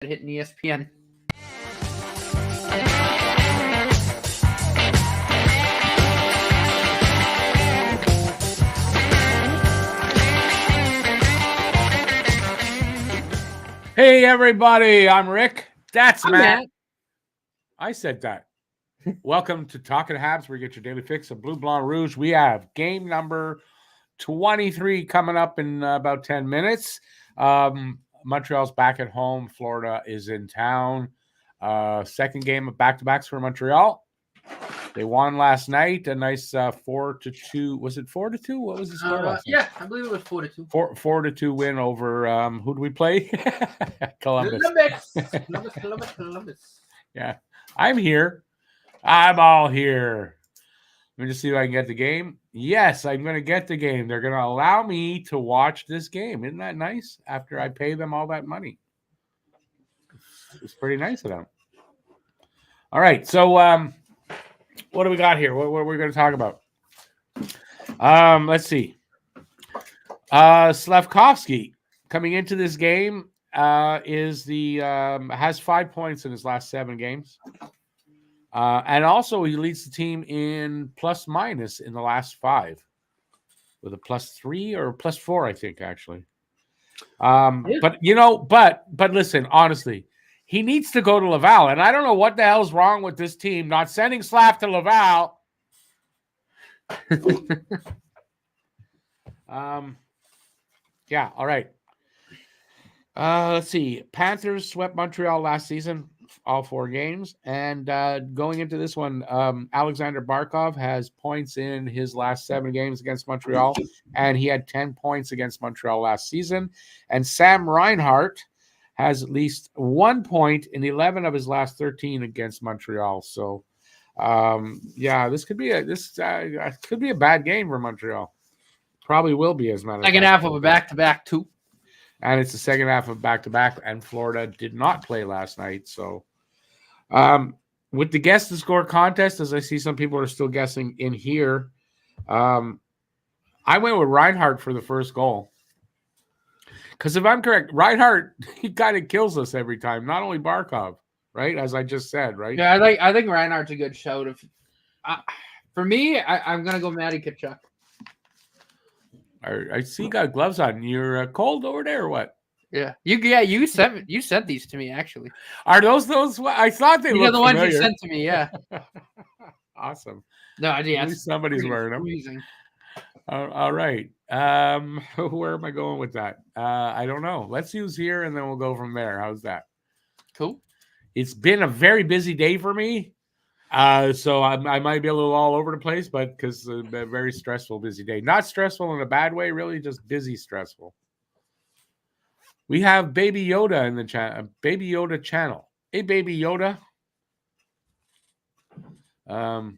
hitting ESPN. Hey, everybody. I'm Rick. That's Matt. I said that. Welcome to Talking Habs, where you get your daily fix of Blue, Blanc, Rouge. We have game number 23 coming up in about 10 minutes. Montreal's back at home. Florida is in town. Second game of back-to-backs for Montreal. They won last night. A nice 4-2. Was it 4-2? What was the score last night? Yeah, I believe it was 4-2. 4-2 win over who do we play? Columbus. Columbus. Yeah, I'm here. I'm all here. Let me just see if I can get the game. Yes, I'm going to get the game. They're going to allow me to watch this game. Isn't that nice? After I pay them all that money. It's pretty nice of them. All right, so what do we got here? What are we going to talk about? Let's see. Slavkovsky coming into this game has 5 points in his last 7 games. And also he leads the team in plus minus in the last 5 with a +3 or +4, I think, actually. But listen, honestly, he needs to go to Laval. And I don't know what the hell's wrong with this team not sending Slav to Laval. Yeah, all right. Let's see. Panthers swept Montreal last season, all 4 games. And going into this one, Alexander Barkov has points in his last 7 games against Montreal, and he had 10 points against Montreal last season. And Sam Reinhart has at least 1 point in 11 of his last 13 against Montreal. So, this could be a bad game for Montreal. Probably will be, as a matter of fact. Second half of a back-to-back, too. And it's the second half of back-to-back, and Florida did not play last night. So, with the guess to score contest, as I see some people are still guessing in here, I went with Reinhart for the first goal. Because if I'm correct, Reinhart, he kind of kills us every time. Not only Barkov, right? As I just said, right? Yeah, I think Reinhardt's a good shout. For me, I'm gonna go Matty Tkachuk. I see you got gloves on. You're cold over there, or what? Yeah, you sent these to me, actually. Are those? I thought they were the ones you sent to me. Yeah. Awesome. No, I did. At least somebody's wearing them. Amazing. All right. Where am I going with that? I don't know. Let's use here, and then we'll go from there. How's that? Cool. It's been a very busy day for me. So I might be a little all over the place, but because a very stressful, busy day. Not stressful in a bad way, really, just busy, stressful. We have Baby Yoda in the Baby Yoda channel. Hey, Baby Yoda. I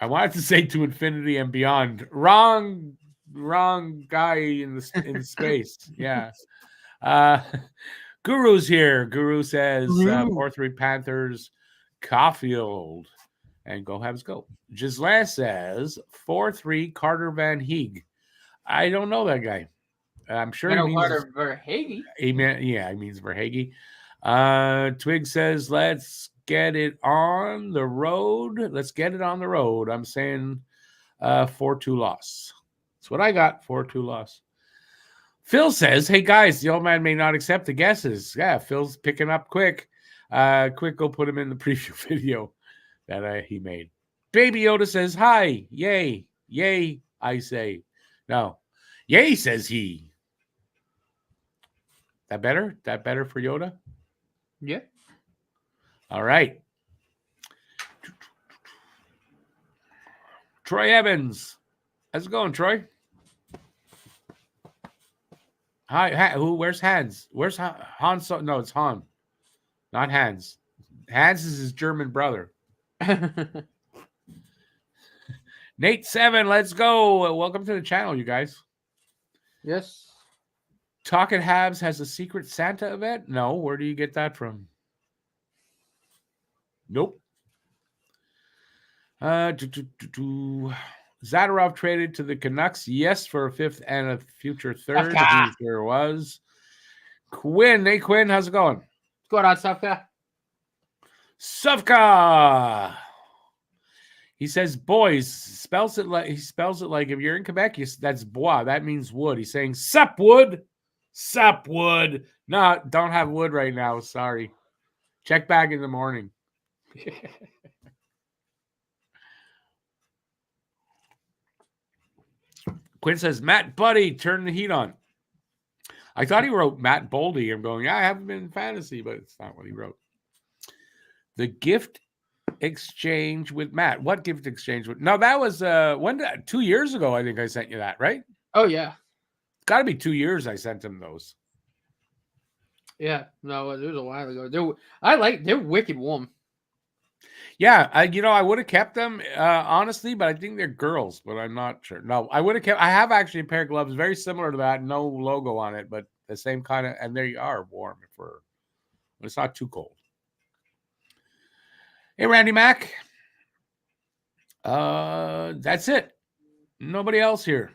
wanted to say to infinity and beyond. Wrong guy in space. Yeah. Guru's here. Guru says 4-3 Panthers. Caulfield and go Habs go. Gislain says 4-3 Carter Van Heeg. I don't know that guy. I'm sure he means Carter Verhaeghe. He means Verhaeghe. Twig says let's get it on the road. Let's get it on the road. I'm saying 4-2 loss. That's what I got. 4-2 loss. Phil says, hey guys, the old man may not accept the guesses. Yeah, Phil's picking up quick. Quick, go put him in the preview video that he made. Baby Yoda says, hi, yay, I say. No, yay, says he. That better? That better for Yoda? Yeah. All right. Troy Evans. How's it going, Troy? Hi, where's Hans? Where's Hans? No, it's Han. Not Hans. Hans is his German brother. Nate 7, let's go. Welcome to the channel, you guys. Yes. Talking Habs has a secret Santa event? No. Where do you get that from? Nope. Zadorov traded to the Canucks. Yes, for a 5th and a future 3rd. He sure was. Quinn. Hey, Quinn. How's it going? going on, Sufka? Sufka. He says, boys, he spells it like if you're in Quebec, that's bois. That means wood. He's saying, sup wood. Sup wood. No, don't have wood right now. Sorry. Check back in the morning. Quinn says, Matt Buddy, turn the heat on. I thought he wrote Matt Boldy. I'm going, yeah, I haven't been in fantasy, but it's not what he wrote. The gift exchange with Matt. What gift exchange with? No, that was 2 years ago. I think I sent you that, right? Oh yeah, got to be 2 years. I sent him those. Yeah, no, it was a while ago. They're wicked warm. Yeah, I would have kept them honestly, but I think they're girls, but I'm not sure. No, I would have kept. I have actually a pair of gloves very similar to that, no logo on it, but the same kind of, and they are warm but it's not too cold. Hey, Randy Mack. That's it. Nobody else here.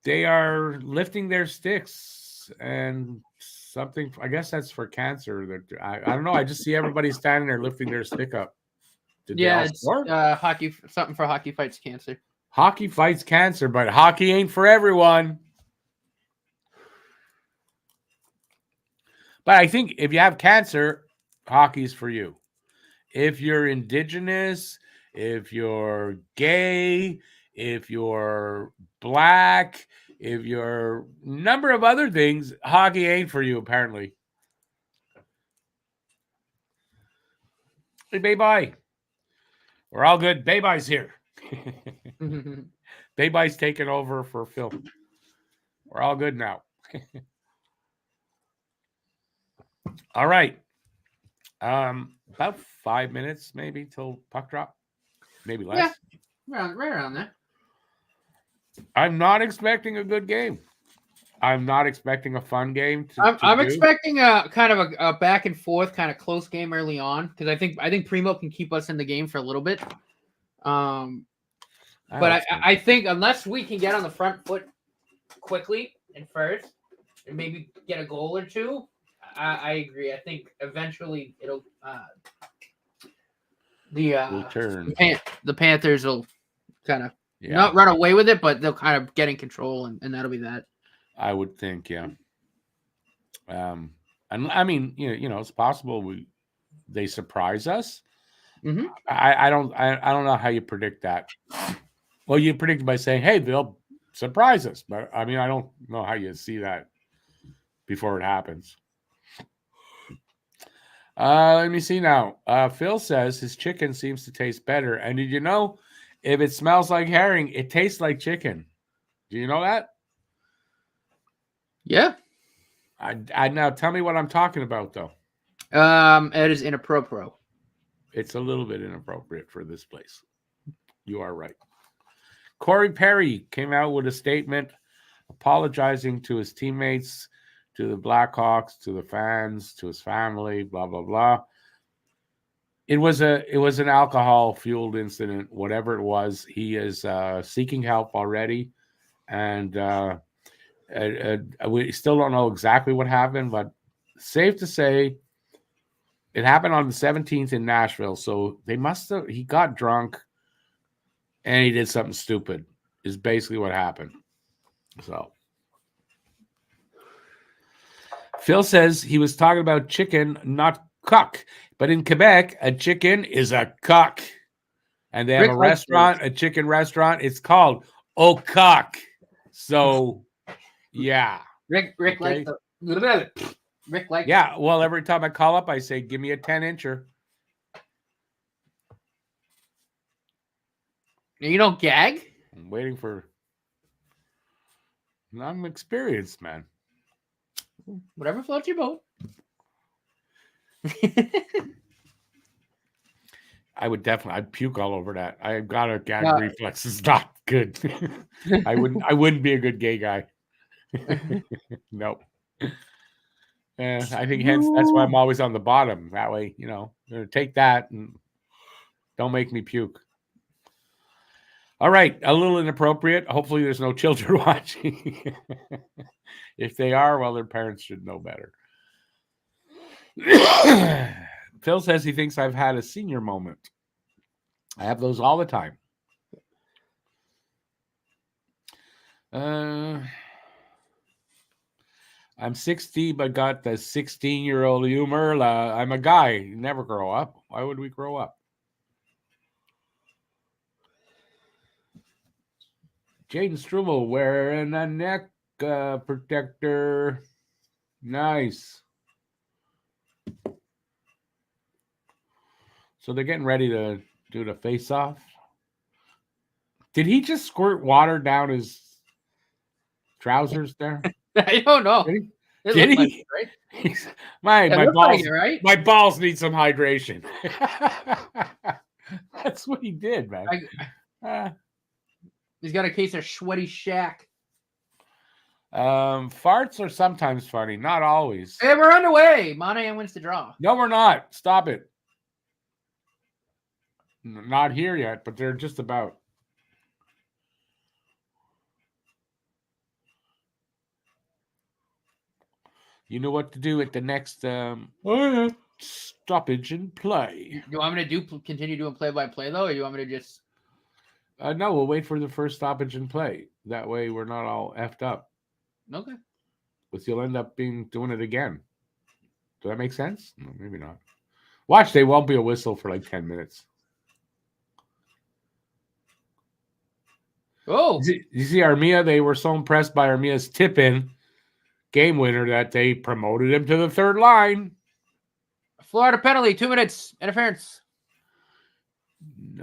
They are lifting their sticks and something. I guess that's for cancer. I don't know. I just see everybody standing there lifting their stick up. It's hockey. Something for hockey fights cancer. Hockey fights cancer, but hockey ain't for everyone. But I think if you have cancer, hockey's for you. If you're indigenous, if you're gay, if you're black, if you're a number of other things, hockey ain't for you, apparently. Hey, Bay-Bye. We're all good. Bay-Bye's here. Bay-Bye's taking over for Phil. We're all good now. All right. About 5 minutes maybe till puck drop. Maybe less. Yeah, right around there. I'm not expecting a good game. I'm not expecting a fun game. I'm expecting a kind of a back and forth, kind of close game early on because I think Primo can keep us in the game for a little bit. But I think unless we can get on the front foot quickly and first, and maybe get a goal or two, I agree. I think eventually it'll the Panthers will kind of not run away with it, but they'll kind of get in control, and that'll be that. I would think, yeah. And I mean, it's possible they surprise us. Mm-hmm. I don't know how you predict that. Well, you predict by saying, "Hey, they'll surprise us," but I mean, I don't know how you see that before it happens. Let me see now. Phil says his chicken seems to taste better, and did you know if it smells like herring, it tastes like chicken? Do you know that? Yeah. I now tell me what I'm talking about, though. It is inappropriate. It's a little bit inappropriate for this place. You are right. Corey Perry came out with a statement apologizing to his teammates, to the Blackhawks, to the fans, to his family, blah, blah, blah. It was an alcohol-fueled incident, whatever it was. He is seeking help already, and we still don't know exactly what happened, but safe to say it happened on the 17th in Nashville. So he got drunk and he did something stupid is basically what happened. So Phil says he was talking about chicken, not cock. But in Quebec, a chicken is a cock. And they have a restaurant, a chicken restaurant. It's called Au Coq. So, yeah. Rick likes Rick likes. Yeah, well, every time I call up, I say, give me a 10-incher. You don't gag? I'm waiting for... I'm experienced, man. Whatever floats your boat. I'd puke all over that. I've got a gag reflex. It's not good. I wouldn't be a good gay guy. Nope. I think hence that's why I'm always on the bottom. That way, take that and don't make me puke. All right, a little inappropriate. Hopefully there's no children watching. If they are, well, their parents should know better. Phil says he thinks I've had a senior moment. I have those all the time. I'm 60, but got the 16-year-old humor. I'm a guy. Never grow up. Why would we grow up? Jaden Strummel wearing a neck protector. Nice. So they're getting ready to do the face-off. Did he just squirt water down his trousers there? I don't know. Did he? Right? My balls, right? My balls need some hydration. That's what he did, man. He's got a case of sweaty shack. Farts are sometimes funny, not always. Hey, we're underway. Monahan wins the draw. No, we're not. Stop it. Not here yet, but they're just about. You know what to do at the next stoppage and play. You want me to continue doing play-by-play, though, or you want me to just... No, we'll wait for the first stoppage and play. That way we're not all effed up. Okay. But you'll end up doing it again. Does that make sense? No, maybe not. Watch, they won't be a whistle for like 10 minutes. Oh. You see Armia, they were so impressed by Armia's tip-in game winner that they promoted him to the third line. Florida penalty, 2 minutes, interference.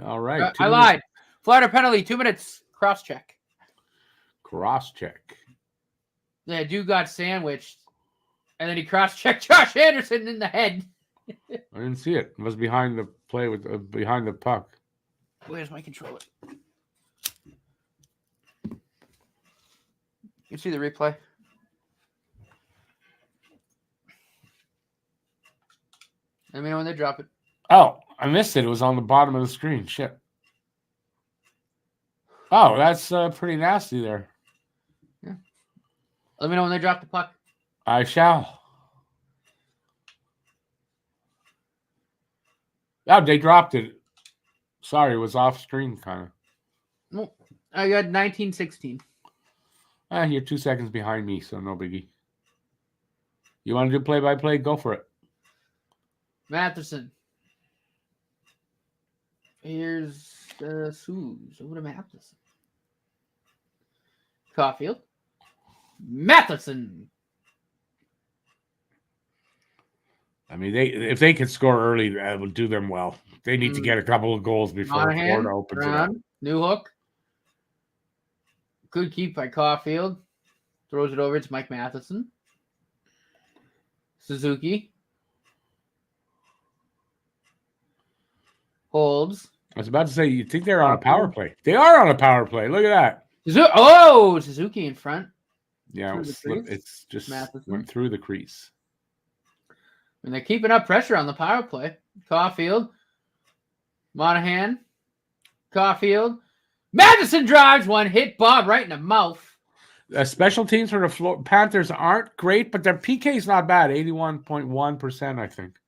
All right. I lied. Florida penalty, 2 minutes, cross-check. Cross-check. Yeah, dude got sandwiched, and then he cross-checked Josh Anderson in the head. I didn't see it. It was behind the play with behind the puck. Where's my controller? You see the replay? Let me know when they drop it. Oh, I missed it. It was on the bottom of the screen. Shit. Oh, that's pretty nasty there. Yeah. Let me know when they drop the puck. I shall. Oh, they dropped it. Sorry, it was off screen, kind of. No, I got 19-16. You're 2 seconds behind me, so no biggie. You want to do play-by-play? Go for it. Matheson. Here's Suze over to Matheson. Caulfield. Matheson. I mean, if they could score early, that would do them well. They need to get a couple of goals before Monahan, Florida opens it up. New hook. Good keep by Caulfield. Throws it over. It's Mike Matheson. Suzuki. Holds. I was about to say, you think they're on a power play. They are on a power play. Look at that. Suzuki in front. Yeah, it's just Matheson went through the crease. And they're keeping up pressure on the power play. Caulfield. Monahan. Caulfield. Matheson drives one, hit Bob right in the mouth. Special teams for the Panthers aren't great, but their PK is not bad. 81.1%, I think,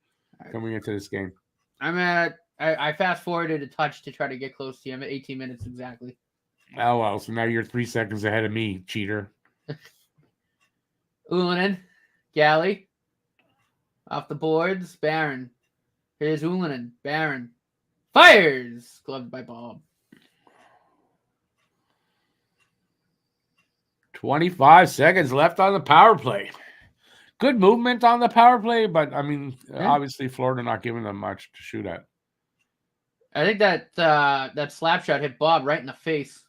coming into this game. I fast forwarded a touch to try to get close to you. I'm at 18 minutes exactly. Oh, well, so now you're 3 seconds ahead of me, cheater. Ullinen. Galley. Off the boards. Barron. Here's Ullinen. Barron. Fires! Gloved by Bob. 25 seconds left on the power play. Good movement on the power play, but, I mean, obviously Florida not giving them much to shoot at. I think that slap shot hit Bob right in the face.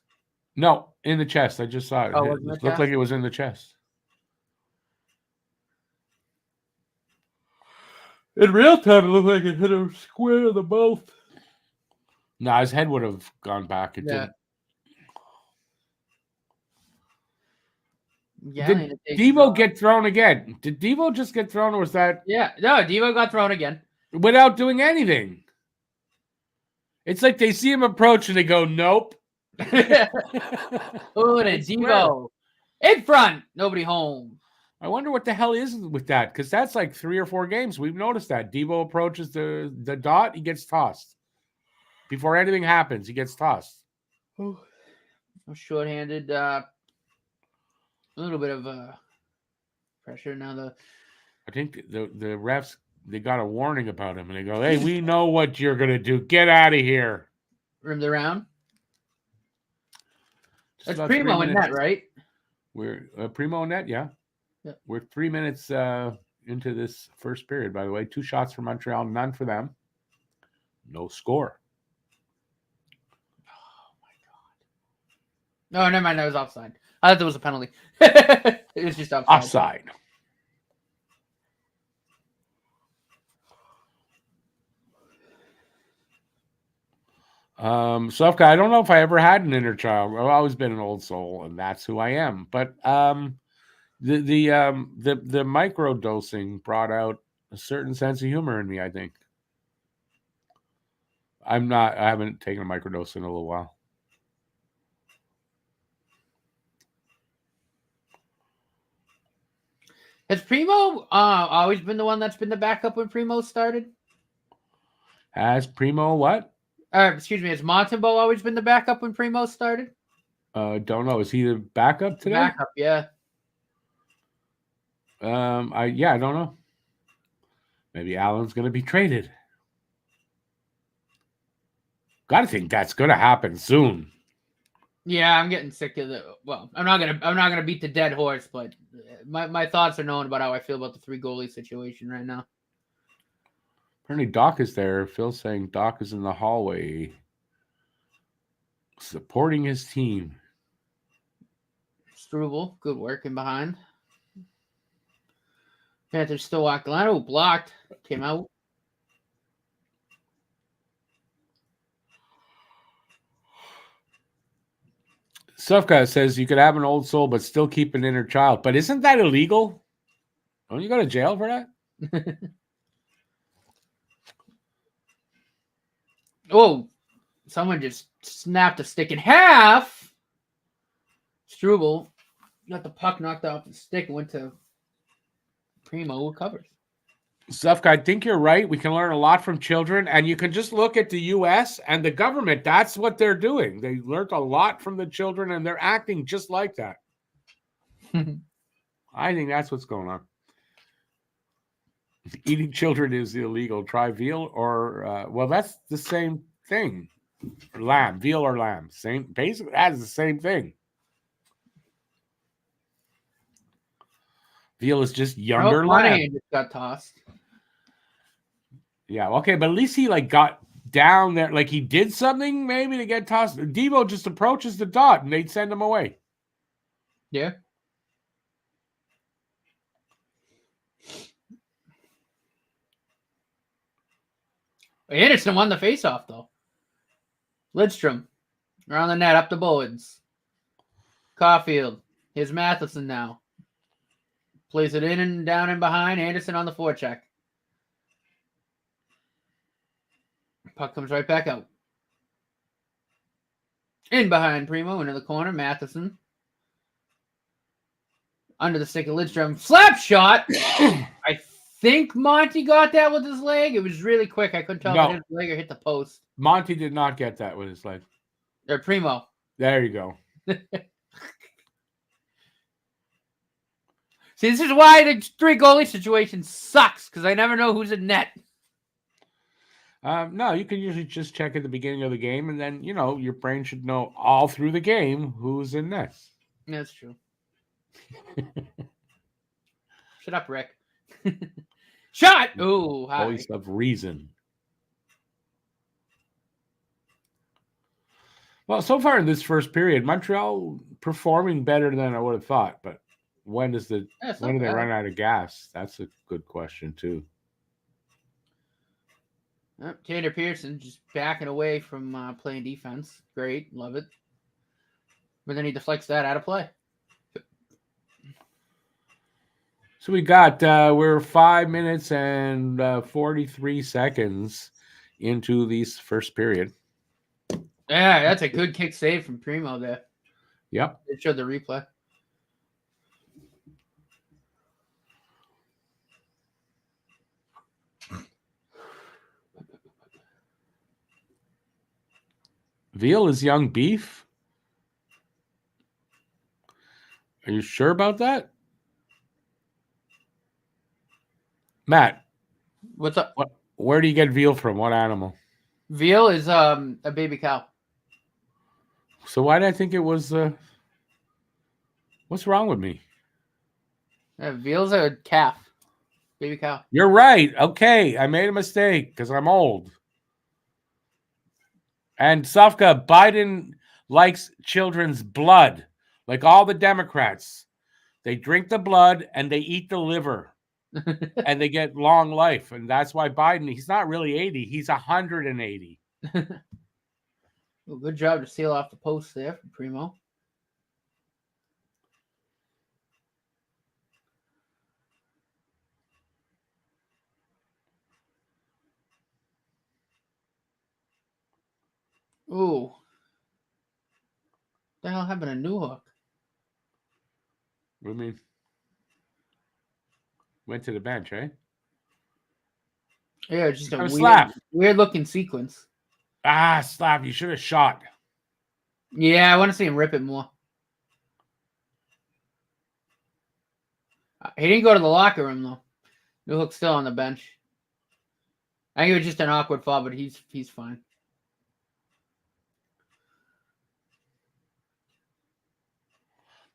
No, in the chest. I just saw it. Oh, it looked like it was in the chest. In real time, it looked like it hit him square in the mouth. No, his head would have gone back. It didn't. Yeah, did Devo get thrown again? Did Devo just get thrown, or was that? Yeah, no, Devo got thrown again. Without doing anything. It's like they see him approach and they go, nope. Oh, and Devo. In front. Nobody home. I wonder what the hell is with that, because that's like 3 or 4 games. We've noticed that. Devo approaches the dot, he gets tossed. Before anything happens, he gets tossed. I'm shorthanded. A little bit of pressure now. I think the refs, they got a warning about him, and they go, "Hey, we know what you're gonna do. Get out of here." Rimmed around. Just That's Primo in net, right? We're Primo in net, yeah. Yep. We're 3 minutes into this first period, by the way. 2 shots for Montreal, none for them. No score. Oh my god. No, never mind. That was offside. I thought there was a penalty. It was just offside. Offside. Sofka, I don't know if I ever had an inner child. I've always been an old soul, and that's who I am. But the micro dosing brought out a certain sense of humor in me, I think. I haven't taken a microdose in a little while. Has Primo always been the one that's been the backup when Primo started? Has Primo what? Excuse me, has Montembeau always been the backup when Primo started? Don't know. Is he the backup today? Backup, yeah. I don't know. Maybe Allen's going to be traded. Got to think that's going to happen soon. Yeah, I'm getting sick of the. Well, I'm not gonna beat the dead horse, but my thoughts are known about how I feel about the 3 goalie situation right now. Apparently, Doc is there. Phil's saying Doc is in the hallway supporting his team. Struble, good work in behind. Panthers still walking. Lano blocked. Came out. Sufka says you could have an old soul but still keep an inner child. But isn't that illegal? Don't you go to jail for that? Oh, someone just snapped a stick in half. Struble got the puck knocked off the stick and went to Primo, who covers. Sufka, I think you're right. We can learn a lot from children, and you can just look at the U.S. and the government. That's what they're doing. They learned a lot from the children, and they're acting just like that. I think that's what's going on. Eating children is illegal. Try veal or, well, that's the same thing. Lamb, veal or lamb. Same, basically, that's the same thing. Veal is just younger lamb. Just got tossed. Yeah, okay, but at least he got down there, he did something maybe to get tossed. Devo just approaches the dot and they'd send him away. Yeah. Anderson won the faceoff though. Lidstrom around the net, up the boards. Caulfield. Here's Matheson now. Plays it in and down and behind. Anderson on the forecheck. Puck comes right back out. In behind Primo, into the corner. Matheson. Under the stick of Lidstrom. Slap shot! I think Monty got that with his leg. It was really quick. I couldn't tell if it hit his leg or hit the post. Monty did not get that with his leg. Or Primo. There you go. See, this is why the 3 goalie situation sucks, because I never know who's in net. No, you can usually just check at the beginning of the game, and then, your brain should know all through the game who's in net. That's true. Shut up, Rick. Shot! Oh, hi. Voice of reason. Well, so far in this first period, Montreal performing better than I would have thought, but when do they run out of gas? That's a good question, too. Tanner Pearson just backing away from playing defense. Great. Love it. But then he deflects that out of play. So we're 5 minutes and 43 seconds into this first period. Yeah, that's a good kick save from Primo there. Yep. It showed the replay. Veal is young beef? Are you sure about that? Matt, What's up? Where do you get veal from? What animal? Veal is a baby cow. So why did I think it was what's wrong with me? Veal's a calf. Baby cow. You're right. Okay, I made a mistake because I'm old. And Safka, Biden likes children's blood, like all the Democrats. They drink the blood and they eat the liver, and they get long life. And that's why Biden, he's not really 80, he's 180. Well, good job to seal off the post there from Primo. Ooh. What the hell happened to New Hook? What do you mean? Went to the bench, eh? Yeah, just a slap. weird looking sequence. Slap. You should have shot. Yeah, I want to see him rip it more. He didn't go to the locker room, though. New Hook's still on the bench. I think it was just an awkward fall, but he's fine.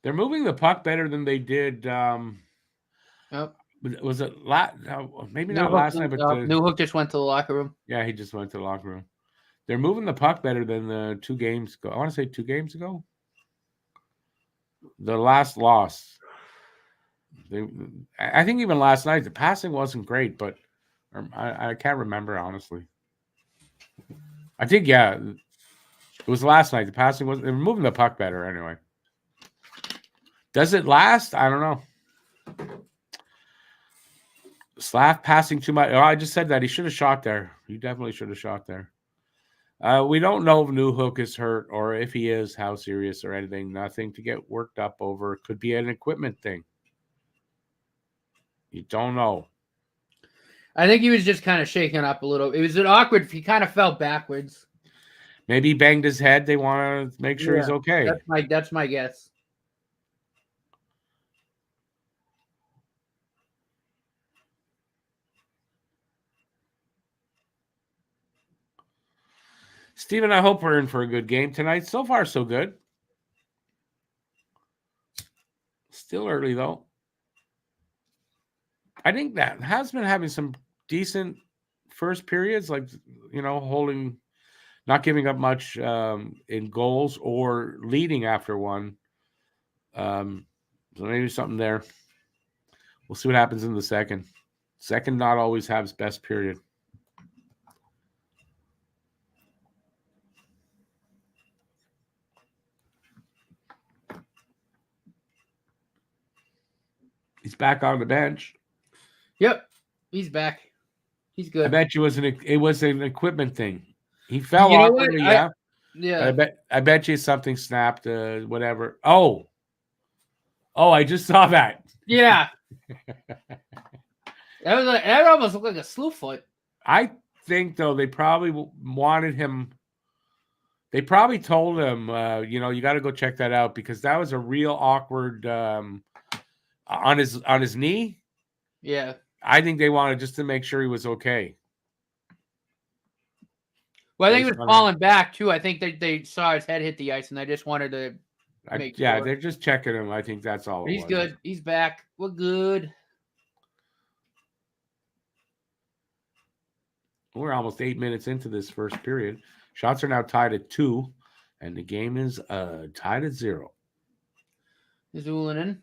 They're moving the puck better than they did. Yep. Was it maybe New not Hook last night, but New Hook just went to the locker room. Yeah, he just went to the locker room. They're moving the puck better than the 2 games ago. I want to say 2 games ago. The last loss. I think even last night, the passing wasn't great, but I can't remember, honestly. I think, yeah, it was last night. The passing was, they were moving the puck better anyway. Does it last? I don't know. Slav passing too much. Oh, I just said that. He should have shot there. He definitely should have shot there. We don't know if New Hook is hurt or if he is, how serious or anything. Nothing to get worked up over. It could be an equipment thing. You don't know. I think he was just kind of shaken up a little. It was an awkward. He kind of fell backwards. Maybe he banged his head. They want to make sure he's okay. That's my guess. Steven, I hope we're in for a good game tonight. So far, so good. Still early, though. I think that has been having some decent first periods, like, holding, not giving up much in goals or leading after one. So maybe something there. We'll see what happens in the second. Second not always Habs' best period. He's back on the bench. Yep, he's back. He's good. I bet you it was an equipment thing. He fell awkwardly, yeah. Yeah. I bet you something snapped, whatever. Oh, I just saw that. Yeah. That almost looked like a slew foot. I think, though, they probably wanted him. They probably told him, you got to go check that out, because that was a real awkward on his knee. Yeah. I think they wanted just to make sure he was okay. Well, I think he was falling back too. I think they saw his head hit the ice, and they just wanted to make sure. They're just checking him. I think that's all. He's good. He's back. We're good. We're almost 8 minutes into this first period. Shots are now tied at 2, and the game is tied at 0. Zulinen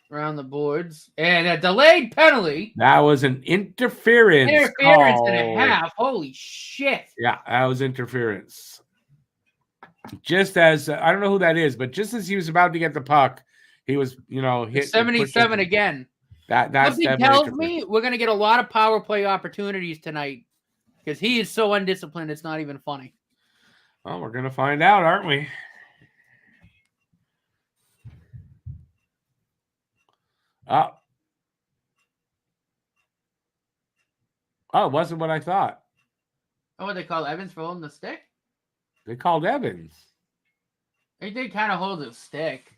around the boards, and a delayed penalty. That was an interference. Interference and a half. Holy shit! Yeah, that was interference. Just as I don't know who that is, but just as he was about to get the puck, he was, hit 77 again. That's something tells me we're gonna get a lot of power play opportunities tonight, because he is so undisciplined. It's not even funny. Well, we're gonna find out, aren't we? Oh, it wasn't what I thought. Oh, what they call Evans for holding the stick? They called Evans. They did kind of hold his stick.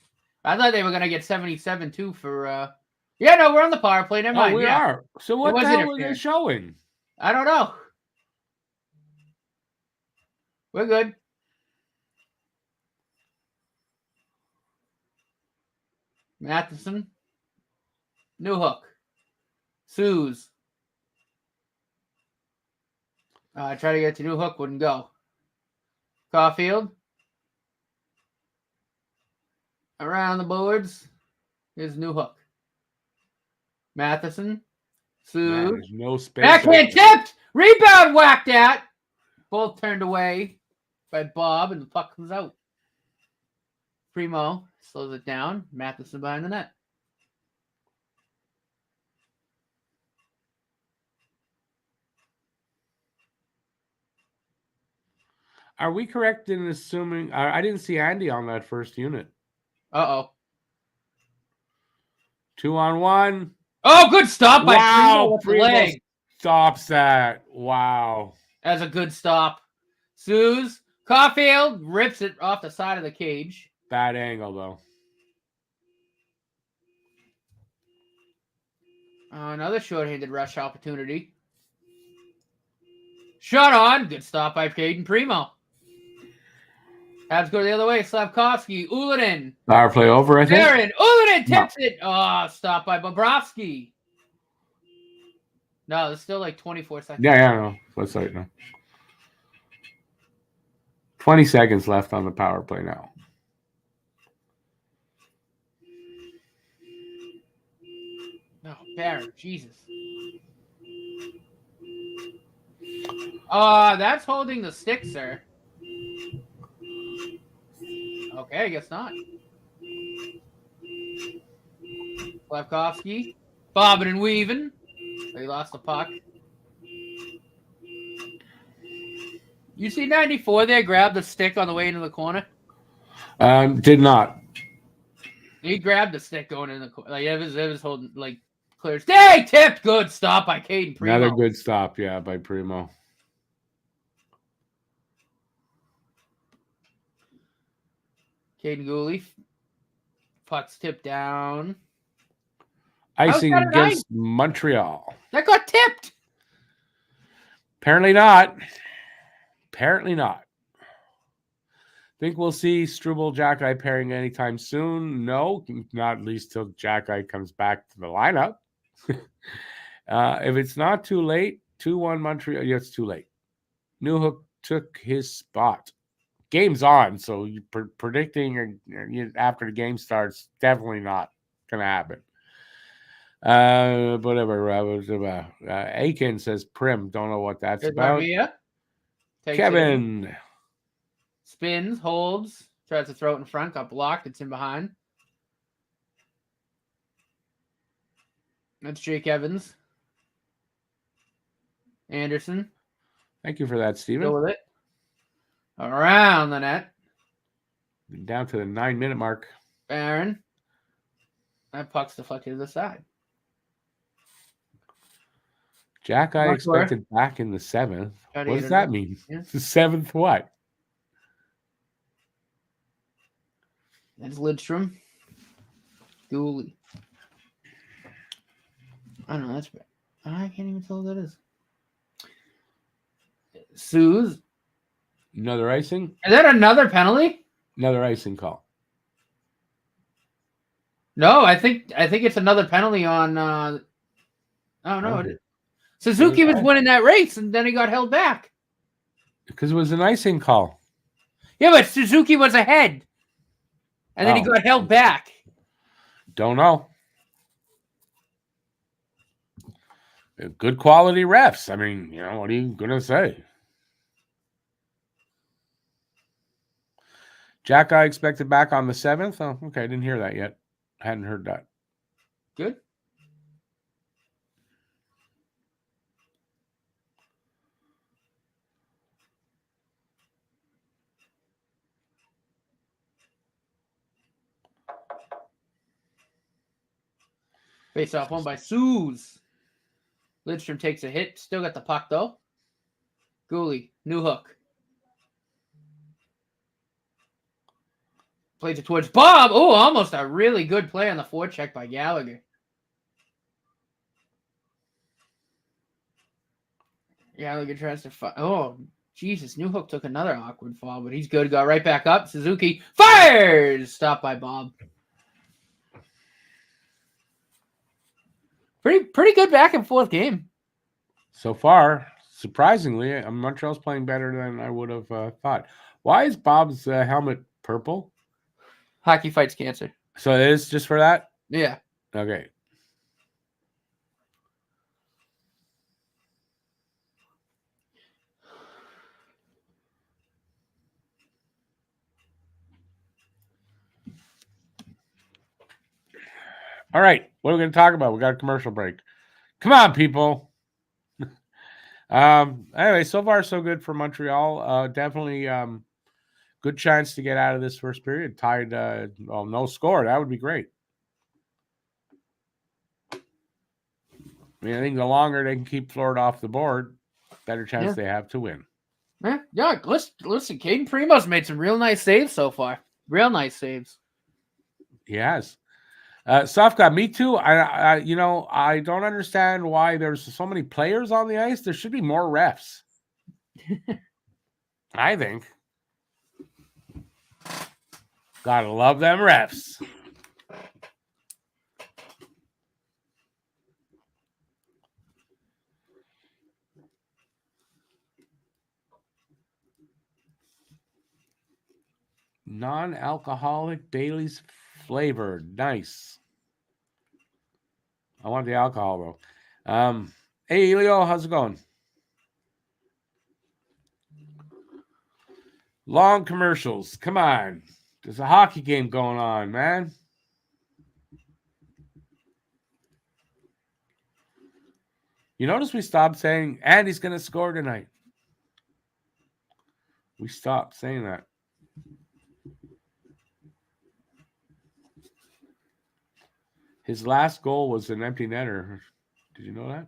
I thought they were going to get 77 too for. Yeah, no, we're on the power play. Never mind. We are. So what the hell were they showing? I don't know. We're good. Matheson. New hook. Suze. Try to get to new hook. Wouldn't go. Caulfield. Around the boards. Here's new hook. Matheson. Suze. There's no space. Backhand tipped. Rebound whacked at. Both turned away by Bob, and the puck comes out. Primo slows it down. Matheson behind the net. Are we correct in assuming I didn't see Andy on that first unit? Uh-oh. 2-on-1. Oh, good stop by Primo with the leg. Stops that. Wow. That's a good stop. Suze. Caulfield rips it off the side of the cage. Bad angle, though. Another short-handed rush opportunity. Shot on. Good stop by Caden Primo. Habs go the other way. Slavkovsky. Ulinen. Power play over, I think. Aaron. Ulinen tips it. Oh, stop by Bobrovsky. No, there's still like 24 seconds. Yeah, no. Let's say it now. 20 seconds left on the power play now. No, Barrett. Jesus. That's holding the stick, sir. Okay, I guess not. Slavkovsky. Bobbing and weaving. He lost the puck. You see 94 there grab the stick on the way into the corner? Did not. He grabbed the stick going in the corner. Like, it was holding, like, clear. Stay tipped. Good stop by Caden Primo. Another good stop, yeah, by Primo. Caden Gooley. Puck's tipped down. Icing against Montreal. That got tipped. Apparently not. Apparently not. Think we'll see Struble Jack-Eye pairing anytime soon? No, not at least till Jack-Eye comes back to the lineup. If it's not too late, 2-1 Montreal. Yeah, it's too late. Newhook took his spot. Game's on, so you predicting after the game starts, definitely not going to happen. Whatever. Aiken says Prim. Don't know what that's about. Kevin spins, holds, tries to throw it in front, got blocked. It's in behind. That's Jake Evans. Anderson. Thank you for that, Steven. Go with it. Around the net. Down to the 9-minute mark. Barron. That puck's deflected to the side. Jack-Eye expected back in the 7th. What does that mean? Yeah. The 7th what? That's Lidstrom. Dooley. I don't know. That's bad. I can't even tell what that is. Suze. Another icing? Is that another penalty? Another icing call. No, I think it's another penalty on. Oh no! Suzuki was winning that race, and then he got held back. Because it was an icing call. Yeah, but Suzuki was ahead, and then he got held back. Don't know. Good quality refs. I mean, what are you gonna say? Jack-Eye expected back on the 7th. Oh, okay. I didn't hear that yet. I hadn't heard that. Good. Face off one by Suze. Lidstrom takes a hit. Still got the puck, though. Gooley. New hook. Plays it towards Bob. Oh, almost a really good play on the forecheck by Gallagher. Gallagher tries to fight. Oh, Jesus. Newhook took another awkward fall, but he's good. Got right back up. Suzuki fires. Stopped by Bob. Pretty good back and forth game. So far, surprisingly, Montreal's playing better than I would have thought. Why is Bob's helmet purple? Hockey fights cancer. So it is just for that? Yeah. Okay. All right. What are we going to talk about? We got a commercial break. Come on, people. Anyway, so far so good for Montreal. Definitely good chance to get out of this first period. Tied, no score. That would be great. I mean, I think the longer they can keep Florida off the board, better chance they have to win. Yeah, listen, Caden Primo's made some real nice saves so far. Real nice saves. He has. Sofka, me too. I don't understand why there's so many players on the ice. There should be more refs. I think. Gotta love them refs. Non-alcoholic Bailey's flavored. Nice. I want the alcohol though. Hey Elio, how's it going? Long commercials. Come on. There's a hockey game going on, man. You notice we stopped saying Andy's gonna score tonight. We stopped saying that. His last goal was an empty netter. Did you know that?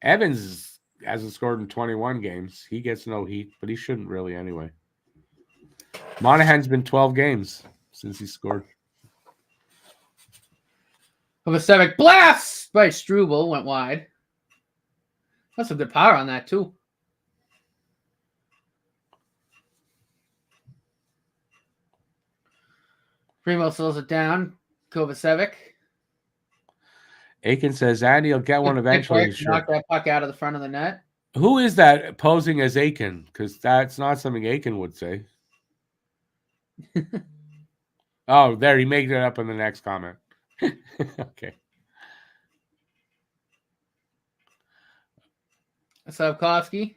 Evans hasn't scored in 21 games. He gets no heat, but he shouldn't really anyway. Monahan's been 12 games since he scored. Kovacevic blast by Struble went wide. That's some good power on that too. Primo slows it down. Kovacevic. Aiken says Andy will get one eventually. Knock that puck out of the front of the net. Who is that posing as Aiken? Because that's not something Aiken would say. Oh, there. He made it up in the next comment. Okay. Savkovsky.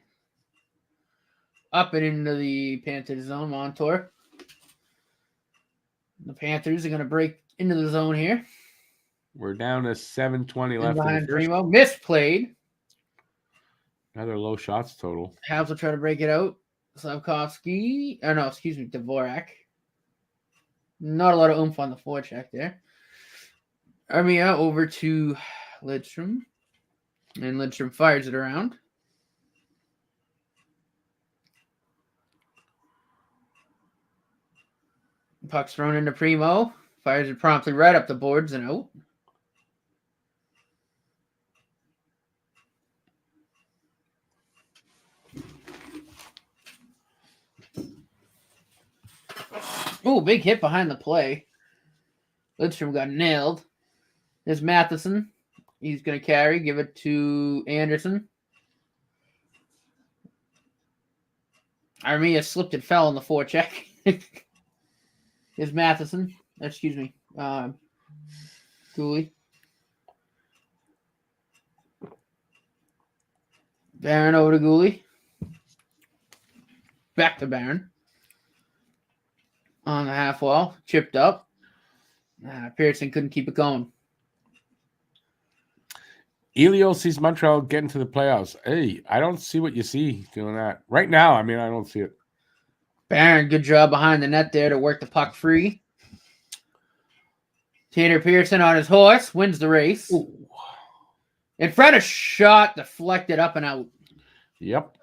Up and into the Panthers zone. Montour. The Panthers are going to break into the zone here. We're down to 7:20 left. Behind Primo. Misplayed. Another low shots total. Habs will try to break it out. Savkovsky. Oh, no, excuse me. Dvorak. Not a lot of oomph on the forecheck there. Armia over to Lidstrom. And Lidstrom fires it around. Puck's thrown into Primo. Fires it promptly right up the boards and out. Oh, big hit behind the play. Lidstrom got nailed. There's Matheson. He's going to carry. Give it to Anderson. Armia slipped and fell on the forecheck. Here's Matheson. Excuse me. Cooley. Barron over to Gooley. Back to Barron. On the half wall. Chipped up. Pearson couldn't keep it going. Elio sees Montreal getting to the playoffs. Hey, I don't see what you see doing that. Right now, I mean, I don't see it. Barron, good job behind the net there to work the puck free. Tanner Pearson on his horse wins the race. Ooh. In front of shot, deflected up and out. Yep.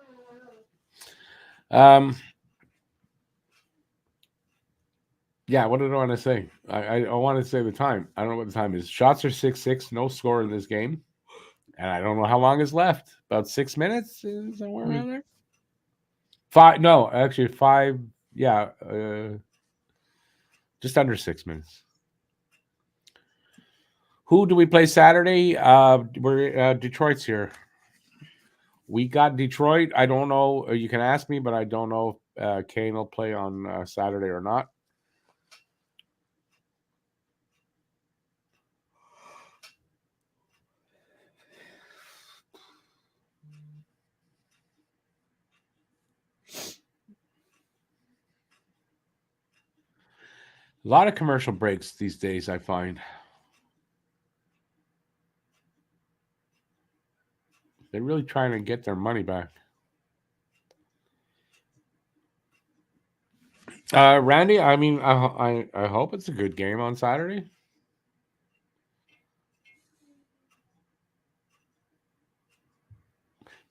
Yeah, what did I want to say? I want to say the time. I don't know what the time is. Shots are 6-6, no score in this game. And I don't know how long is left. About 6 minutes, somewhere around there. 5, no, actually 5, yeah, just under 6 minutes. Who do we play Saturday? We're Detroit's here. We got Detroit. I don't know. You can ask me, but I don't know if Kane will play on Saturday or not. A lot of commercial breaks these days, I find. They're really trying to get their money back. Randy, I mean, I hope it's a good game on Saturday.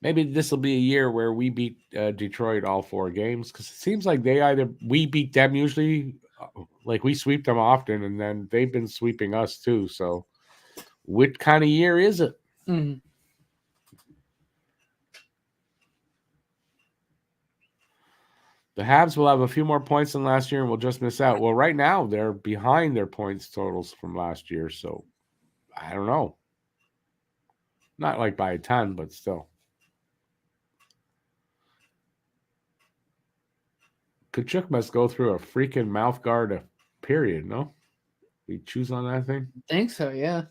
Maybe this will be a year where we beat Detroit all 4 games, because it seems like we beat them usually, like we sweep them often, and then they've been sweeping us too. So, what kind of year is it? Mm-hmm. The Habs will have a few more points than last year and will just miss out. Well, right now they're behind their points totals from last year, so I don't know. Not like by a ton, but still. Kachuk must go through a freaking mouth guard period, no? We choose on that thing? I think so, yeah.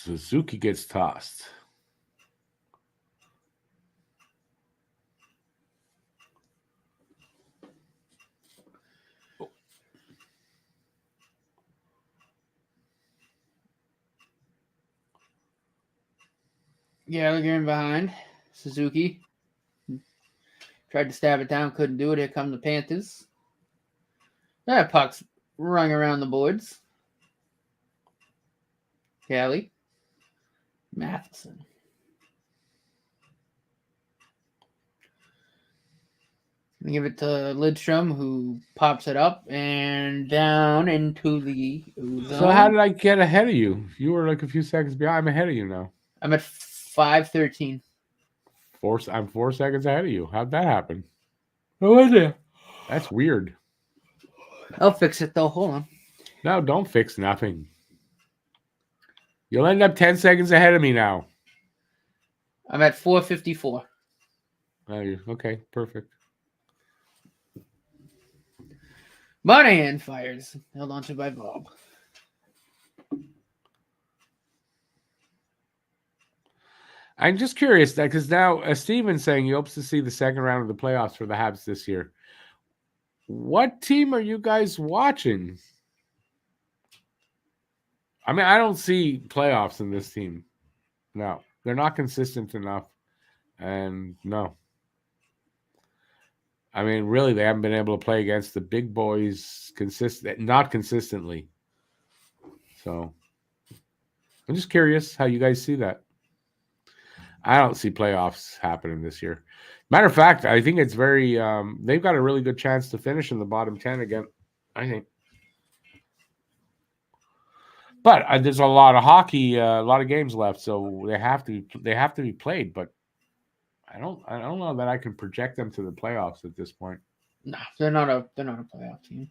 Suzuki gets tossed. Yeah, they're getting behind. Suzuki tried to stab it down, couldn't do it. Here come the Panthers. That puck's running around the boards. Kelly. Matheson. Give it to Lidstrom, who pops it up and down into the zone. So how did I get ahead of you? You were like a few seconds behind. I'm ahead of you now. I'm at 5:13. I'm 4 seconds ahead of you. How'd that happen? Oh, is it? That's weird. I'll fix it though. Hold on. No, don't fix nothing. You'll end up 10 seconds ahead of me now. I'm at 4:54. Okay, perfect. Monahan fires. Held onto by Bob. I'm just curious that because now Steven's saying he hopes to see the second round of the playoffs for the Habs this year. What team are you guys watching? I mean, I don't see playoffs in this team. No, they're not consistent enough. And no. I mean, really, they haven't been able to play against the big boys not consistently. So I'm just curious how you guys see that. I don't see playoffs happening this year. Matter of fact, I think it's very they've got a really good chance to finish in the bottom 10 again, I think. But there's a lot of hockey, a lot of games left, so they have to be played, but I don't know that I can project them to the playoffs at this point. No, they're not a playoff team.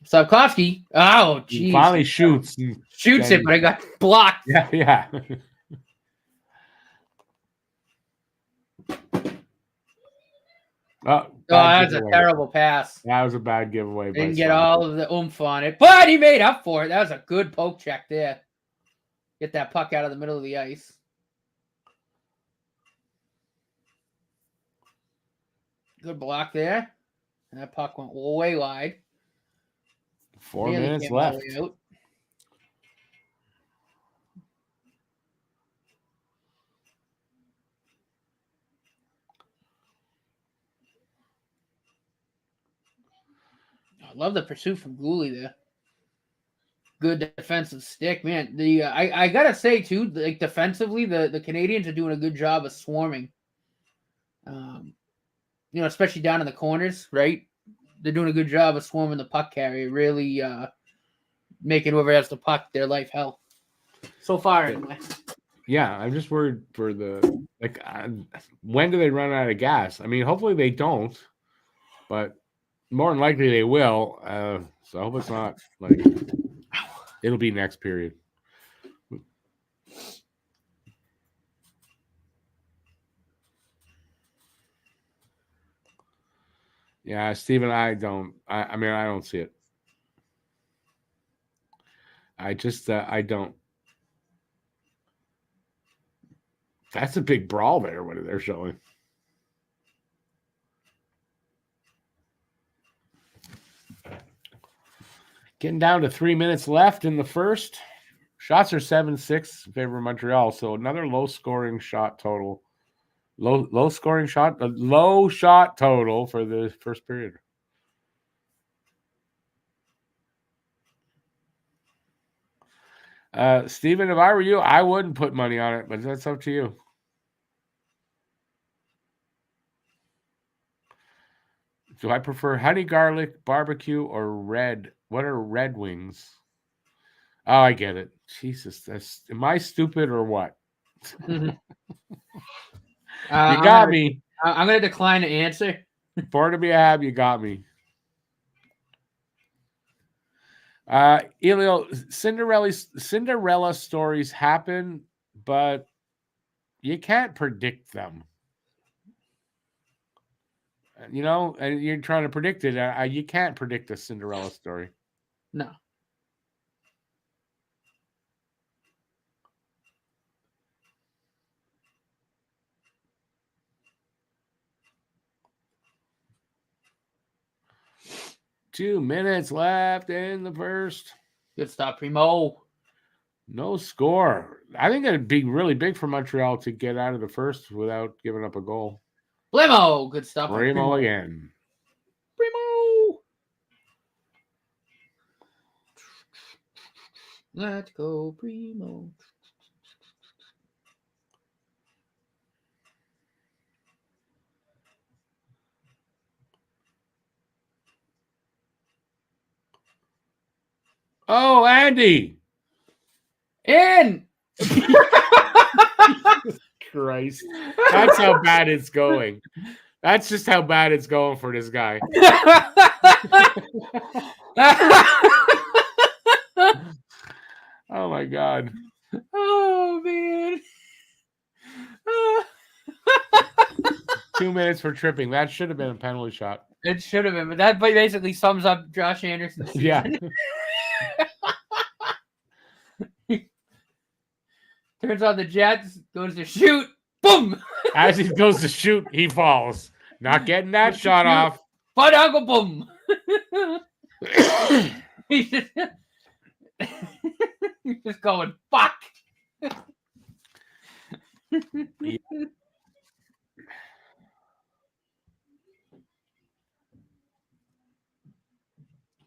Slavkovsky. Oh, geez. He finally shoots it, but I got blocked. Yeah. That's a terrible pass. That was a bad giveaway. Didn't get all of the oomph on it, but he made up for it. That was a good poke check there. Get that puck out of the middle of the ice. Good block there. And that puck went way wide. 4 minutes left. I love the pursuit from Gooley there. Good defensive stick, man. The I gotta say too, like defensively, the Canadians are doing a good job of swarming. Especially down in the corners, right? They're doing a good job of swarming the puck carrier, really making whoever has the puck their life hell. So far, anyway. Yeah, I'm just worried for when do they run out of gas? I mean, hopefully they don't, but more than likely they will. So I hope it's not like it'll be next period. Yeah, Steven, I don't see it. I don't. That's a big brawl there, what they're showing. Getting down to 3 minutes left in the first. Shots are 7-6 in favor of Montreal, so another low-scoring shot total. Low shot total for the first period. Steven, if I were you, I wouldn't put money on it, but that's up to you. Do I prefer honey garlic, barbecue, or red? What are Red Wings? Oh, I get it. Jesus, am I stupid or what? Mm-hmm. You got me. I'm going to decline to answer. Born to be a Hab, you got me. Elio, Cinderella stories happen, but you can't predict them. And you're trying to predict it. You can't predict a Cinderella story. No. Two minutes left in the first. Good stop, Primo. No score. I think it'd be really big for Montreal to get out of the first without giving up a goal. Blimo. Good stop. Primo again. Primo. Let's go, Primo. Oh, Andy. In. Christ. That's how bad it's going. That's just how bad it's going for this guy. Oh, my God. Oh, man. 2 minutes for tripping. That should have been a penalty shot. It should have been, but that basically sums up Josh Anderson's season. Yeah. Turns on the Jets, goes to shoot, boom! As he goes to shoot, he falls. Not getting that shot off. But Uncle Boom! He's just going, fuck! Yeah.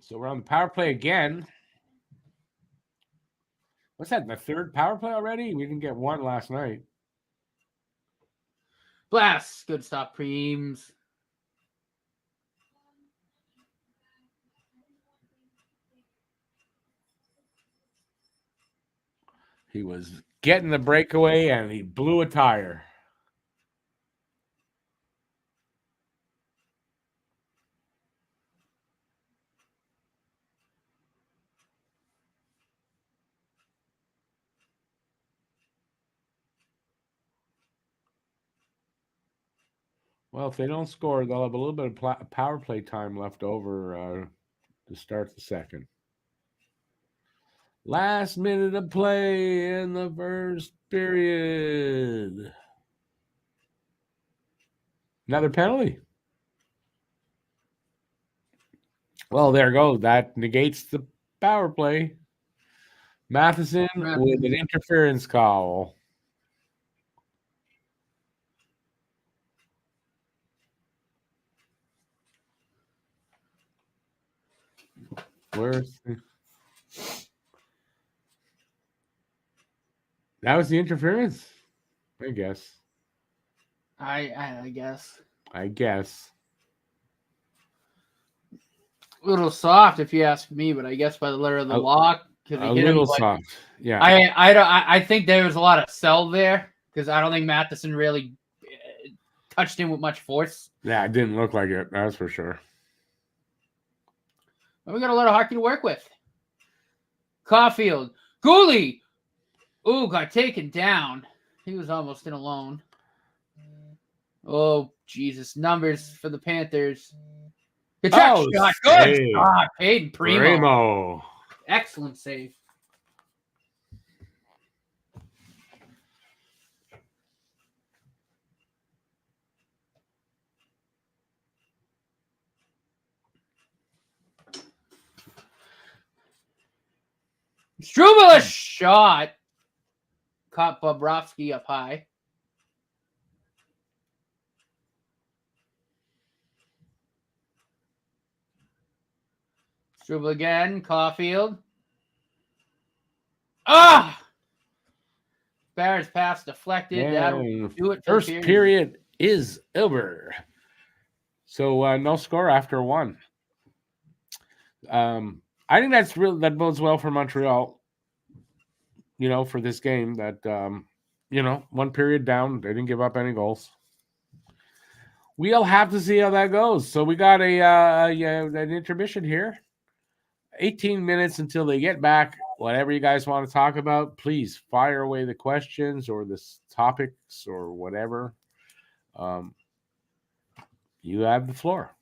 So we're on the power play again. What's that? The third power play already? We didn't get one last night. Blast! Good stop, Preems. He was getting the breakaway and he blew a tire. Well, if they don't score, they'll have a little bit of power play time left over to start the second. Last minute of play in the first period. Another penalty. Well, there goes. That negates the power play. Matheson with an interference call. Worst. That was the interference, I guess. I guess. I guess. A little soft, if you ask me, but I guess by the letter of the law, because A little soft. Yeah. I think there was a lot of sell there because I don't think Matheson really touched him with much force. Yeah, it didn't look like it. That's for sure. But we got a lot of hockey to work with. Caulfield, Gooley. Ooh, got taken down. He was almost in alone. Oh, Jesus. Numbers for the Panthers. Good shot. Good shot. Paid Primo. Excellent save. Struble a shot. Caught Bobrovsky up high. Struble again. Caulfield. Ah! Barrett's pass deflected. That'll do it. First period is over. So no score after one. I think that bodes well for Montreal. For this game that one period down, they didn't give up any goals. We'll have to see how that goes. So we got an intermission here. 18 minutes until they get back. Whatever you guys want to talk about, please fire away the questions or the topics or whatever. You have the floor.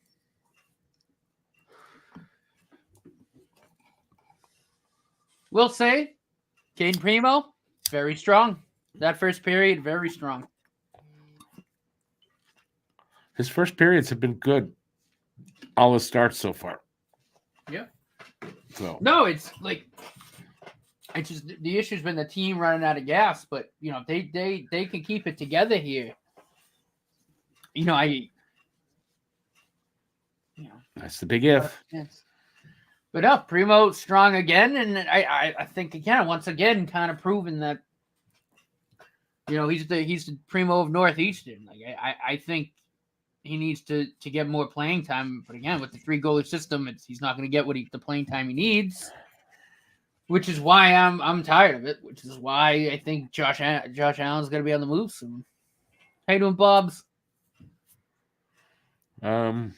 We'll say Caden Primo, very strong. That first period, very strong. His first periods have been good. All the starts so far. Yeah. So no, it's like just the issue's been the team running out of gas, but they can keep it together here. That's the big if. But no, Primo strong again, and I think once again kind of proven that he's the Primo of Northeastern. Like I think he needs to get more playing time, but again with the 3-goalie system, he's not going to get the playing time he needs, which is why I'm tired of it. Which is why I think Josh Allen's going to be on the move soon. How you doing, Bobs? Hey,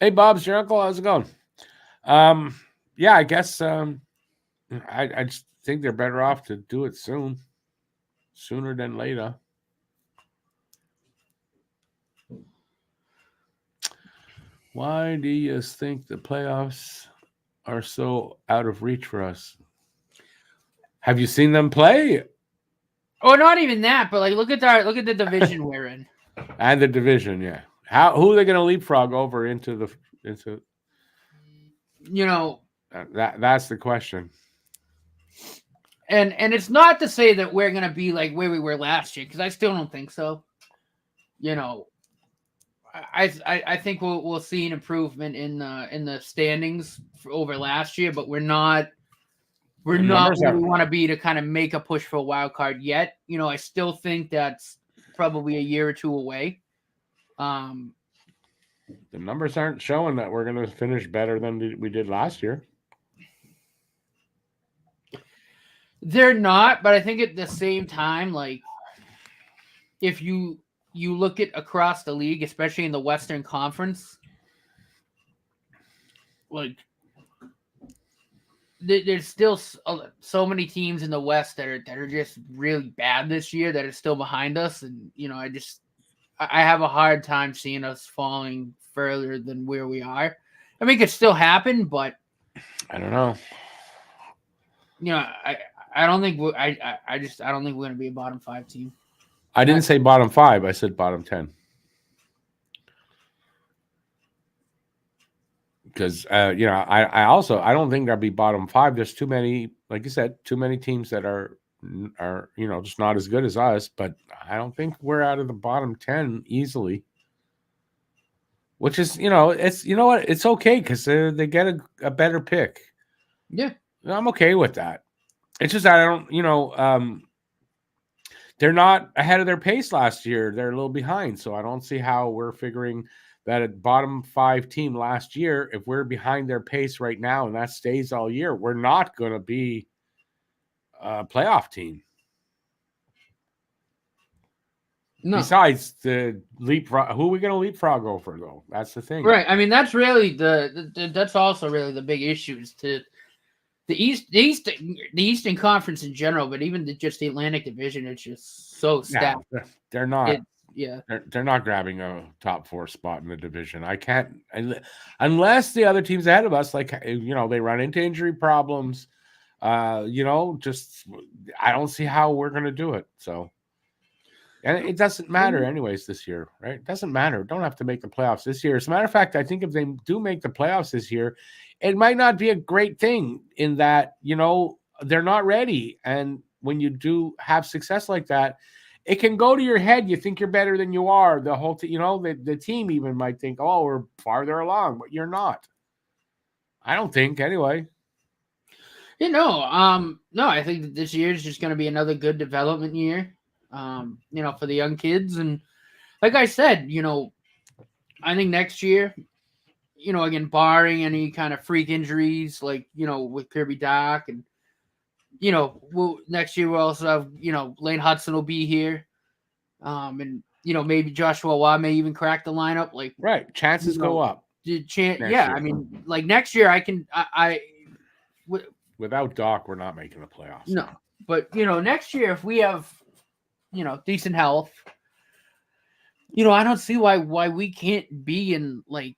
Bob's your uncle. How's it going? Yeah, I guess I just think they're better off to do it sooner than later. Why do you think the playoffs are so out of reach for us? Have you seen them play? Oh, not even that, but look at the division we're in. And the division, yeah. Who are they going to leapfrog over into? That's the question. And it's not to say that we're going to be like where we were last year, because I still don't think so. I think we'll see an improvement in the standings over last year, but we're not where we want to be to kind of make a push for a wild card yet. I still think that's probably a year or two away. The numbers aren't showing that we're going to finish better than we did last year. They're not, but I think at the same time, if you look at across the league, especially in the Western Conference, there's still so many teams in the West that are just really bad this year that are still behind us, and I have a hard time seeing us falling further than where we are. I mean, it could still happen, but I don't know. I don't think I don't think we're going to be a bottom 5 team. I didn't say bottom 5. I said bottom 10. Because I don't think there'll be bottom 5. There's too many, like you said, too many teams that are just not as good as us. But I don't think we're out of the bottom 10 easily. which is, it's, what, it's okay because they get a better pick. Yeah. I'm okay with that. It's just that I don't, they're not ahead of their pace last year. They're a little behind. So I don't see how we're figuring that a bottom 5 team last year, if we're behind their pace right now and that stays all year, we're not going to be a playoff team. No. Besides the leapfrog, who are we going to leapfrog over though? That's the thing, right? I mean, that's really that's also really the big issues to the Eastern Conference in general, but even just the Atlantic Division, it's just so stacked. Yeah, they're not. Yeah, they're not grabbing a top 4 spot in the division. I can't, unless the other teams ahead of us, like they run into injury problems. Just I don't see how we're going to do it. So. And it doesn't matter anyways this year, right? It doesn't matter. Don't have to make the playoffs this year. As a matter of fact, I think if they do make the playoffs this year, it might not be a great thing in that, they're not ready. And when you do have success like that, it can go to your head. You think you're better than you are. The whole the team even might think, oh, we're farther along, but you're not. I don't think anyway. No, I think that this year is just going to be another good development year. For the young kids. And like I said, I think next year, again, barring any kind of freak injuries, like, with Kirby Doc and, next year we'll also have, Lane Hudson will be here. And, maybe Joshua Waugh may even crack the lineup. Like, right. Chances go up. Year. I mean, like next year without Doc, we're not making the playoffs. No, but, next year, if we have, decent health. I don't see why we can't be in like,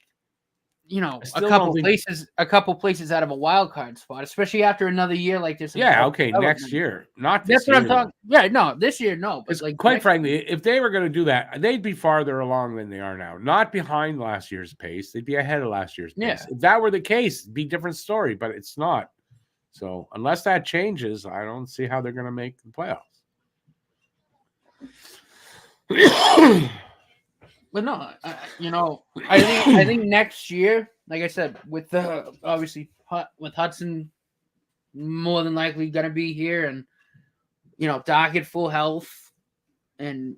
a couple places out of a wild card spot, especially after another year like this. Yeah, okay, next year, not this year. That's what I'm talking. Yeah, no, this year, no. But like, quite frankly, if they were going to do that, they'd be farther along than they are now. Not behind last year's pace; they'd be ahead of last year's pace. Yeah. If that were the case, it'd be a different story. But it's not. So unless that changes, I don't see how they're going to make the playoffs. But no, I think next year, like I said, with the obviously with Hudson more than likely going to be here, and Doc at full health, and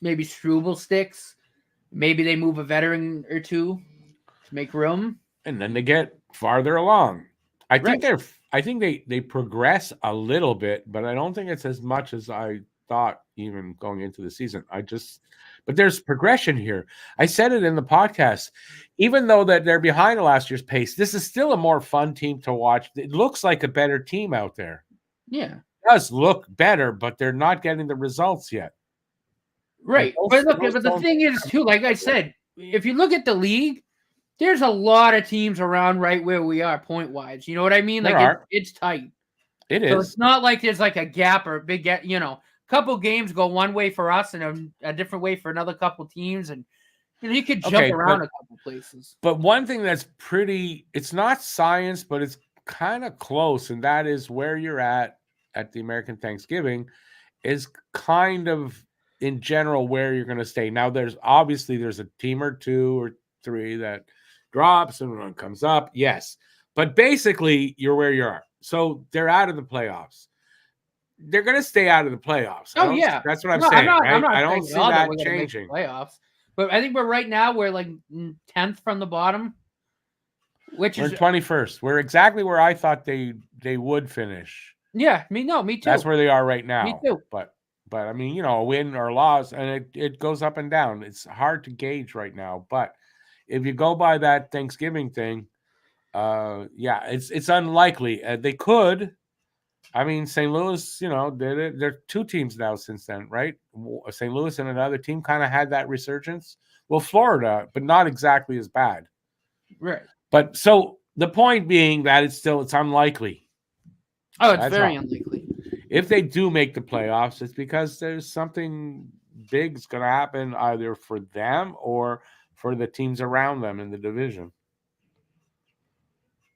maybe Struble sticks, maybe they move a veteran or two to make room, and then they get farther along. I think they progress a little bit, but I don't think it's as much as I thought even going into the season. But there's progression here. I said it in the podcast. Even though that they're behind last year's pace, this is still a more fun team to watch. It looks like a better team out there. Yeah. It does look better, but they're not getting the results yet. Right. But the thing is too, like I said, if you look at the league, there's a lot of teams around right where we are point wise. You know what I mean? Like it's tight. It is. So it's not like there's like a gap or a big gap, couple games go one way for us and a different way for another couple teams, and you could jump around a couple places. But one thing that's it's not science, but it's kind of close, and that is where you're at the American Thanksgiving is kind of in general where you're going to stay. Now there's a team or 2 or 3 that drops and one comes up. Yes. But basically you're where you are. So they're out of the playoffs. They're going to stay out of the playoffs. Oh, yeah. That's what I'm saying. I don't see that changing. Playoffs. But I think right now we're like 10th from the bottom. We're 21st. We're exactly where I thought they would finish. Yeah, me too. That's where they are right now. Me too. But I mean, a win or loss, and it goes up and down. It's hard to gauge right now. But if you go by that Thanksgiving thing, it's unlikely. They could. I mean, St. Louis, they're 2 teams now since then, right? St. Louis and another team kind of had that resurgence. Well, Florida, but not exactly as bad. Right. But so the point being that it's unlikely. Oh, it's very unlikely. If they do make the playoffs, it's because there's something big's going to happen either for them or for the teams around them in the division.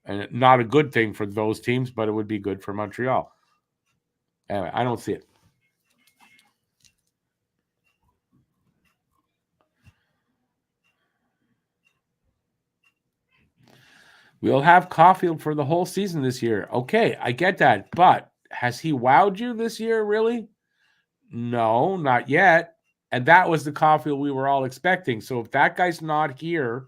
And not a good thing for those teams, but it would be good for Montreal. Anyway, I don't see it. We'll have Caulfield for the whole season this year. Okay, I get that. But has he wowed you this year, really? No, not yet. And that was the Caulfield we were all expecting. So if that guy's not here,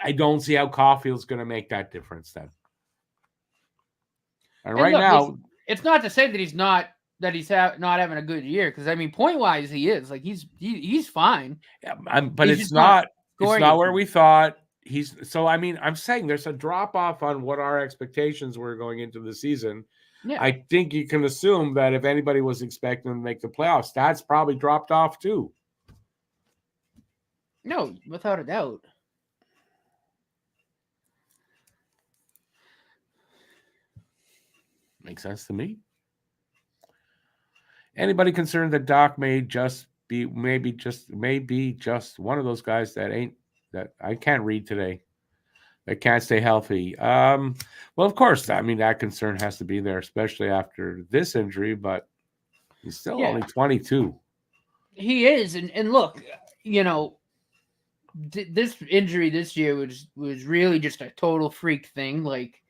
I don't see how Caulfield's going to make that difference then. And right look, now, it's not to say that he's not not having a good year, because I mean, point wise, he is like he's fine. but He's it's just not scoring where we thought. I mean, I'm saying there's a drop off on what our expectations were going into the season. Yeah. I think you can assume that if anybody was expecting to make the playoffs, that's probably dropped off too. No, without a doubt. Makes sense to me. Anybody concerned that Doc may just be maybe just one of those guys that I can't read today, that can't stay healthy? Well, of course, I mean, that concern has to be there, especially after this injury, but he's still only 22. He is, and look, you know, this injury this year was really just a total freak thing. Like,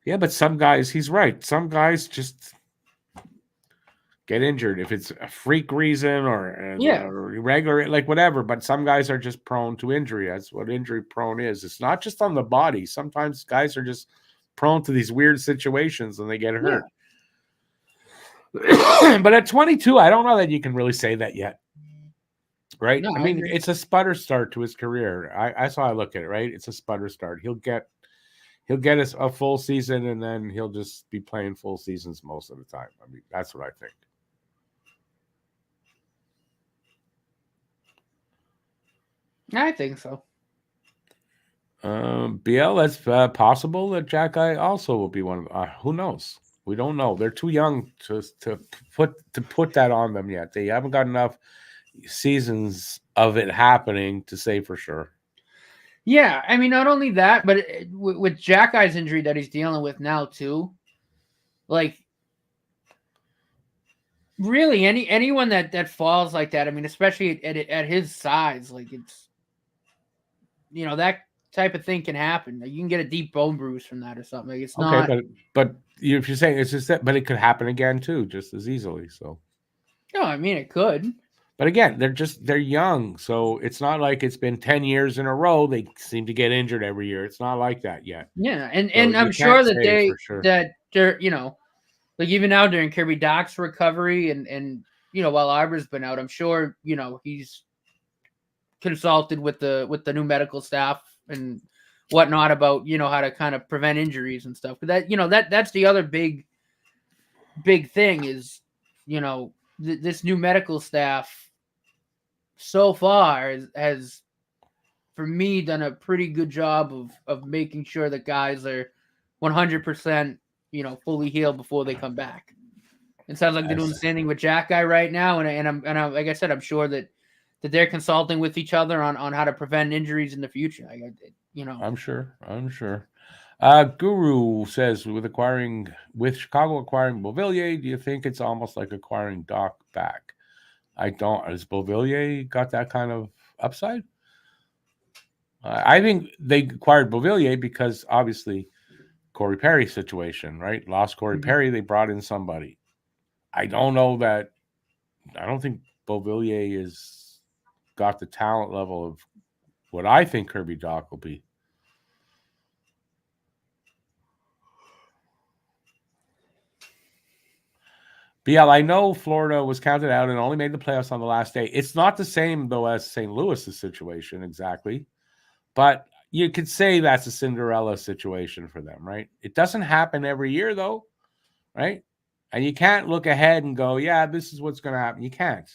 yeah, but some guys, he's right. Some guys just get injured if it's a freak reason or regular, like whatever. But some guys are just prone to injury. That's what injury prone is. It's not just on the body. Sometimes guys are just prone to these weird situations and they get hurt. Yeah. But at 22, I don't know that you can really say that yet. Right? No, I mean, it's a sputter start to his career. That's how I look at it, right? It's a sputter start. He'll get a full season and then he'll just be playing full seasons most of the time. I mean, that's what I think. I think so. BL, that's possible that Jack Eye also will be one of them. Who knows? We don't know. They're too young to put that on them yet. They haven't got enough seasons of it happening to say for sure. Yeah, I mean, not only that, but with Jack Eye's injury that he's dealing with now too, like, really anyone that falls like that, I mean, especially at his size, like, it's, you know, that type of thing can happen. Like, you can get a deep bone bruise from that or something. Like, it's not. Okay, but if you're saying it's just that, but it could happen again too, just as easily. So. No, I mean, it could. But again, they're young, so it's not like it's been 10 years in a row. They seem to get injured every year. It's not like that yet. Yeah, and I'm sure that they're, you know, like, even now during Kirby Doc's recovery and you know, while Arbor's been out, I'm sure, you know, he's consulted with the new medical staff and whatnot about, you know, how to kind of prevent injuries and stuff. But that, you know, that's the other big thing is, you know, this new medical staff so far has for me done a pretty good job of making sure that guys are 100%, you know, fully healed before they come back. It sounds like they're doing the same thing with Jack Guy right now, and I'm like I said, I'm sure that they're consulting with each other on how to prevent injuries in the future. You know, I'm sure. Guru says with Chicago acquiring Beauvillier, do you think it's almost like acquiring Doc back? I don't. Has Beauvillier got that kind of upside? I think they acquired Beauvillier because obviously Corey Perry situation, right? Lost Corey Perry, they brought in somebody. I don't think Beauvillier is got the talent level of what I think Kirby Doc will be. BL, I know Florida was counted out and only made the playoffs on the last day. It's not the same, though, as St. Louis's situation exactly. But you could say that's a Cinderella situation for them, right? It doesn't happen every year, though, right? And you can't look ahead and go, yeah, this is what's going to happen. You can't.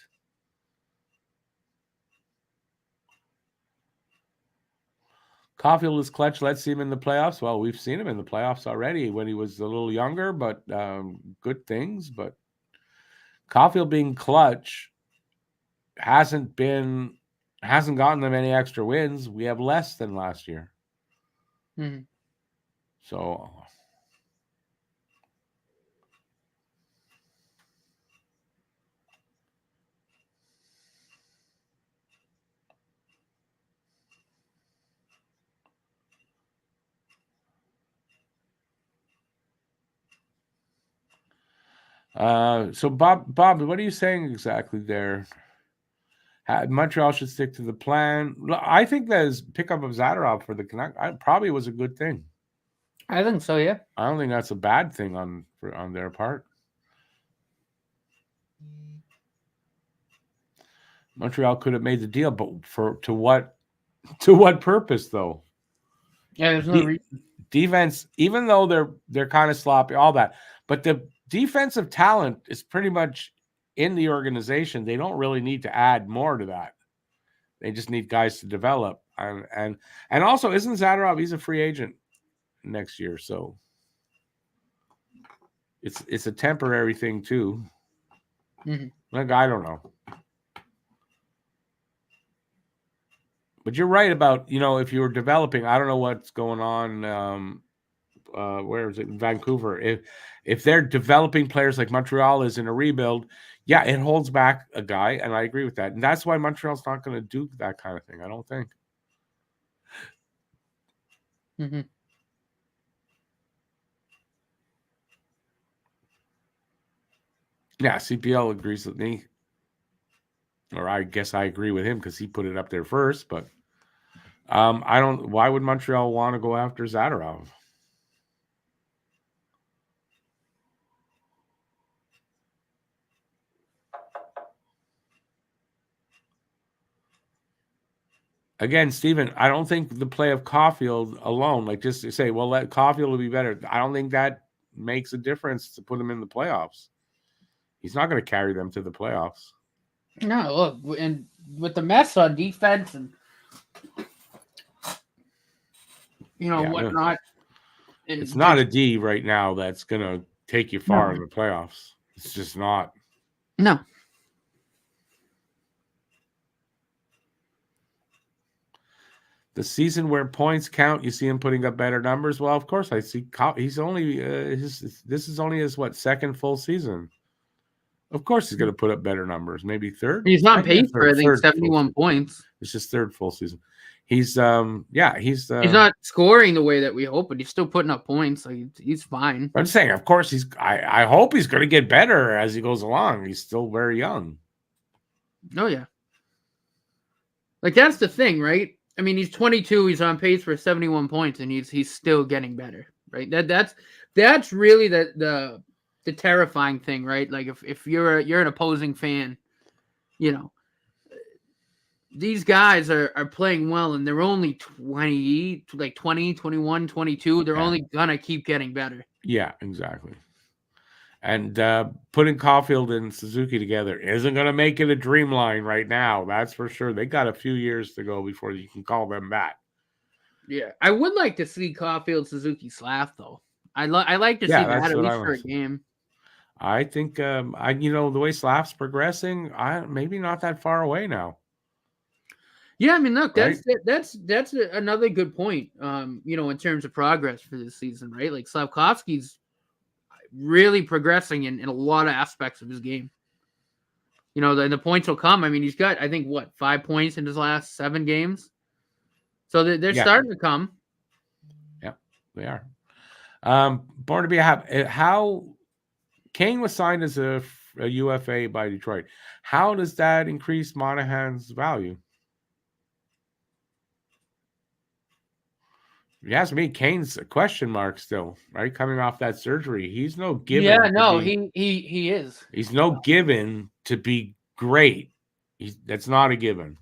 Caulfield is clutch. Let's see him in the playoffs. Well, we've seen him in the playoffs already when he was a little younger, but good things. But Caulfield being clutch hasn't gotten them any extra wins. We have less than last year. Mm-hmm. So So Bob, what are you saying exactly there? Montreal should stick to the plan. I think that his pickup of Zadorov for the Canucks probably was a good thing. I think so. Yeah. I don't think that's a bad thing on their part. Montreal could have made the deal, but to what purpose though? Yeah, there's no reason. Defense, even though they're kind of sloppy, all that, but the defensive talent is pretty much in the organization. They don't really need to add more to that. They just need guys to develop, and also, isn't Zadorov? He's a free agent next year, so it's a temporary thing too. Mm-hmm. Like, I don't know, but you're right about if you were developing. I don't know what's going on. Where is it? In Vancouver. If they're developing players like Montreal is in a rebuild, yeah, it holds back a guy, and I agree with that. And that's why Montreal's not going to do that kind of thing, I don't think. Mm-hmm. Yeah, CPL agrees with me. Or I guess I agree with him because he put it up there first, but I don't. Why would Montreal want to go after Zadorov? Again, Steven, I don't think the play of Caulfield alone, like just to say, well, let Caulfield will be better. I don't think that makes a difference to put him in the playoffs. He's not going to carry them to the playoffs. No, look, and with the mess on defense and whatnot. And it's not a D right now that's going to take you far in the playoffs. It's just not. No. The season where points count, you see him putting up better numbers. Well, of course, I see. He's only this is only his second full season. Of course, he's going to put up better numbers. Maybe third. He's on pace for I think 71 points. It's his third full season. He's he's not scoring the way that we hope, but he's still putting up points. Like he's fine. I'm saying, of course, I hope he's going to get better as he goes along. He's still very young. Oh yeah. Like that's the thing, right? I mean, he's 22. He's on pace for 71 points, and he's still getting better, right? That's really the terrifying thing, right? Like if you're an opposing fan, these guys are playing well, and they're only 20, 21, 22. They're only gonna keep getting better. Yeah, exactly. And putting Caulfield and Suzuki together isn't going to make it a dream line right now. That's for sure. They got a few years to go before you can call them that. Yeah, I would like to see Caulfield, Suzuki, Slav though. I like to see that at least for a game. I think the way Slav's progressing, maybe not that far away now. Yeah, I mean, look, that's another good point. In terms of progress for this season, right? Like Slavkovsky's really progressing in a lot of aspects of his game. The points will come. I mean, he's got, I think, 5 points in his last 7 games. So they're starting to come. Yeah, they are. Born to be a Hab. How Kane was signed as a UFA by Detroit. How does that increase Monahan's value? If you ask me, Kane's a question mark still, right? Coming off that surgery. He's no given. Yeah, no, he is. He's no given to be great. That's not a given.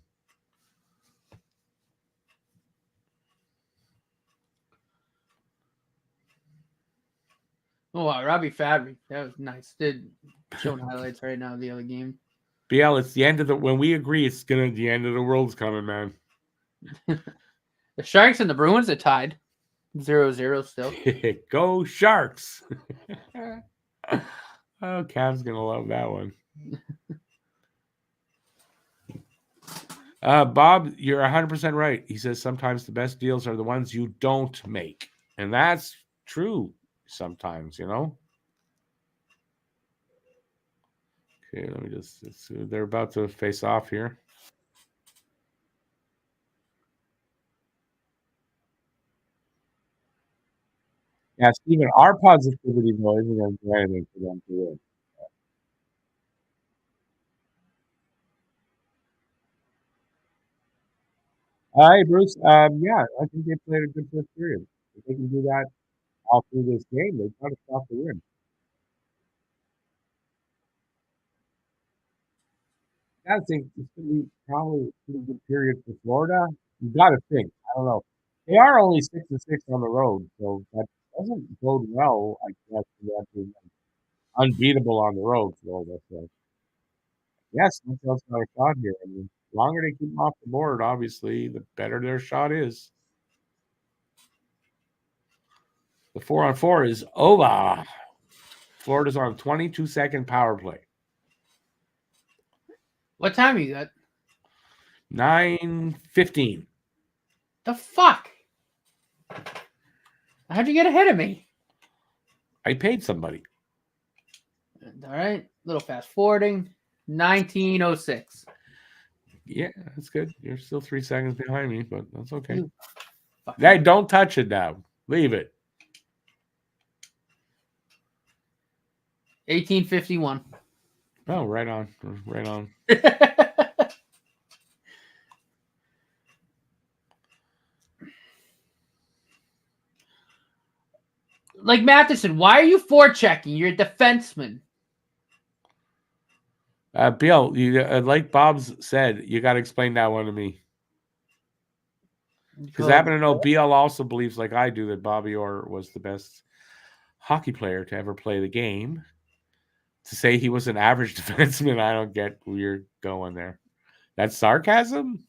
Oh, wow, Robbie Fabry. That was nice. Did showing highlights right now of the other game. BL, it's the end of when we agree the end of the world's coming, man. The Sharks and the Bruins are tied 0-0 still. Go Sharks. Oh, Cav's gonna love that one. Bob, you're 100% right. He says sometimes the best deals are the ones you don't make. And that's true sometimes, Okay, let me just they're about to face off here. Yeah, Steven, our positivity though isn't going to do anything for them to win. Hey, Bruce. Yeah, I think they played a good first period. If they can do that all through this game, they've got to stop the win. I think it's going to be probably a pretty good period for Florida. You got to think. I don't know. They are only 6-6 on the road, so that doesn't bode well. I guess for them to be unbeatable on the road, Florida. So yes, Montreal's got a shot here. I mean, the longer they keep them off the board, obviously, the better their shot is. The 4-on-4 is over. Florida's on a 22-second power play. What time are you at? 9:15. The fuck? How'd you get ahead of me? I paid somebody. All right, little fast forwarding. 1906. Yeah, that's good. You're still 3 seconds behind me, but that's okay. You Hey, don't touch it now. Leave it. 1851. Oh, right on. Right on. Like Matheson, why are you forechecking? You're a defenseman. Bill, you like Bob's said, you got to explain that one to me. Because I happen to know BL also believes, like I do, that Bobby Orr was the best hockey player to ever play the game. To say he was an average defenseman, I don't get where you're going there. That's sarcasm?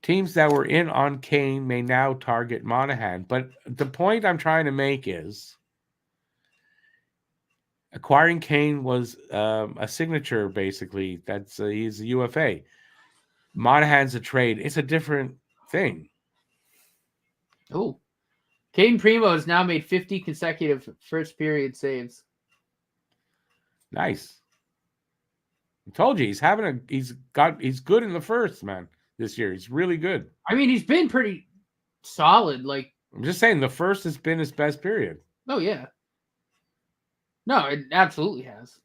Teams that were in on Kane may now target Monahan. But the point I'm trying to make is acquiring Kane was a signature, basically. That's he's a UFA. Monahan's a trade. It's a different thing. Oh, Caden Primo has now made 50 consecutive first period saves. Nice. I told you he's good in the first, man. This year he's really good. I mean, he's been pretty solid. Like I'm just saying, the first has been his best period. Oh yeah. No, it absolutely has.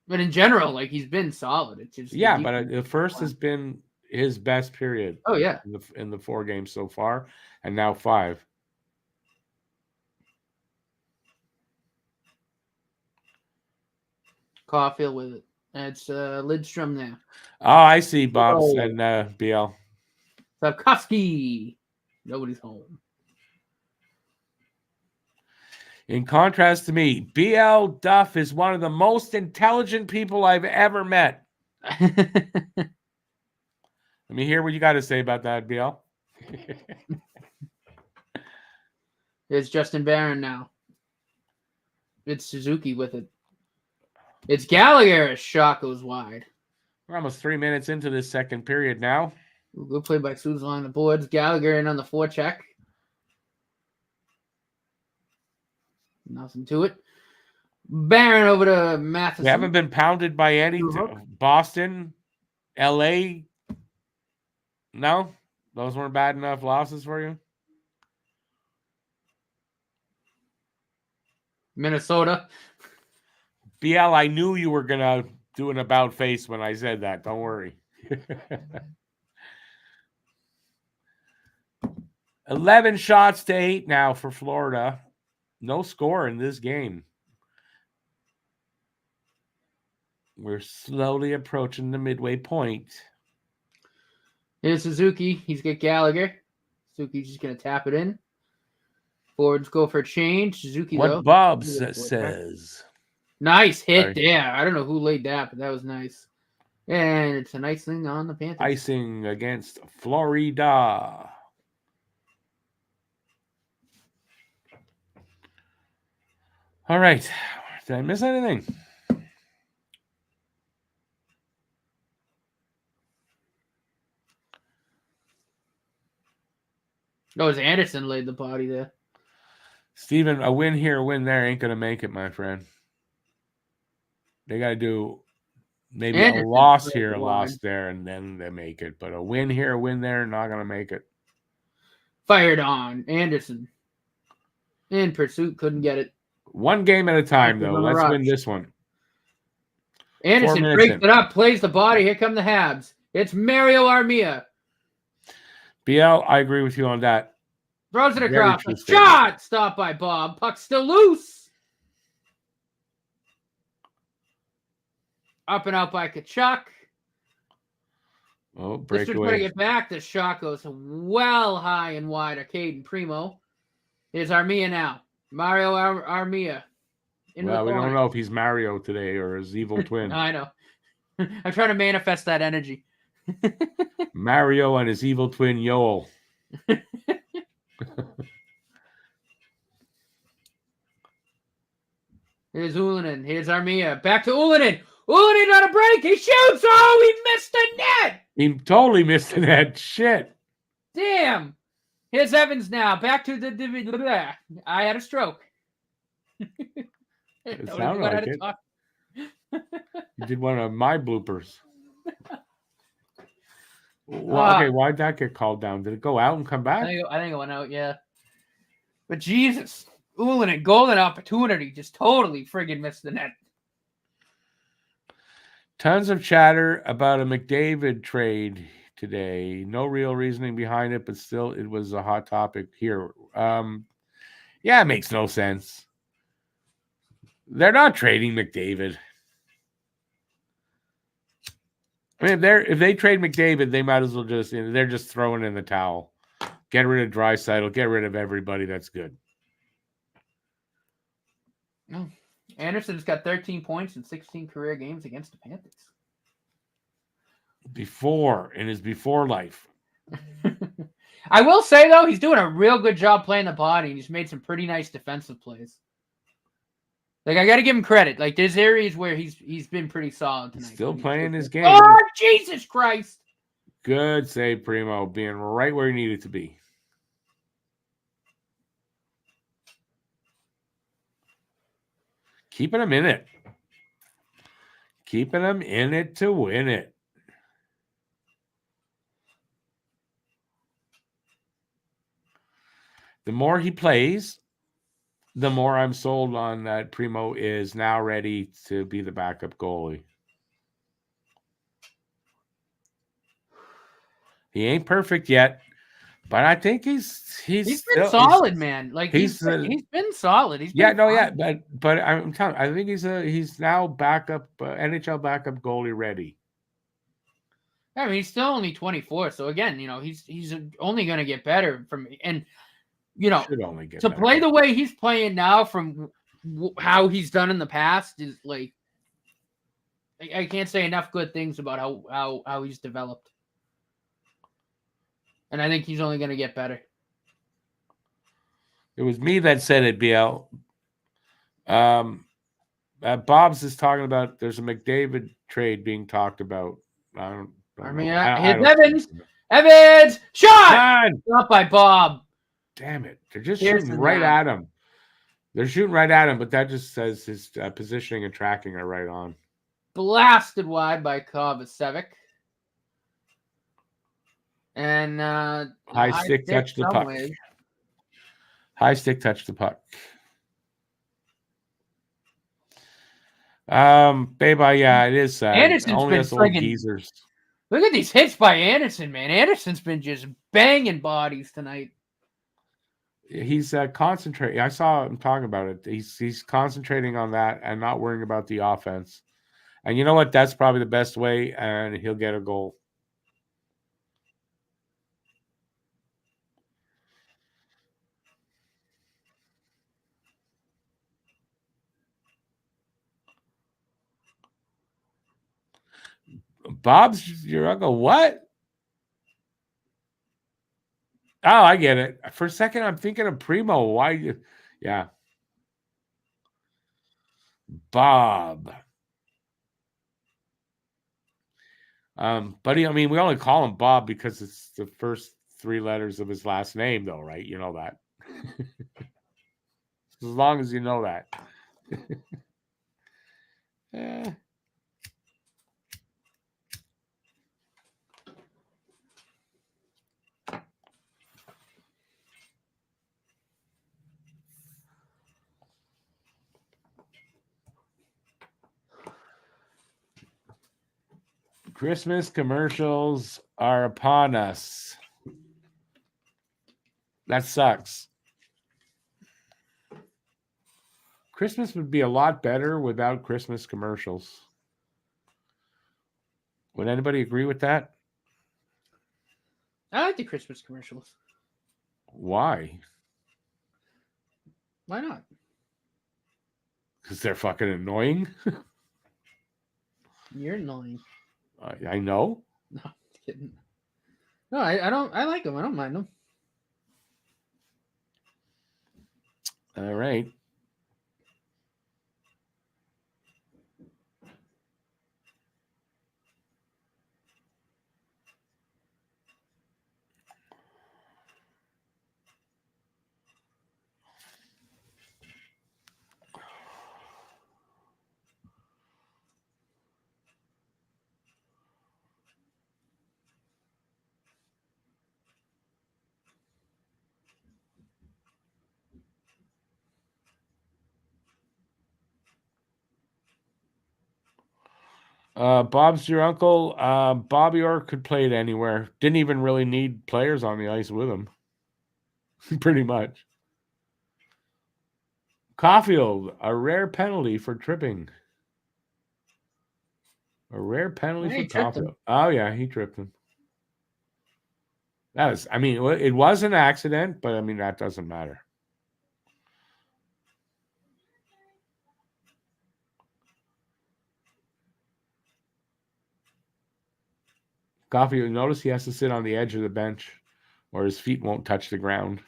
But in general, like he's been solid. It's just but the first has been his best period. Oh yeah, in the 4 games so far, and now 5. Caulfield with it. It's Lidstrom now. Oh, I see, Bob's and BL. Sapkowski. Nobody's home. In contrast to me, BL Duff is one of the most intelligent people I've ever met. Let me hear what you got to say about that, BL. It's Justin Barron now. It's Suzuki with it. It's Gallagher. A shot goes wide. We're almost 3 minutes into this second period now. Good play by Susan on the boards. Gallagher in on the forecheck. Nothing to it. Barron over to Matheson. We haven't been pounded by any Boston, LA. No? Those weren't bad enough losses for you? Minnesota. BL, I knew you were going to do an about face when I said that. Don't worry. 11 shots to 8 now for Florida. No score in this game. We're slowly approaching the midway point. Here's Suzuki. He's got Gallagher. Suzuki's just going to tap it in. Forwards go for a change. Suzuki, what Bob says. Nice hit there. I don't know who laid that, but that was nice. And it's an icing on the Panthers. Icing against Florida. All right. Did I miss anything? Oh, it was Anderson laid the body there. Steven, a win here, a win there ain't going to make it, my friend. They got to do maybe Anderson, a loss here, a loss there, and then they make it. But a win here, a win there, not going to make it. Fired on. Anderson. In pursuit, couldn't get it. One game at a time, though. Let's win this one. Anderson breaks it up, plays the body. Here come the Habs. It's Mario Armia. BL, I agree with you on that. Throws it across. A shot! Stopped by Bob. Puck's still loose. Up and out by Kachuk. Oh, breakaway. This putting it back. The shot goes well high and wide. Arcade and Primo. Here's Armia now. Mario Armia. Well, we don't know if he's Mario today or his evil twin. I know. I'm trying to manifest that energy. Mario and his evil twin Yoel. Here's Ullinen. Here's Armia. Back to Ullinen. Ullinen on a break. He shoots. Oh, he missed the net. He totally missed the net. Shit. Damn. Here's Evans now. Back to the... I had a stroke. It sounded like it. You did one of my bloopers. Well, okay, why'd that get called down? Did it go out and come back? I think it went out, yeah. But Jesus, Ullinen, golden opportunity, just totally friggin' missed the net. Tons of chatter about a McDavid trade today. No real reasoning behind it, but still it was a hot topic here. Yeah, it makes no sense. They're not trading McDavid. I mean, if they trade McDavid, they might as well they're just throwing in the towel. Get rid of Draisaitl, get rid of everybody that's good. No. Anderson's got 13 points in 16 career games against the Panthers. In his before life. I will say, though, he's doing a real good job playing the body, and he's made some pretty nice defensive plays. Like, I got to give him credit. Like, there's areas where he's been pretty solid tonight. Still playing his game. Oh, Jesus Christ. Good save, Primo. Being right where he needed to be. Keeping him in it. Keeping him in it to win it. The more he plays, the more I'm sold on that Primo is now ready to be the backup goalie. He ain't perfect yet, but I think he's been solid, man. Like he's been solid. But I'm telling you, I think he's now backup NHL backup goalie ready. I mean, he's still only 24, so again, he's only going to get better to play the way he's playing now from how he's done in the past is like, I can't say enough good things about how he's developed. And I think he's only going to get better. It was me that said it, BL. Bob's is talking about there's a McDavid trade being talked about. Evans shot! Not by Bob. Damn it. They're just shooting right at him. They're shooting right at him, but that just says his positioning and tracking are right on. Blasted wide by Kovacevic. And high stick touched the puck. High stick touched the puck. Baby, yeah, it is sad. Anderson's only been us old geezers. Look at these hits by Anderson, man. Anderson's been just banging bodies tonight. He's concentrating. I saw him talking about it. He's concentrating on that and not worrying about the offense. And you know what? That's probably the best way, and he'll get a goal. Bob's your uncle. What? Oh, I get it. For a second, I'm thinking of Primo. Why? Yeah. Bob. But I mean, we only call him Bob because it's the first 3 letters of his last name, though, right? You know that. As long as you know that. Yeah. Christmas commercials are upon us. That sucks. Christmas would be a lot better without Christmas commercials. Would anybody agree with that? I like the Christmas commercials. Why? Why not? Because they're fucking annoying. You're annoying. I know. No, I'm kidding. No, I don't. I like them. I don't mind them. All right. Bob's your uncle. Bobby Orr could play it anywhere. Didn't even really need players on the ice with him. Pretty much. Caulfield, a rare penalty for tripping. A rare penalty for Caulfield. Oh, yeah, he tripped him. That was, I mean, it was an accident, but I mean, that doesn't matter. Caulfield, notice he has to sit on the edge of the bench or his feet won't touch the ground.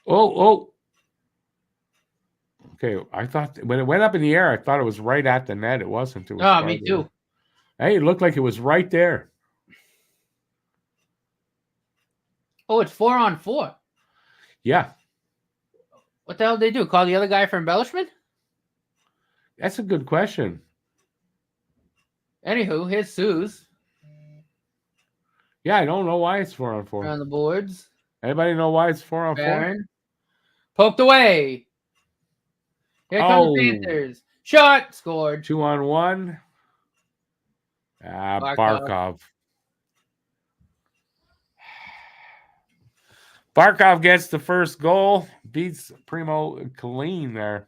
Oh. Okay, I thought when it went up in the air, I thought it was right at the net. It wasn't. It was Me too. Hey, it looked like it was right there. Oh, it's 4-on-4. Yeah. What the hell did they do? Call the other guy for embellishment? That's a good question. Anywho, here's Sue's. Yeah, I don't know why it's 4-on-4. On the boards. Anybody know why it's 4-on-4? Baron. Poked away. Here comes the Panthers. Shot. Scored. 2-on-1. Barkov. Barkov gets the first goal. Beats Primo clean there.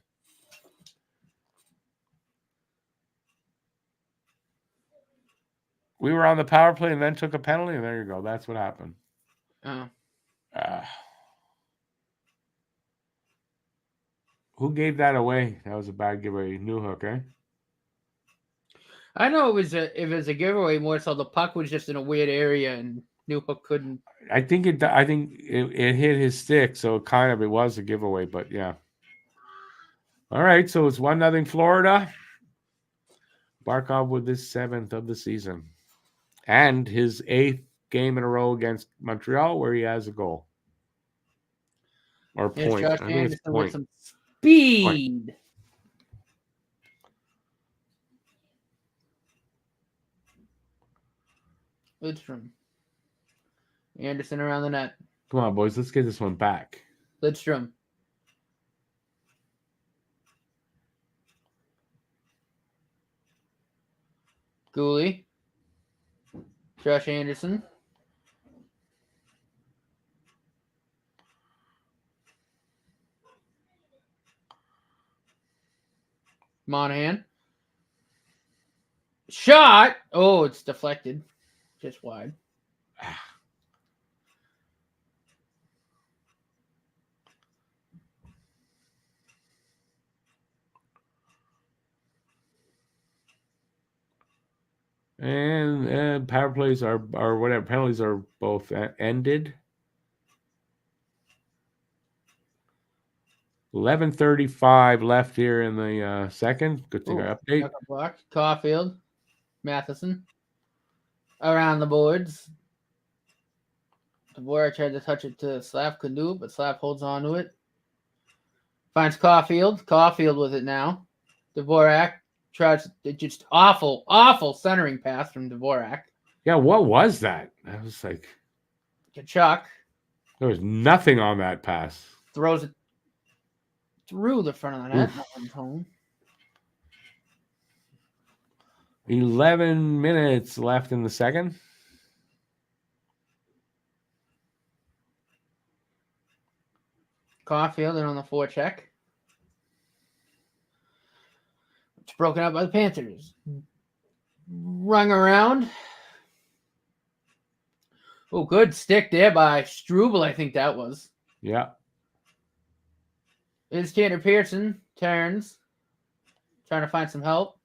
We were on the power play and then took a penalty, and there you go. That's what happened. Oh. Who gave that away? That was a bad giveaway. Newhook, eh? I know it was a giveaway more so the puck was just in a weird area and Newhook couldn't. I think it hit his stick, so it was a giveaway, but yeah. All right, so it's 1-0 Florida. Barkov with his 7th of the season. And his 8th game in a row against Montreal where he has a goal. Or point. I think it's point. With some speed. Point. Lidstrom. Anderson around the net. Come on, boys. Let's get this one back. Lidstrom. Gooley. Josh Anderson. Monahan. Shot. Oh, it's deflected. Just wide. And power plays are whatever. Penalties are both ended. 11:35 left here in the second. Good thing I update. Block. Caulfield. Matheson. Around the boards. Dvorak tried to touch it to Slav, couldn't do it, but Slav holds on to it. Finds Caulfield. Caulfield with it now. Dvorak. Tries just awful centering pass from Dvorak. Yeah, what was that? I was like, Kachuk there was nothing on that pass. throws it through the front of the net. That one's home. 11 minutes left in the second. Caulfield in on the forecheck. It's broken up by the Panthers. Rung around. Oh, good stick there by Struble, I think that was. Yeah. It's Tanner Pearson. Turns. Trying to find some help.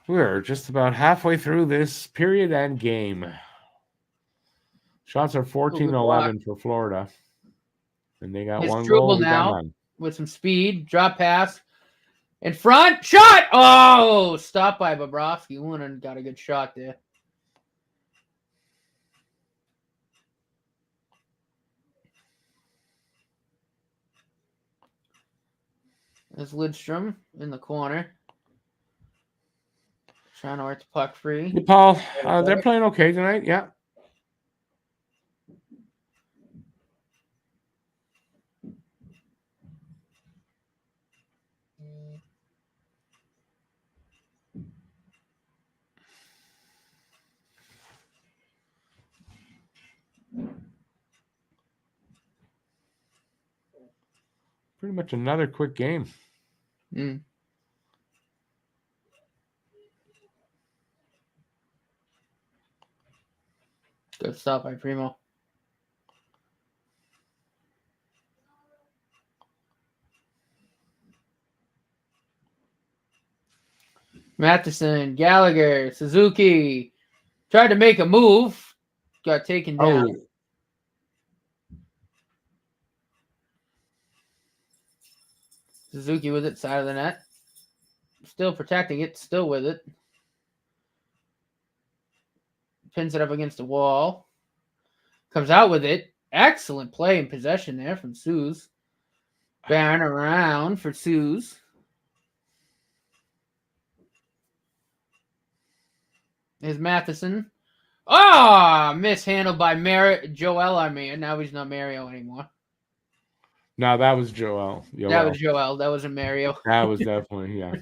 We're just about halfway through this period and game. Shots are 14-11 for Florida. And they got one goal now with some speed. Drop pass. In front. Shot! Oh! Stopped by Bobrovsky. One got a good shot there. There's Lidstrom in the corner. Trying to work the puck free. Hey, Paul, they're playing okay tonight. Yeah. Pretty much another quick game. Mm. Good stop by Primo. Matheson, Gallagher, Suzuki tried to make a move. Got taken down. Oh. Suzuki with it, side of the net. Still protecting it, still with it. Pins it up against the wall. Comes out with it. Excellent play and possession there from Suze. Barron around for Suze. There's Matheson. Ah, mishandled by Joel Armia. Now he's not Mario anymore. No, that was Joel. That was Joel. That wasn't Mario. That was definitely, yeah.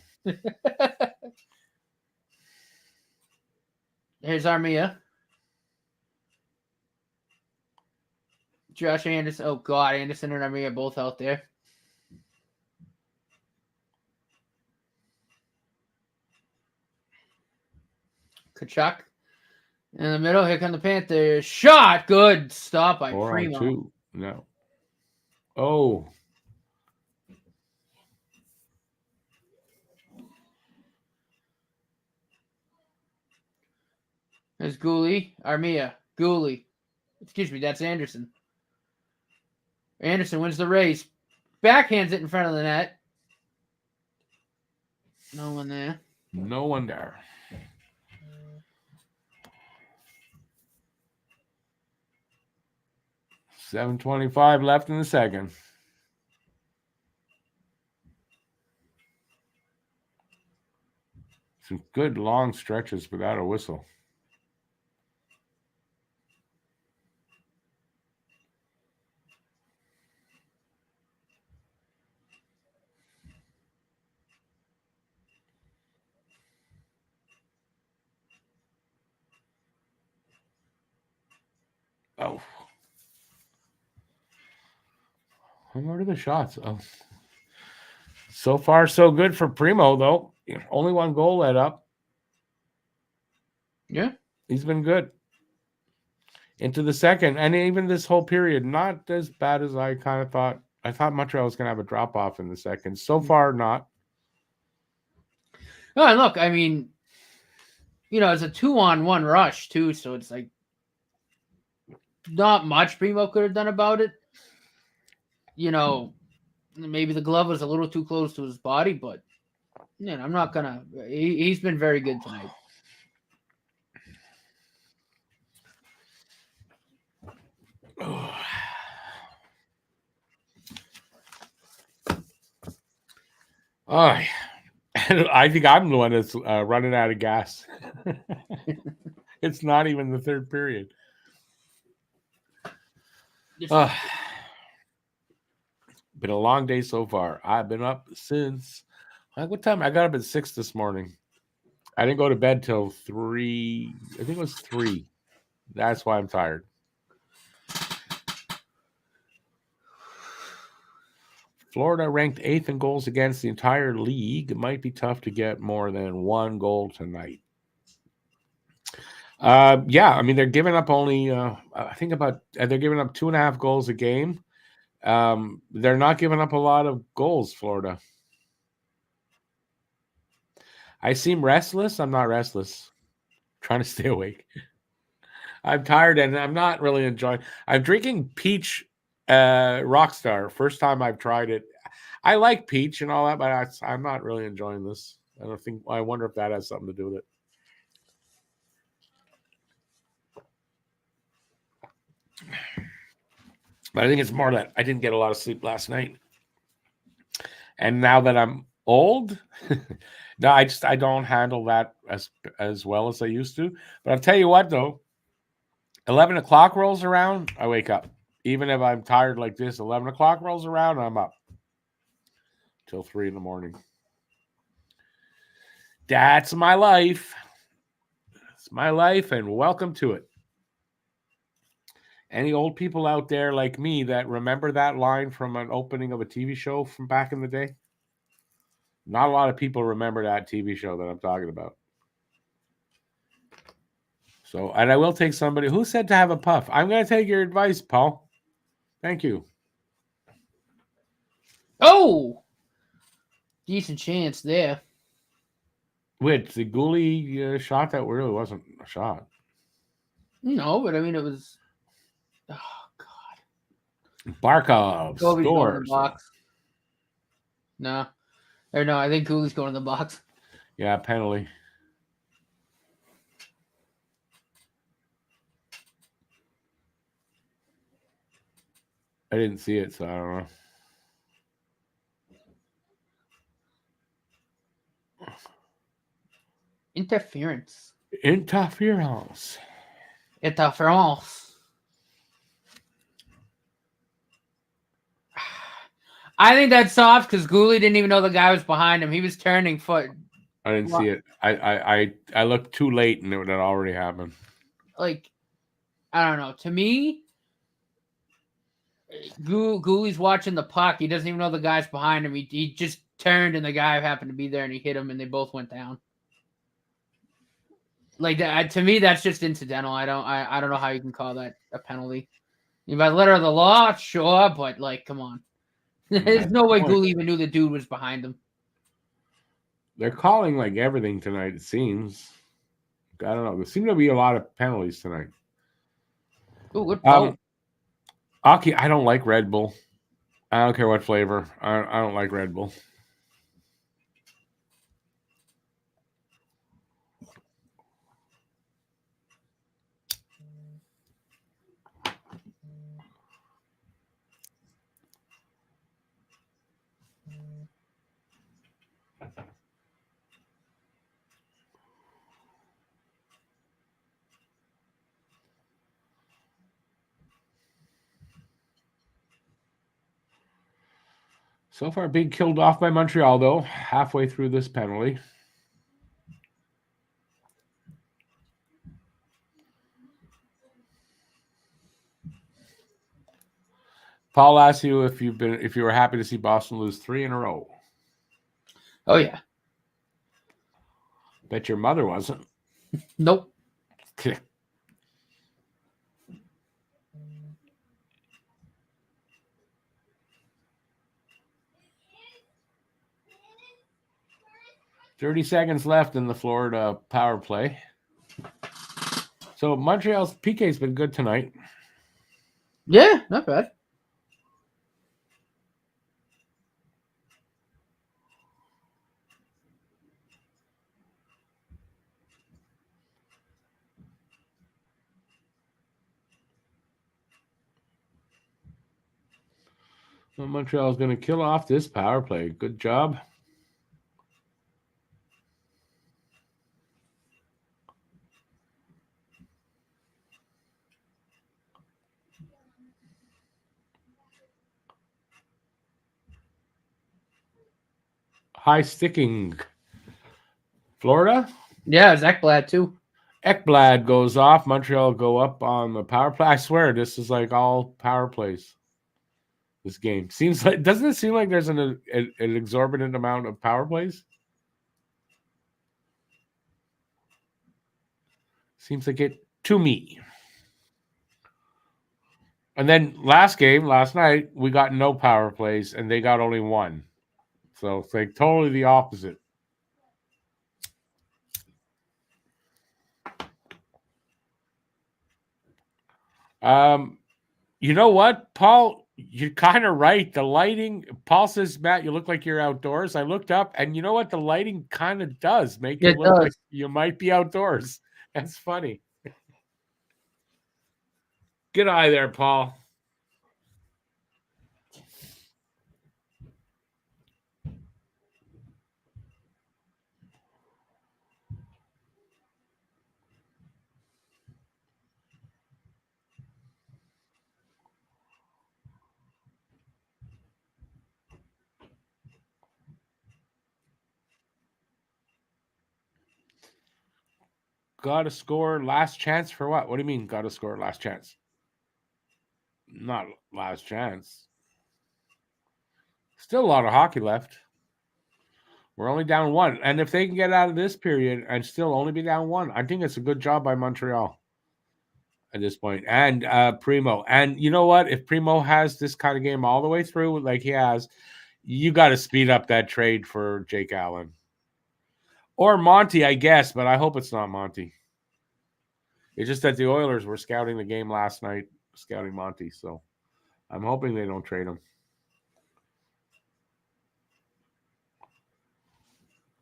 Here's Armia. Josh Anderson. Oh, God. Anderson and Armia both out there. Kachuk. In the middle. Here come the Panthers. Shot. Good stop by 4-on-2. Primo. No. Oh. There's Gooley. Armia. Gooley. Excuse me, that's Anderson. Anderson wins the race. Backhands it in front of the net. No one there. No one there. $7:25 left in the second. Some good long stretches without a whistle. Oh. What are the shots? Oh. So far, so good for Primo, though. Only one goal let up. Yeah. He's been good. Into the second, and even this whole period, not as bad as I kind of thought. I thought Montreal was going to have a drop-off in the second. So far, not. Oh, and look, I mean, it's a 2-on-1 rush, too, so it's like not much Primo could have done about it. Maybe the glove was a little too close to his body, but I'm not gonna. He's been very good tonight. Oh, I think I'm the one that's running out of gas. It's not even the third period. Been a long day so far. I've been up since what time? I got up at 6 this morning. I didn't go to bed till 3. I think it was 3. That's why I'm tired. Florida ranked 8th in goals against the entire league. It might be tough to get more than 1 goal tonight. Yeah, I mean, they're giving up only, I think they're giving up 2.5 goals a game. They're not giving up a lot of goals, Florida. I seem restless. I'm not restless. I'm trying to stay awake. I'm tired and I'm not really enjoying. I'm drinking peach Rockstar. First time I've tried it. I like peach and all that, but I'm not really enjoying this. I wonder if that has something to do with it. But I think it's more that I didn't get a lot of sleep last night. And now that I'm old, no, I don't handle that as well as I used to. But I'll tell you what, though, 11 o'clock rolls around, I wake up. Even if I'm tired like this, 11 o'clock rolls around, I'm up till 3 in the morning. That's my life. It's my life, and welcome to it. Any old people out there like me that remember that line from an opening of a TV show from back in the day? Not a lot of people remember that TV show that I'm talking about. So, and I will take somebody who said to have a puff. I'm going to take your advice, Paul. Thank you. Oh, decent chance there. Wait, the goalie shot that really wasn't a shot. No, but I mean, it was. Oh, God. Barkov scores. Box. No. Or no, I think Cooley's going in the box. Yeah, penalty. I didn't see it, so I don't know. Interference. I think that's soft because Gooley didn't even know the guy was behind him. He was turning foot. I didn't see it. I looked too late and it had already happened. Like, I don't know. To me, Gooley's watching the puck. He doesn't even know the guy's behind him. He just turned and the guy happened to be there and he hit him and they both went down. Like that, to me, that's just incidental. I don't know how you can call that a penalty. By the letter of the law, sure, but like, come on. There's no way Gooley even knew the dude was behind him. They're calling like everything tonight, it seems. I don't know. There seem to be a lot of penalties tonight. Oh, good ball. Aki, I don't like Red Bull. I don't care what flavor. I don't like Red Bull. So far, being killed off by Montreal, though, halfway through this penalty. Paul asked you if you were happy to see Boston lose 3 in a row. Oh yeah. Bet your mother wasn't. Nope. 30 seconds left in the Florida power play. So Montreal's PK's been good tonight. Yeah, not bad. Well, Montreal is going to kill off this power play. Good job. High sticking. Florida? Yeah, Zach Blad too. Ekblad goes off. Montreal go up on the power play. I swear, this is like all power plays. This game seems like, doesn't it seem like there's an exorbitant amount of power plays? Seems like it to me. And then last night, we got no power plays and they got only one. So it's like totally the opposite. You know what, Paul? You're kind of right. The lighting, Paul says, Matt, you look like you're outdoors. I looked up, and you know what? The lighting kind of does make you look like you might be outdoors. That's funny. Good eye there, Paul. Got to score last chance for what? What do you mean, got to score last chance? Not last chance. Still a lot of hockey left. We're only down one. And if they can get out of this period and still only be down one, I think it's a good job by Montreal at this point. And Primo. And you know what? If Primo has this kind of game all the way through, like he has, you got to speed up that trade for Jake Allen. Or Monty, I guess, but I hope it's not Monty. It's just that the Oilers were scouting the game last night, scouting Monty. So I'm hoping they don't trade him.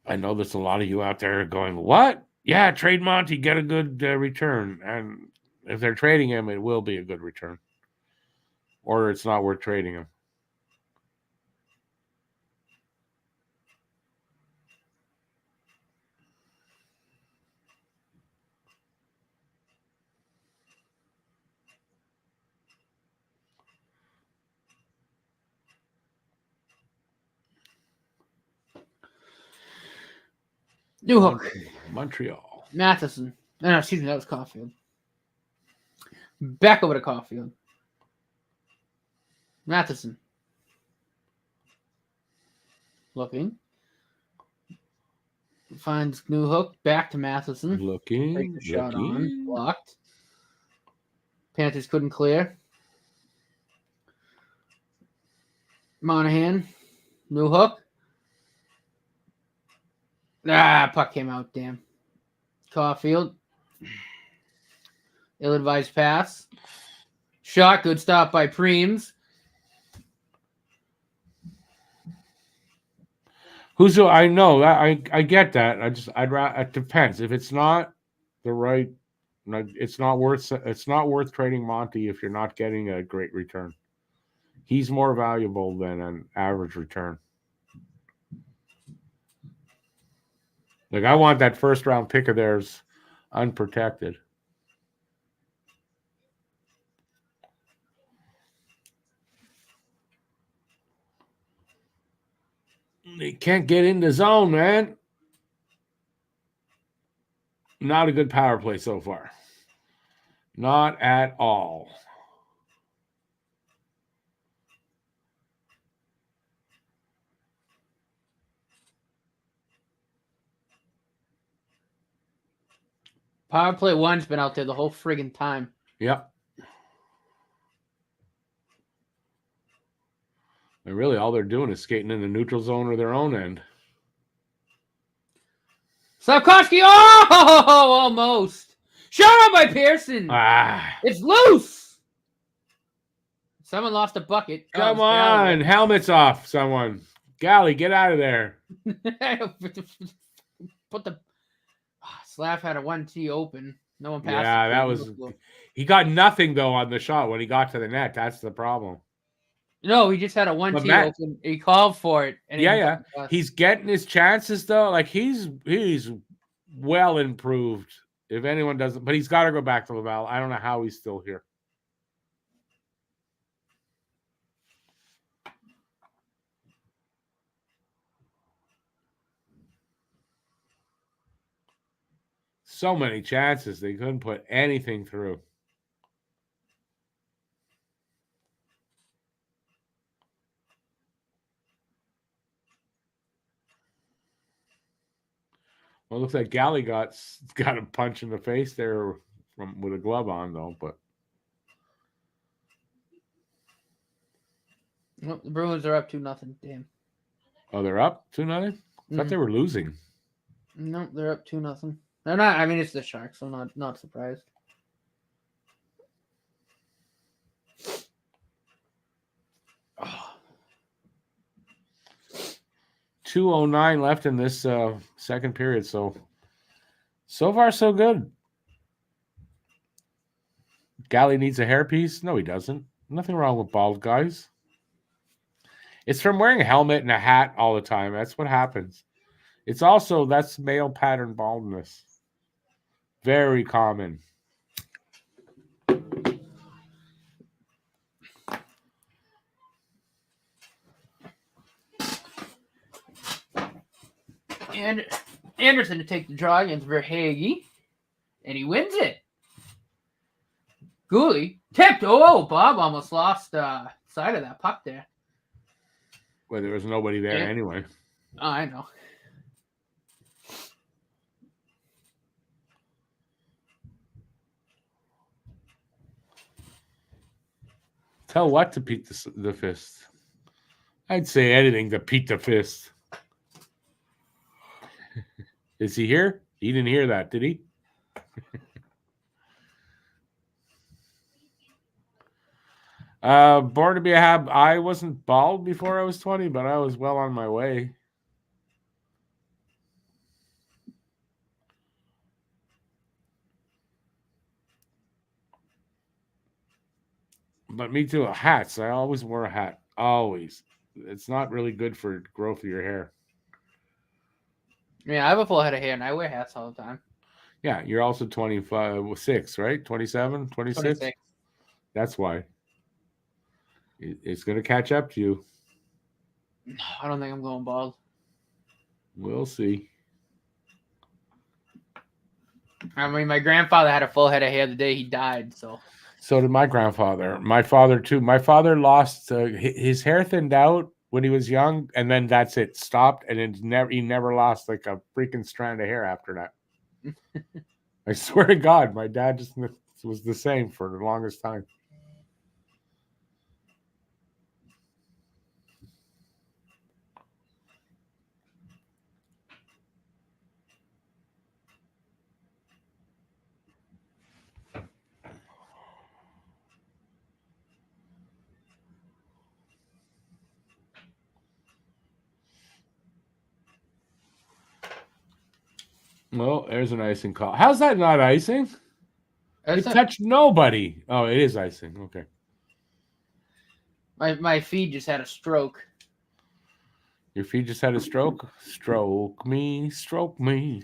I know there's a lot of you out there going, what? Yeah, trade Monty, get a good return. And if they're trading him, it will be a good return. Or it's not worth trading him. Newhook. Montreal. Matheson. No, excuse me, that was Caulfield. Back over to Caulfield. Matheson. Looking. Finds Newhook. Back to Matheson. Looking. Take the shot on. Blocked. Panthers couldn't clear. Monahan. Newhook. Puck came out, damn. Caulfield. Ill-advised pass. Shot, good stop by Preems. I know that I get that. It depends. If it's not the right, it's not worth trading Monty if you're not getting a great return. He's more valuable than an average return. Like, I want that first round pick of theirs unprotected. They can't get in the zone, man. Not a good power play so far. Not at all. Power play one's been out there the whole friggin' time. Yep. And really, all they're doing is skating in the neutral zone or their own end. Slavkovsky! Oh, almost. Shot on by Pearson. It's loose. Someone lost a bucket. Come on. Helmets off, someone. Galley, get out of there. Put the... Slav had a 1-T open. No one passed. Yeah, he got nothing, though, on the shot when he got to the net. That's the problem. No, he just had a 1-2 open. He called for it. And yeah. He's getting his chances though. Like he's well improved. If anyone doesn't, but he's got to go back to Laval. I don't know how he's still here. So many chances. They couldn't put anything through. Well, it looks like Galley got a punch in the face there with a glove on, though. But nope, the Bruins are up 2-0. Damn. Oh, they're up 2-0. I thought they were losing. No, they're up 2-0. They're not. I mean, it's the Sharks, so not surprised. Oh. 2:09 left in this second period. So far, so good. Galley needs a hairpiece. No, he doesn't. Nothing wrong with bald guys. It's from wearing a helmet and a hat all the time. That's what happens. It's also, that's male pattern baldness. Very common. And Anderson to take the draw against Verhage, and he wins it. Gooley tipped. Oh, Bob almost lost side of that puck there. Well, there was nobody there anyway. Oh, I know. Tell what to Pete the Fist. I'd say anything to Pete the Fist. Is he here? He didn't hear that, did he? Born to be a Hab. I wasn't bald before I was 20, but I was well on my way. But me too. Hats. I always wore a hat. Always. It's not really good for growth of your hair. Yeah, I have a full head of hair, and I wear hats all the time. Yeah, you're also 26, right? 27, 26? 26. That's why. It's going to catch up to you. I don't think I'm going bald. We'll see. I mean, my grandfather had a full head of hair the day he died, so. So did my grandfather. My father, too. My father lost his hair thinned out when he was young, and then that's it. Stopped, and he never lost like a freaking strand of hair after that. I swear to God, my dad just was the same for the longest time. Well, there's an icing call. How's that not icing? It touched nobody. Oh, it is icing. Okay. My feed just had a stroke. Your feed just had a stroke? Stroke me, stroke me.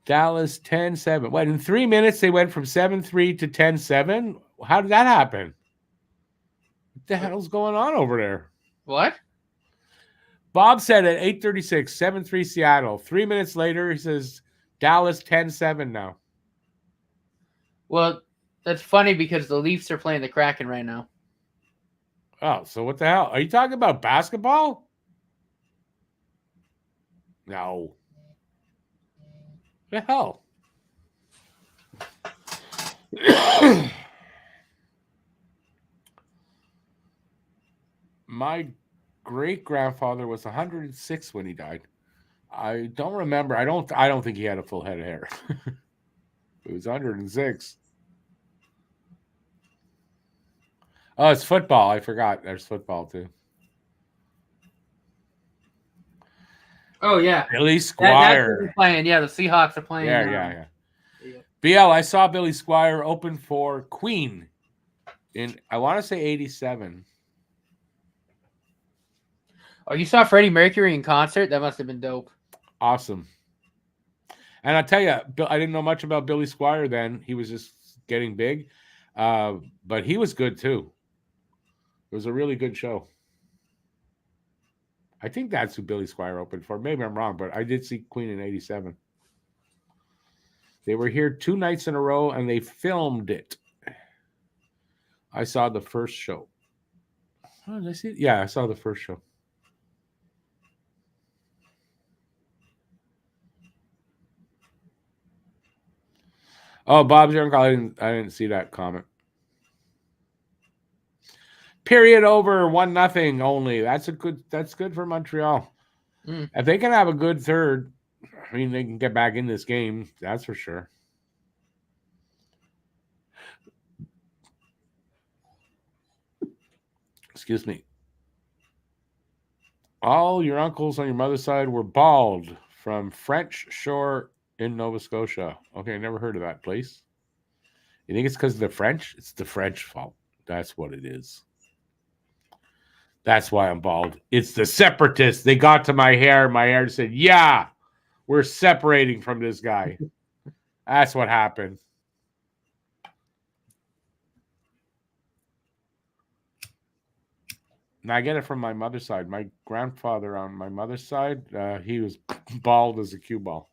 Dallas 10-7. What, in 3 minutes they went from 7-3 to 10-7? How did that happen? What the hell's going on over there? What? Bob said at 8:36, 7-3 Seattle. 3 minutes later, he says Dallas 10-7 now. Well, that's funny because the Leafs are playing the Kraken right now. Oh, so what the hell? Are you talking about basketball? No. The hell? My great-grandfather was 106 when he died. I don't remember. I don't think he had a full head of hair. It was 106. Oh, it's football. I forgot. There's football too. Oh yeah, Billy Squire. That's playing. Yeah, the Seahawks are playing. Yeah. BL, I saw Billy Squire open for Queen I want to say 87. Oh, you saw Freddie Mercury in concert? That must have been dope. Awesome. And I'll tell you, I didn't know much about Billy Squier then. He was just getting big. But he was good too. It was a really good show. I think that's who Billy Squier opened for. Maybe I'm wrong, but I did see Queen in 87. They were here 2 nights in a row and they filmed it. I saw the first show. Oh, did I see it? Yeah, I saw the first show. Oh, Bob's your uncle. I didn't see that comment. Period over 1-0 only. That's good for Montreal. If they can have a good third, I mean, they can get back in this game. That's for sure. Excuse me. All your uncles on your mother's side were bald from French Shore in Nova Scotia. Okay, I never heard of that place. You think it's because of the French? It's the French fault. That's what it is. That's why I'm bald. It's the separatists. They got to my hair. My hair said, yeah, we're separating from this guy. That's what happened. And I get it from my mother's side. My grandfather on my mother's side, he was bald as a cue ball.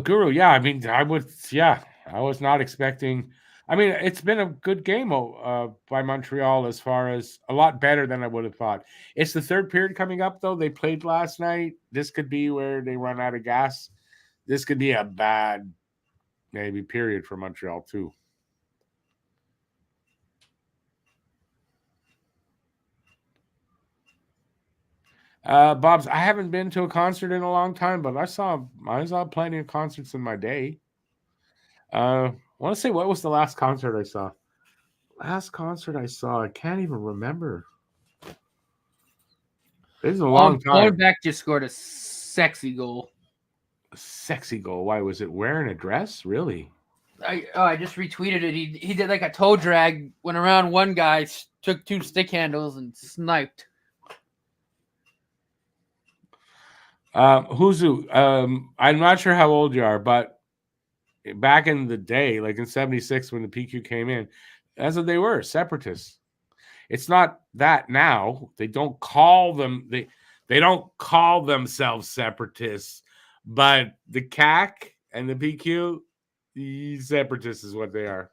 Guru, yeah. I mean, I was not expecting. I mean, it's been a good game by Montreal as far as a lot better than I would have thought. It's the third period coming up, though. They played last night. This could be where they run out of gas. This could be a bad, maybe, period for Montreal, too. Bob's, I haven't been to a concert in a long time, but I saw plenty of concerts in my day. I want to say, what was the last concert I saw? I can't even remember. It's a long time. Owenbeck just scored a sexy goal. A sexy goal. Why was it wearing a dress? Really? I just retweeted it. He did like a toe drag, went around one guy, took 2 stick handles and sniped. Huzu, I'm not sure how old you are, but back in the day, like in 76 when the PQ came in, that's what they were, separatists. It's not that now. They don't call them they don't call themselves separatists, but the CAC and the PQ, the separatists is what they are.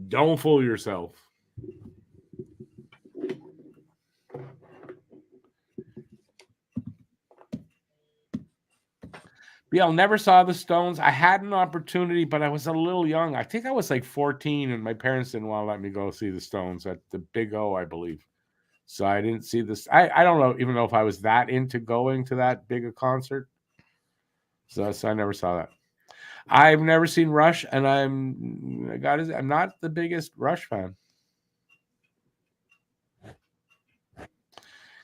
Don't fool yourself. BL never saw the Stones. I had an opportunity, but I was a little young. I think I was like 14, and my parents didn't want to let me go see the Stones at the Big O, I believe. So I didn't see this. I don't even know if I was that into going to that big a concert. So I never saw that. I've never seen Rush, and I'm not the biggest Rush fan.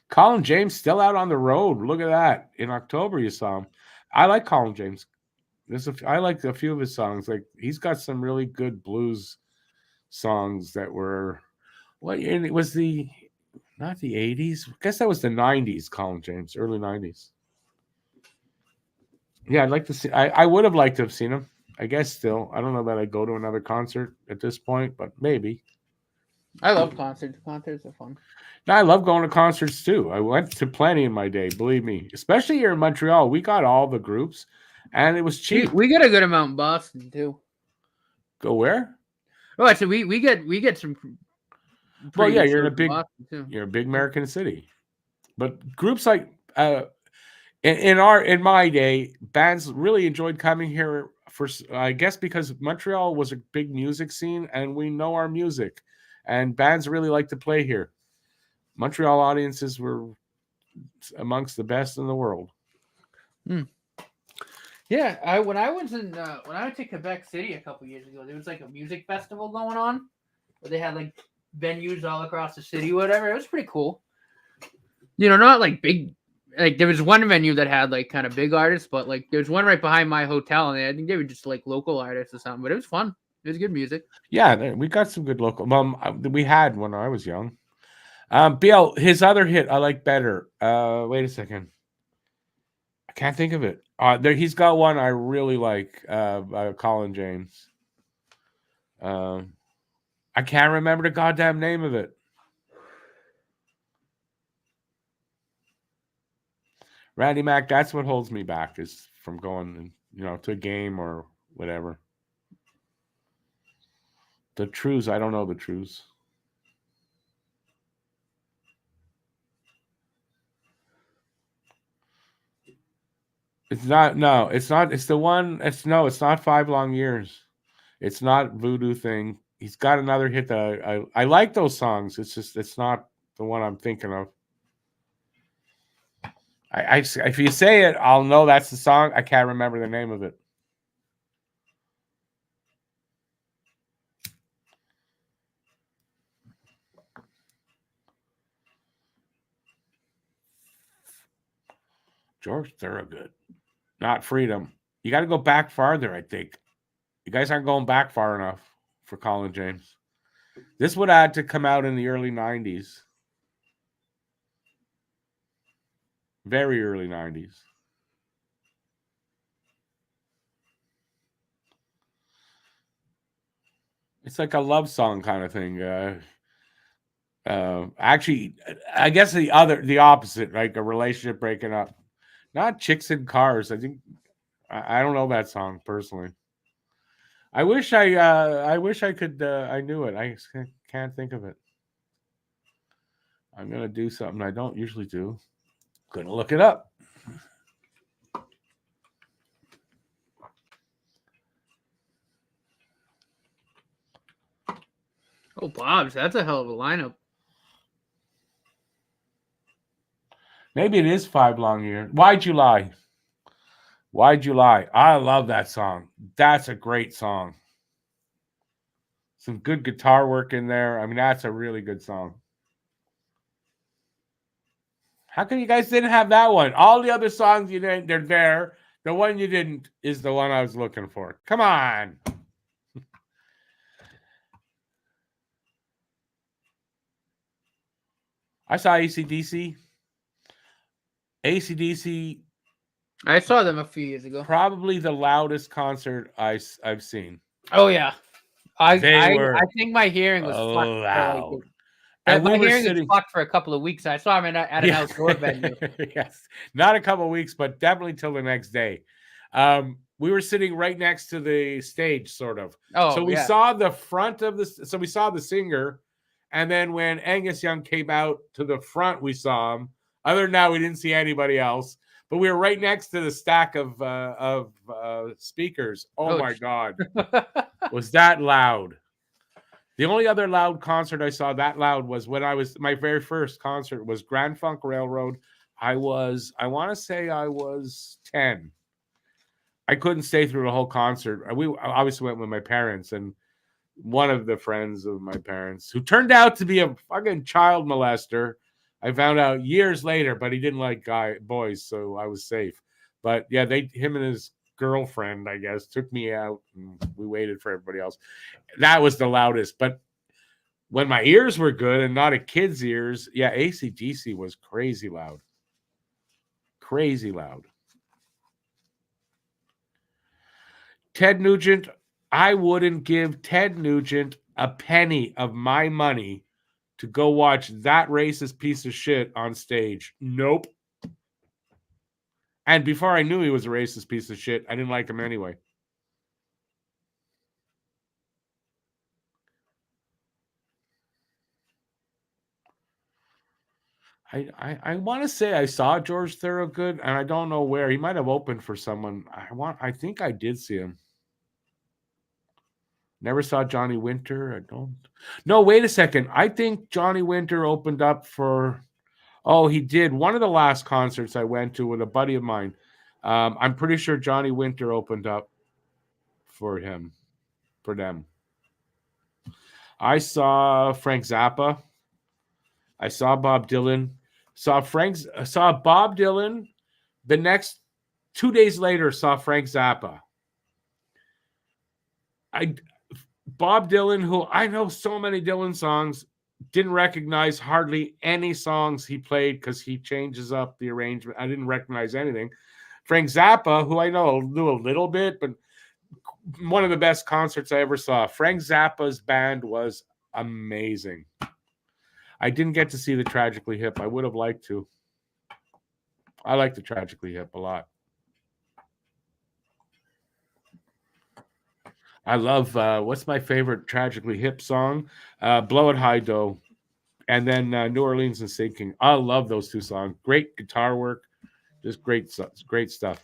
Colin James still out on the road. Look at that. In October, you saw him. I like Colin James. I like a few of his songs. Like he's got some really good blues songs that were. Well, and it was not the 80s. I guess that was the 90s. Colin James, early 90s. Yeah, I'd like to see. I would have liked to have seen him. I guess still. I don't know that I'd go to another concert at this point, but maybe. I love concerts. Concerts are fun. No, I love going to concerts too. I went to plenty in my day, believe me. Especially here in Montreal, we got all the groups, and it was cheap. We get a good amount in Boston too. Go where? Oh, so we get some. Well, yeah, you're a big American city, but groups like in my day, bands really enjoyed coming here for. I guess because Montreal was a big music scene, and we know our music, and bands really like to play here. Montreal audiences were amongst the best in the world. Yeah, when I went to Quebec City a couple years ago, there was like a music festival going on where they had like venues all across the city, whatever. It was pretty cool. not like big. Like there was one venue that had like kind of big artists, but like there's one right behind my hotel, and I think they were just like local artists or something. But it was fun. It was good music. Yeah, we got some good local. We had when I was young. BL, his other hit I like better. Wait a second. I can't think of it. He's got one I really like. Colin James. I can't remember the goddamn name of it. Randy Mac, that's what holds me back is from going, to a game or whatever. The truths, I don't know the truths. It's not. No, it's not. It's the one. It's not 5 Long Years. It's not Voodoo Thing. He's got another hit that I like those songs. It's just it's not the one I'm thinking of. If you say it, I'll know that's the song. I can't remember the name of it. George Thorogood. Not Freedom. You got to go back farther, I think. You guys aren't going back far enough for Colin James. This would have to come out in the early 90s. Very early 90s. It's like a love song kind of thing. Actually, I guess the opposite, like a relationship breaking up. Not Chicks in Cars. I think I don't know that song personally. I wish I could. I knew it. I can't think of it. I'm gonna do something I don't usually do. Gonna look it up. Oh, Bob's, that's a hell of a lineup. Maybe it is 5 Long Years. Why'd You Lie? Why'd You Lie? I love that song. That's a great song. Some good guitar work in there. I mean, that's a really good song. How come you guys didn't have that one? All the other songs you didn't, they're there. The one you didn't is the one I was looking for. Come on. I saw AC/DC. AC/DC. I saw them a few years ago. Probably the loudest concert I've seen. Oh yeah, I think my hearing was loud. And my hearing was fucked for a couple of weeks. I saw him at an outdoor venue. Yes, not a couple of weeks, but definitely till the next day. We were sitting right next to the stage, sort of. Oh, so we saw the front of the. So we saw the singer, and then when Angus Young came out to the front, we saw him. Other than that, we didn't see anybody else. But we were right next to the stack of speakers. Oh my God, was that loud? The only other loud concert I saw that loud was when my very first concert was Grand Funk Railroad. I want to say I was 10. I couldn't stay through the whole concert. We obviously went with my parents and one of the friends of my parents who turned out to be a fucking child molester. I found out years later, but he didn't like boys, so I was safe. But yeah, him and his girlfriend, I guess, took me out and we waited for everybody else. That was the loudest. But when my ears were good and not a kid's ears, yeah, AC/DC was crazy loud. Crazy loud. Ted Nugent, I wouldn't give Ted Nugent a penny of my money to go watch that racist piece of shit on stage. Nope. And before I knew he was a racist piece of shit, I didn't like him anyway. I want to say I saw George Thorogood, and I don't know where. He might have opened for someone. I think I did see him. Never saw Johnny Winter. I don't. No, wait a second. I think Johnny Winter opened up for. Oh, he did. One of the last concerts I went to with a buddy of mine. I'm pretty sure Johnny Winter opened up for them. I saw Frank Zappa. I saw Bob Dylan. Saw Bob Dylan. The next 2 days later, saw Frank Zappa. Bob Dylan, who I know so many Dylan songs, didn't recognize hardly any songs he played because he changes up the arrangement. I didn't recognize anything. Frank Zappa, who I knew a little bit, but one of the best concerts I ever saw. Frank Zappa's band was amazing. I didn't get to see the Tragically Hip. I would have liked to. I like the Tragically Hip a lot. I love, what's my favorite Tragically Hip song? Blow It High Dough. And then New Orleans and Sinking. I love those two songs. Great guitar work. Just great stuff.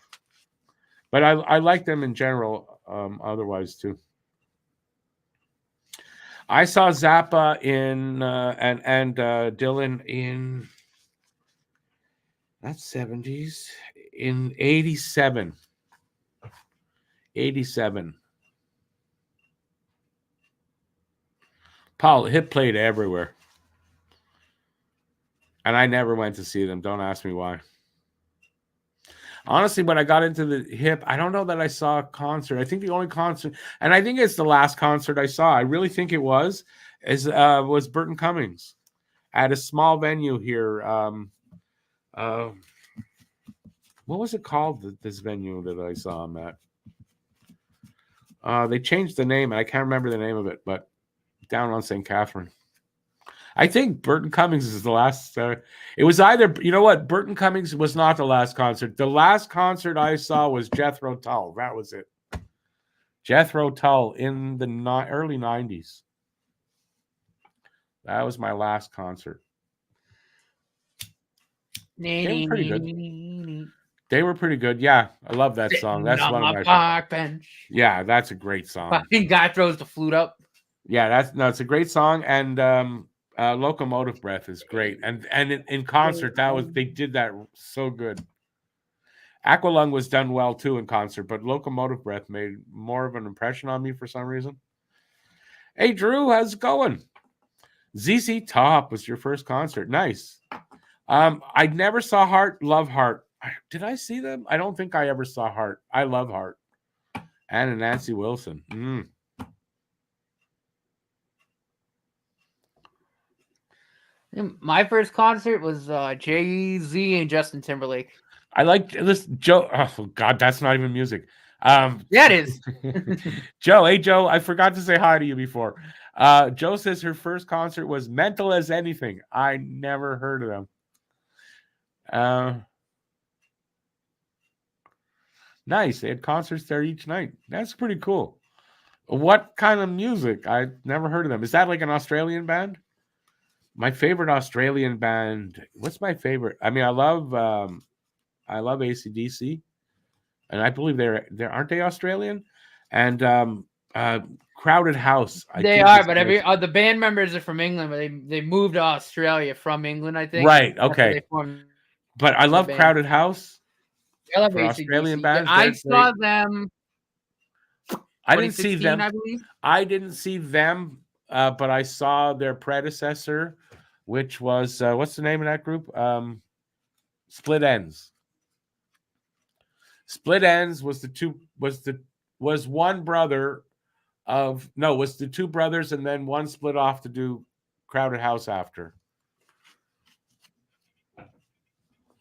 But I like them in general otherwise too. I saw Zappa in and Dylan in that's 70s in 87. 87. Paul, Hip played everywhere. And I never went to see them. Don't ask me why. Honestly, when I got into the Hip, I don't know that I saw a concert. I think the only concert, and I think it's the last concert I saw, I really think it was Burton Cummings at a small venue here. What was it called, this venue that I saw him at? They changed the name, and I can't remember the name of it, but down on St. Catherine. I think Burton Cummings is the last. It was either, you know what? Burton Cummings was not the last concert. The last concert I saw was Jethro Tull. That was it. Jethro Tull in the early 90s. That was my last concert. They were pretty good. They were pretty good. Yeah, I love that song. That's one of my park bench. Yeah, that's a great song. Fucking guy throws the flute up. Yeah, it's a great song, and Locomotive Breath is great, and in concert they did that so good. Aqualung was done well too in concert, but Locomotive Breath made more of an impression on me for some reason. Hey Drew, how's it going? ZZ Top was your first concert. Nice. I never saw Heart. Love Heart. Did I see them? I don't think I ever saw Heart. I love Heart. Anna Nancy Wilson. My first concert was Jay-Z and Justin Timberlake. I like this. Joe. Oh God, that's not even music. Yeah, it is. Joe, hey Joe, I forgot to say hi to you before. Joe says her first concert was Mental as Anything. I never heard of them. Nice. They had concerts there each night. That's pretty cool. What kind of music? I never heard of them. Is that like an Australian band? My favorite Australian band. What's my favorite? I mean, I love AC/DC, and I believe they're aren't they Australian? And Crowded House. They are, but the band members are from England, but they moved to Australia from England, I think. Right. Okay. But I love Crowded House. I love Australian bands. I saw them. I didn't see them. I believe. I didn't see them, but I saw their predecessor, which was what's the name of that group? Split Enz. Split Enz was the two brothers, and then one split off to do Crowded House after.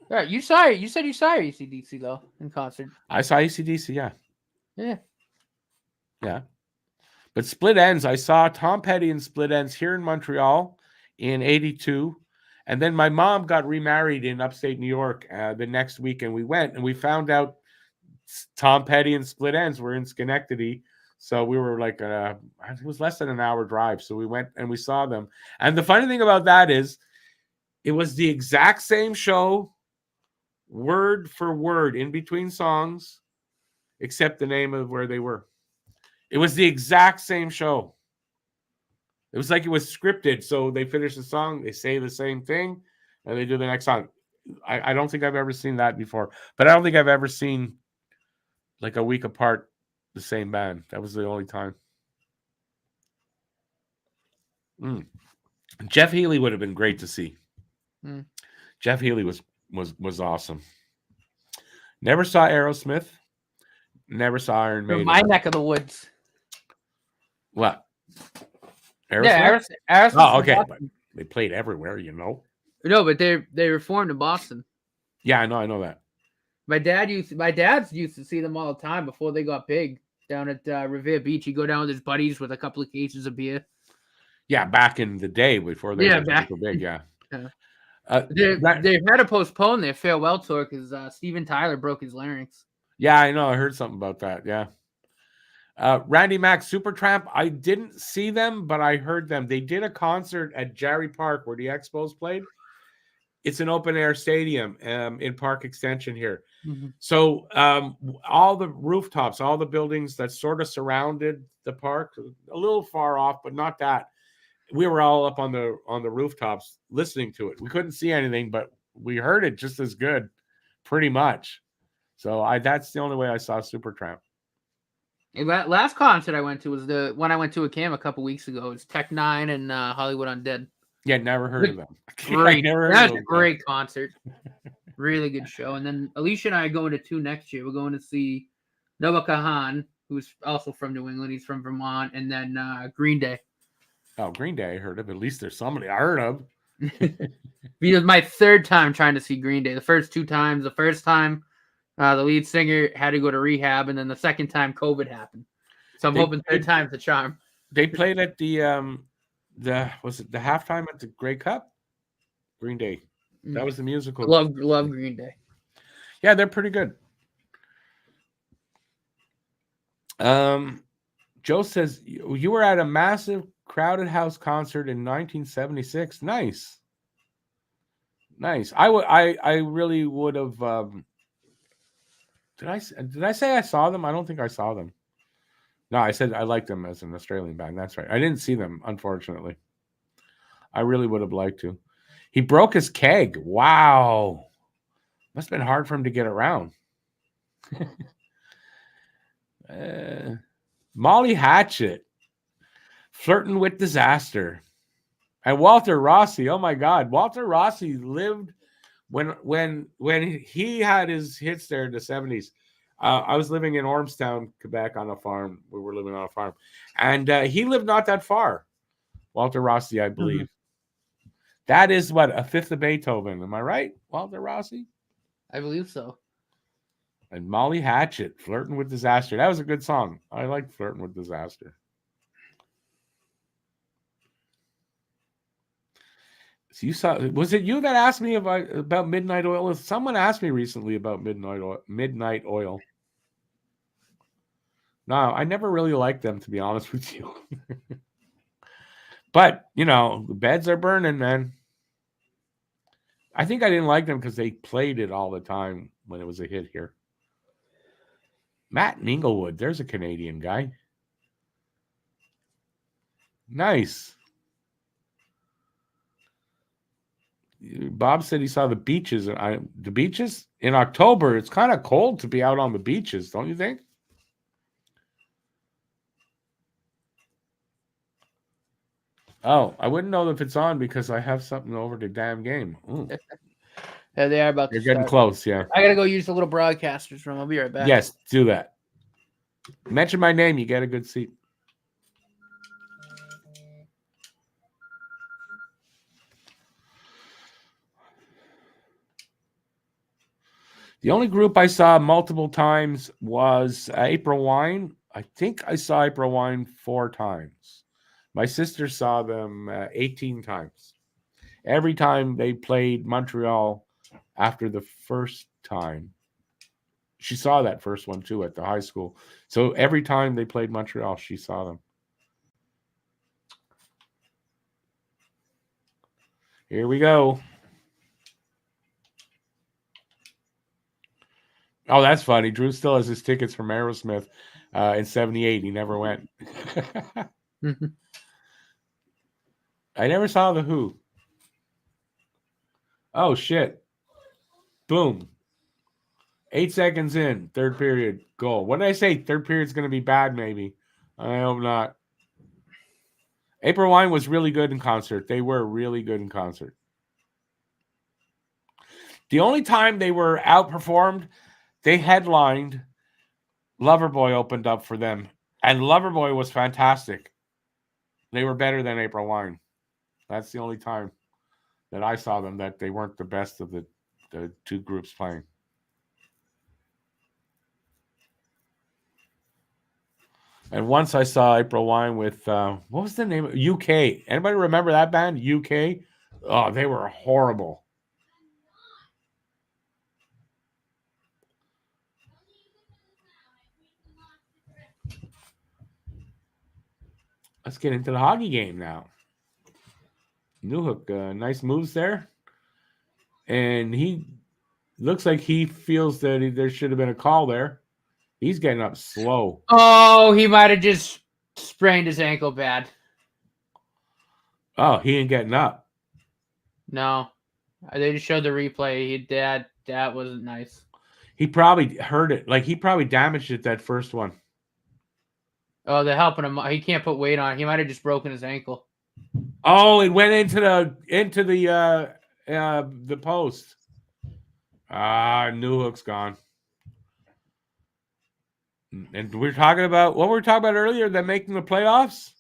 Yeah, you said you saw AC/DC though in concert. I saw AC/DC, yeah. Yeah. But Split Enz, I saw Tom Petty and Split Enz here in Montreal in 82. And then my mom got remarried in upstate New York the next week, and we went and we found out Tom Petty and Split Enz were in Schenectady. So we were like, it was less than an hour drive. So we went and we saw them. And the funny thing about that is it was the exact same show, word for word in between songs, except the name of where they were. It was the exact same show. It was like it was scripted. So they finish the song, they say the same thing, and they do the next song. I don't think I've ever seen that before. But I don't think I've ever seen like a week apart the same band. That was the only time. Jeff Healey would have been great to see. Jeff Healey was awesome. Never saw Aerosmith. Never saw Iron From Maiden. my neck of the woods. What? Aerosmith? Yeah, Aerosmith. Oh, okay. But they played everywhere, you know. No, but they were formed in Boston. Yeah, I know that. My dad used to see them all the time before they got big down at Revere Beach. He'd go down with his buddies with a couple of cases of beer. Yeah, back in the day before they were back super big. Yeah. They've had to postpone their farewell tour because Steven Tyler broke his larynx. Yeah, I know. I heard something about that. Yeah. Randy Mack Supertramp. I didn't see them, but I heard them. They did a concert at Jarry Park where the Expos played. It's an open air stadium in Park Extension here. Mm-hmm. So all the rooftops, all the buildings that sort of surrounded the park, a little far off, but not that. We were all up on the rooftops listening to it. We couldn't see anything, but we heard it just as good, pretty much. So that's the only way I saw Supertramp. That last concert I went to was the one I went to a camp a couple weeks ago. It's Tech Nine and Hollywood Undead. Yeah, never heard of them. Great, that's a great concert. Really good show. And then Alicia and I are going to 2 next year. We're going to see Noah Kahan, who's also from New England. He's from Vermont, and then Green Day. Oh, Green Day, I heard of. At least there's somebody I heard of. It was my 3rd time trying to see Green Day. The first 2 times, the first time the lead singer had to go to rehab, and then the second time COVID happened. So I'm hoping 3rd time's the charm. They played at the halftime at the Grey Cup? Green Day. That was the musical. Love Green Day. Yeah, they're pretty good. Joe says you were at a massive Crowded House concert in 1976. Nice. I really would have. Did I say I saw them? I don't think I saw them. No, I said I liked them as an Australian band. That's right. I didn't see them, unfortunately. I really would have liked to. He broke his keg. Wow. Must have been hard for him to get around. Molly Hatchet. Flirting with Disaster. And Walter Rossi. Oh my God. Walter Rossi lived when he had his hits there in the 70s. I was living in Ormstown, Quebec on a farm. We were living on a farm. And he lived not that far. Walter Rossi, I believe. Mm-hmm. That is what, a fifth of Beethoven. Am I right, Walter Rossi? I believe so. And Molly Hatchet, Flirting with Disaster. That was a good song. I liked Flirting with Disaster. So was it you that asked me about Midnight Oil? Someone asked me recently about Midnight Oil. No, I never really liked them, to be honest with you. But, the beds are burning, man. I think I didn't like them because they played it all the time when it was a hit here. Matt Minglewood, there's a Canadian guy. Nice. Bob said he saw the beaches. The beaches in October. It's kind of cold to be out on the beaches, don't you think? Oh, I wouldn't know if it's on because I have something over the damn game. Yeah, they are about to You're getting close, yeah. I gotta go use the little broadcaster's room. I'll be right back. Yes, do that. Mention my name, you get a good seat. The only group I saw multiple times was April Wine. I think I saw April Wine 4 times. My sister saw them 18 times. Every time they played Montreal after the first time. She saw that first one too at the high school. So every time they played Montreal, she saw them. Here we go. Oh, that's funny. Drew still has his tickets from Aerosmith in 78. He never went. I never saw The Who. Oh, shit. Boom. 8 seconds in, third period, goal. What did I say? Third period's going to be bad, maybe. I hope not. April Wine was really good in concert. They were really good in concert. The only time they were outperformed, they headlined. Loverboy opened up for them, and Loverboy was fantastic. They were better than April Wine. That's the only time that I saw them that they weren't the best of the two groups playing. And once I saw April Wine with what was the name of UK? Anybody remember that band? UK? Oh, they were horrible. Let's get into the hockey game now. Newhook, nice moves there. And he looks like he feels that there should have been a call there. He's getting up slow. Oh, he might have just sprained his ankle bad. Oh, he ain't getting up. No. They just showed the replay. That wasn't nice. He probably hurt it. Like, he probably damaged it that first one. Oh, they're helping him. He can't put weight on it. He might have just broken his ankle. Oh, it went into the post. Newhook's gone. And we're talking about what we were talking about earlier, them making the playoffs.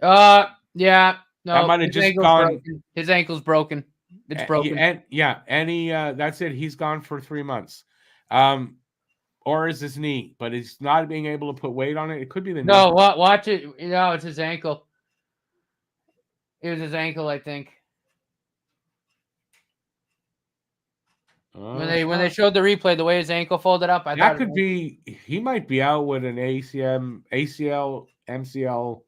Yeah. No, that might have just gone. Broken. His ankle's broken. It's broken. And that's it. He's gone for 3 months. Or is his knee? But he's not being able to put weight on it. It could be the knee. No, watch it. No, it's his ankle. It was his ankle, I think. When they showed the replay, the way his ankle folded up, I thought that could be. He might be out with an ACL, MCL,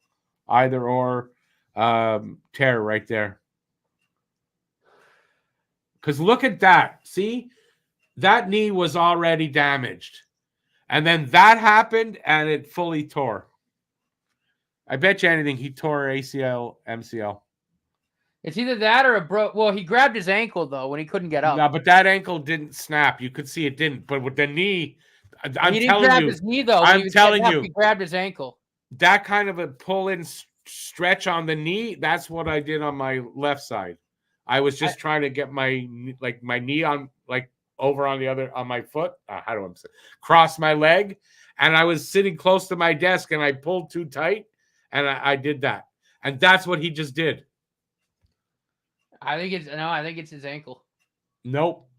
either or tear right there. Because look at that. See, that knee was already damaged, and then that happened, and it fully tore. I bet you anything he tore ACL, MCL. It's either that or a broke. Well, he grabbed his ankle though when he couldn't get up. No, but that ankle didn't snap. You could see it didn't. But with the knee, he didn't grab his knee though. I'm telling you, he grabbed his ankle. That kind of a pull-in stretch on the knee. That's what I did on my left side. I was just trying to get my knee on over on the other on my foot. How do I say? Cross my leg, and I was sitting close to my desk, and I pulled too tight, and I did that, and that's what he just did. I think it's his ankle. Nope.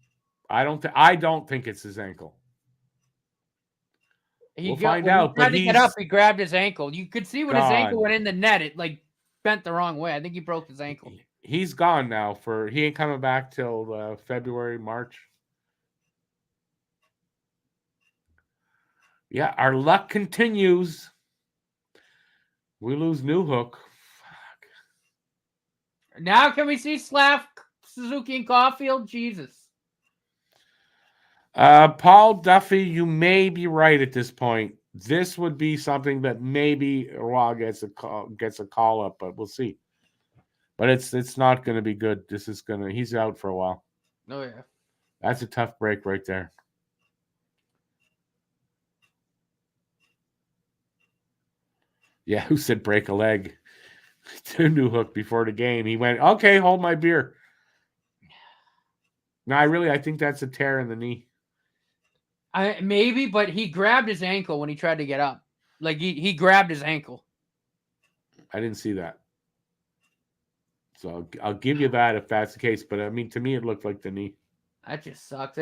I don't think it's his ankle. We'll find out. But he got up, he grabbed his ankle. You could see when his ankle went in the net, it bent the wrong way. I think he broke his ankle. He's gone now. He ain't coming back till February, March. Yeah, our luck continues. We lose Newhook. Now can we see Slav, Suzuki, and Caulfield? Jesus. Paul Duffy, you may be right at this point. This would be something that maybe Roy gets a call up, but we'll see. But it's not going to be good. He's out for a while. Oh yeah, that's a tough break right there. Yeah, who said break a leg? Newhook before the game. He went, okay, hold my beer. No, I think that's a tear in the knee. Maybe, but he grabbed his ankle when he tried to get up. He grabbed his ankle. I didn't see that. So I'll give you that if that's the case. But I mean, to me, it looked like the knee. That just sucks.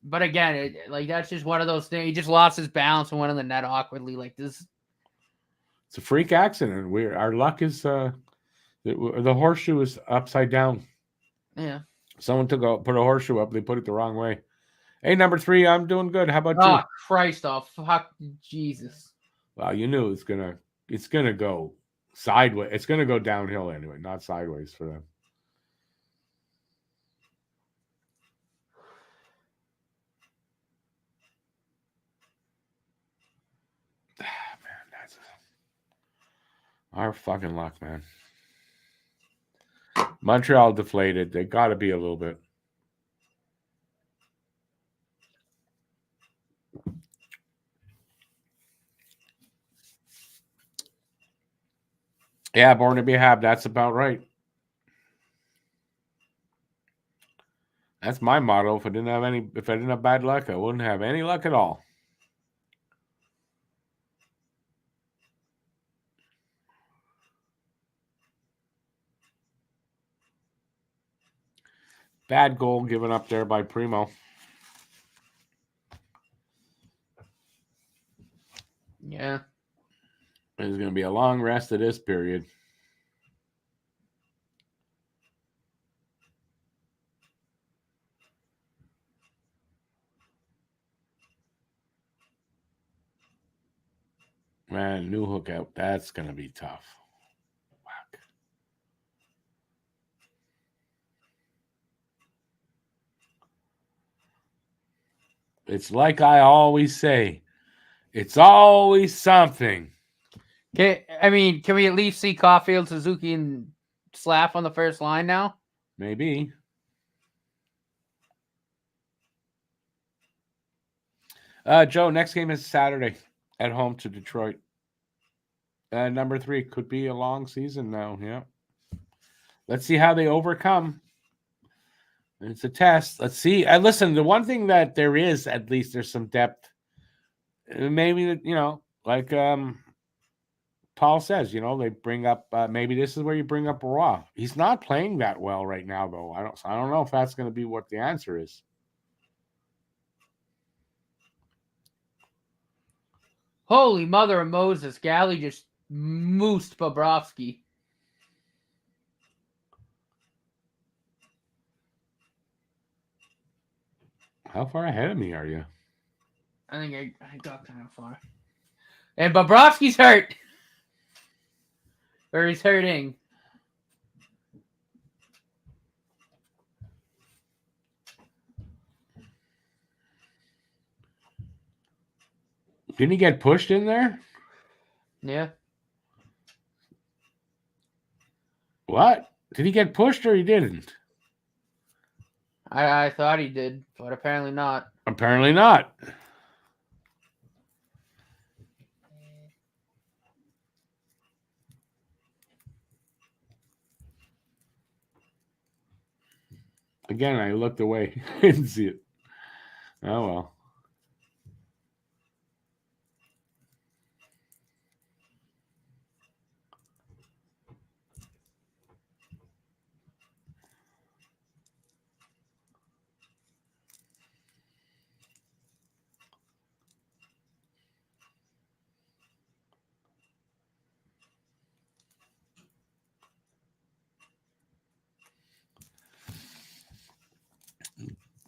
But again, that's just one of those things. He just lost his balance and went in the net awkwardly like this. It's a freak accident. Our luck is the horseshoe is upside down. Yeah. Someone put a horseshoe up. They put it the wrong way. Hey, number 3, I'm doing good. How about you? Oh Christ! Oh fuck, Jesus! Well, you knew it's gonna go sideways. It's gonna go downhill anyway, not sideways for them. Our fucking luck, man. Montreal deflated. They got to be a little bit. Yeah, born to be a Hab. That's about right. That's my motto. If I didn't have bad luck, I wouldn't have any luck at all. Bad goal given up there by Primo. Yeah. There's going to be a long rest of this period. Man, new hook out. That's going to be tough. Whack. It's like I always say. It's always something. Okay, I mean, can we at least see Caulfield, Suzuki, and Slaff on the first line now? Maybe. Joe, next game is Saturday at home to Detroit. Number 3 could be a long season now. Yeah. Let's see how they overcome. It's a test. Let's see. Listen, the one thing that there is, at least there's some depth. Maybe, like Paul says, they bring up, maybe this is where you bring up Roy. He's not playing that well right now, though. I don't know if that's going to be what the answer is. Holy mother of Moses. Galley just moosed Bobrovsky. How far ahead of me are you? I think I got kind of far. And Bobrovsky's hurt. Or he's hurting. Didn't he get pushed in there? Yeah. What? Did he get pushed or he didn't? I thought he did, but apparently not. Apparently not. Again, I looked away. Didn't see it. Oh, well.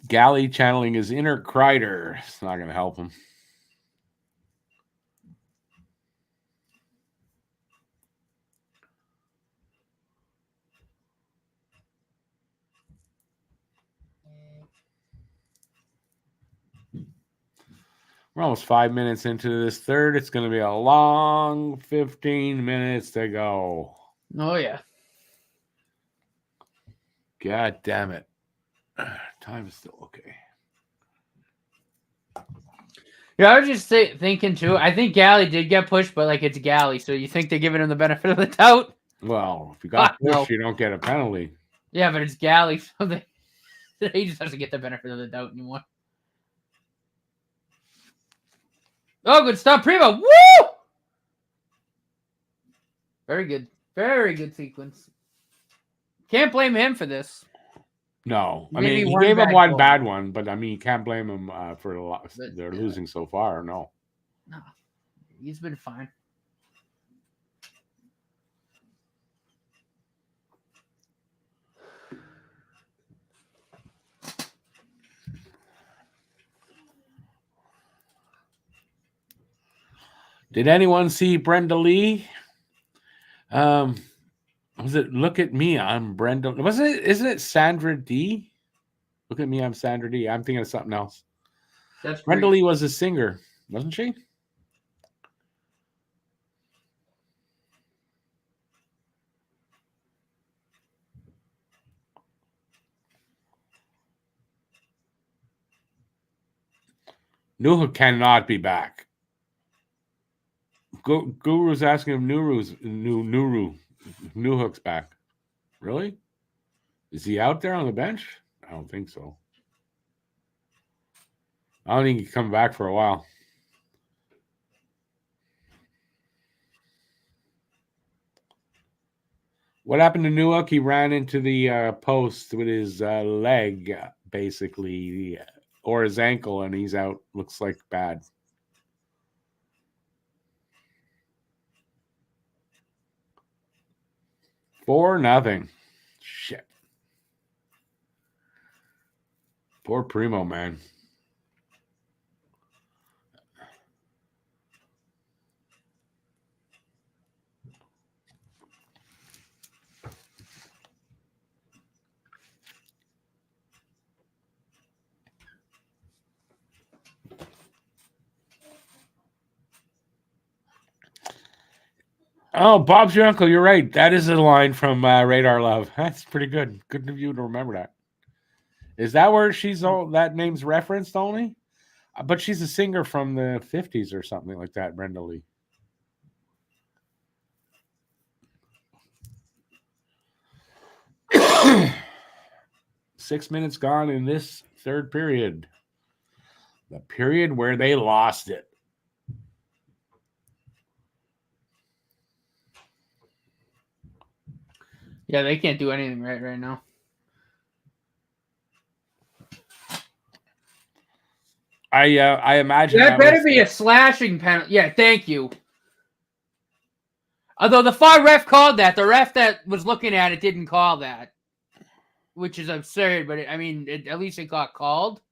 Galley channeling his inner Kreider. It's not going to help him. We're almost 5 minutes into this third. It's going to be a long 15 minutes to go. Oh, yeah. God damn it. Time is still okay. Yeah, I was just thinking, too. I think Galley did get pushed, but, it's Galley. So you think they're giving him the benefit of the doubt? Well, if you got pushed, no. You don't get a penalty. Yeah, but it's Galley, so he just doesn't get the benefit of the doubt anymore. Oh, good stuff. Primo. Woo! Very good. Very good sequence. Can't blame him for this. No. I mean, he gave him one bad one, but, you can't blame him for a lot. They're losing so far. No. No. He's been fine. Did anyone see Brenda Lee? Was it Look at Me? I'm Brenda. Isn't it Sandra D? Look at Me, I'm Sandra D. I'm thinking of something else. Brenda Lee was a singer, wasn't she? Newhook cannot be back. Guru's asking if Newhook's back. Really? Is he out there on the bench? I don't think so. I don't think he can come back for a while. What happened to Newhook? He ran into the post with his leg, basically, or his ankle, and he's out. Looks like bad. For nothing. Shit. Poor Primo, man. Oh, Bob's your uncle. You're right. That is a line from Radar Love. That's pretty good. Good of you to remember that. Is that where she's all that name's referenced only? But she's a singer from the 50s or something like that, Brenda Lee. Six minutes gone in this third period. The period where they lost it. Yeah, they can't do anything right now. I imagine that better be a slashing penalty. Yeah, thank you. Although the far ref called that, the ref that was looking at it didn't call that, which is absurd. But at least it got called.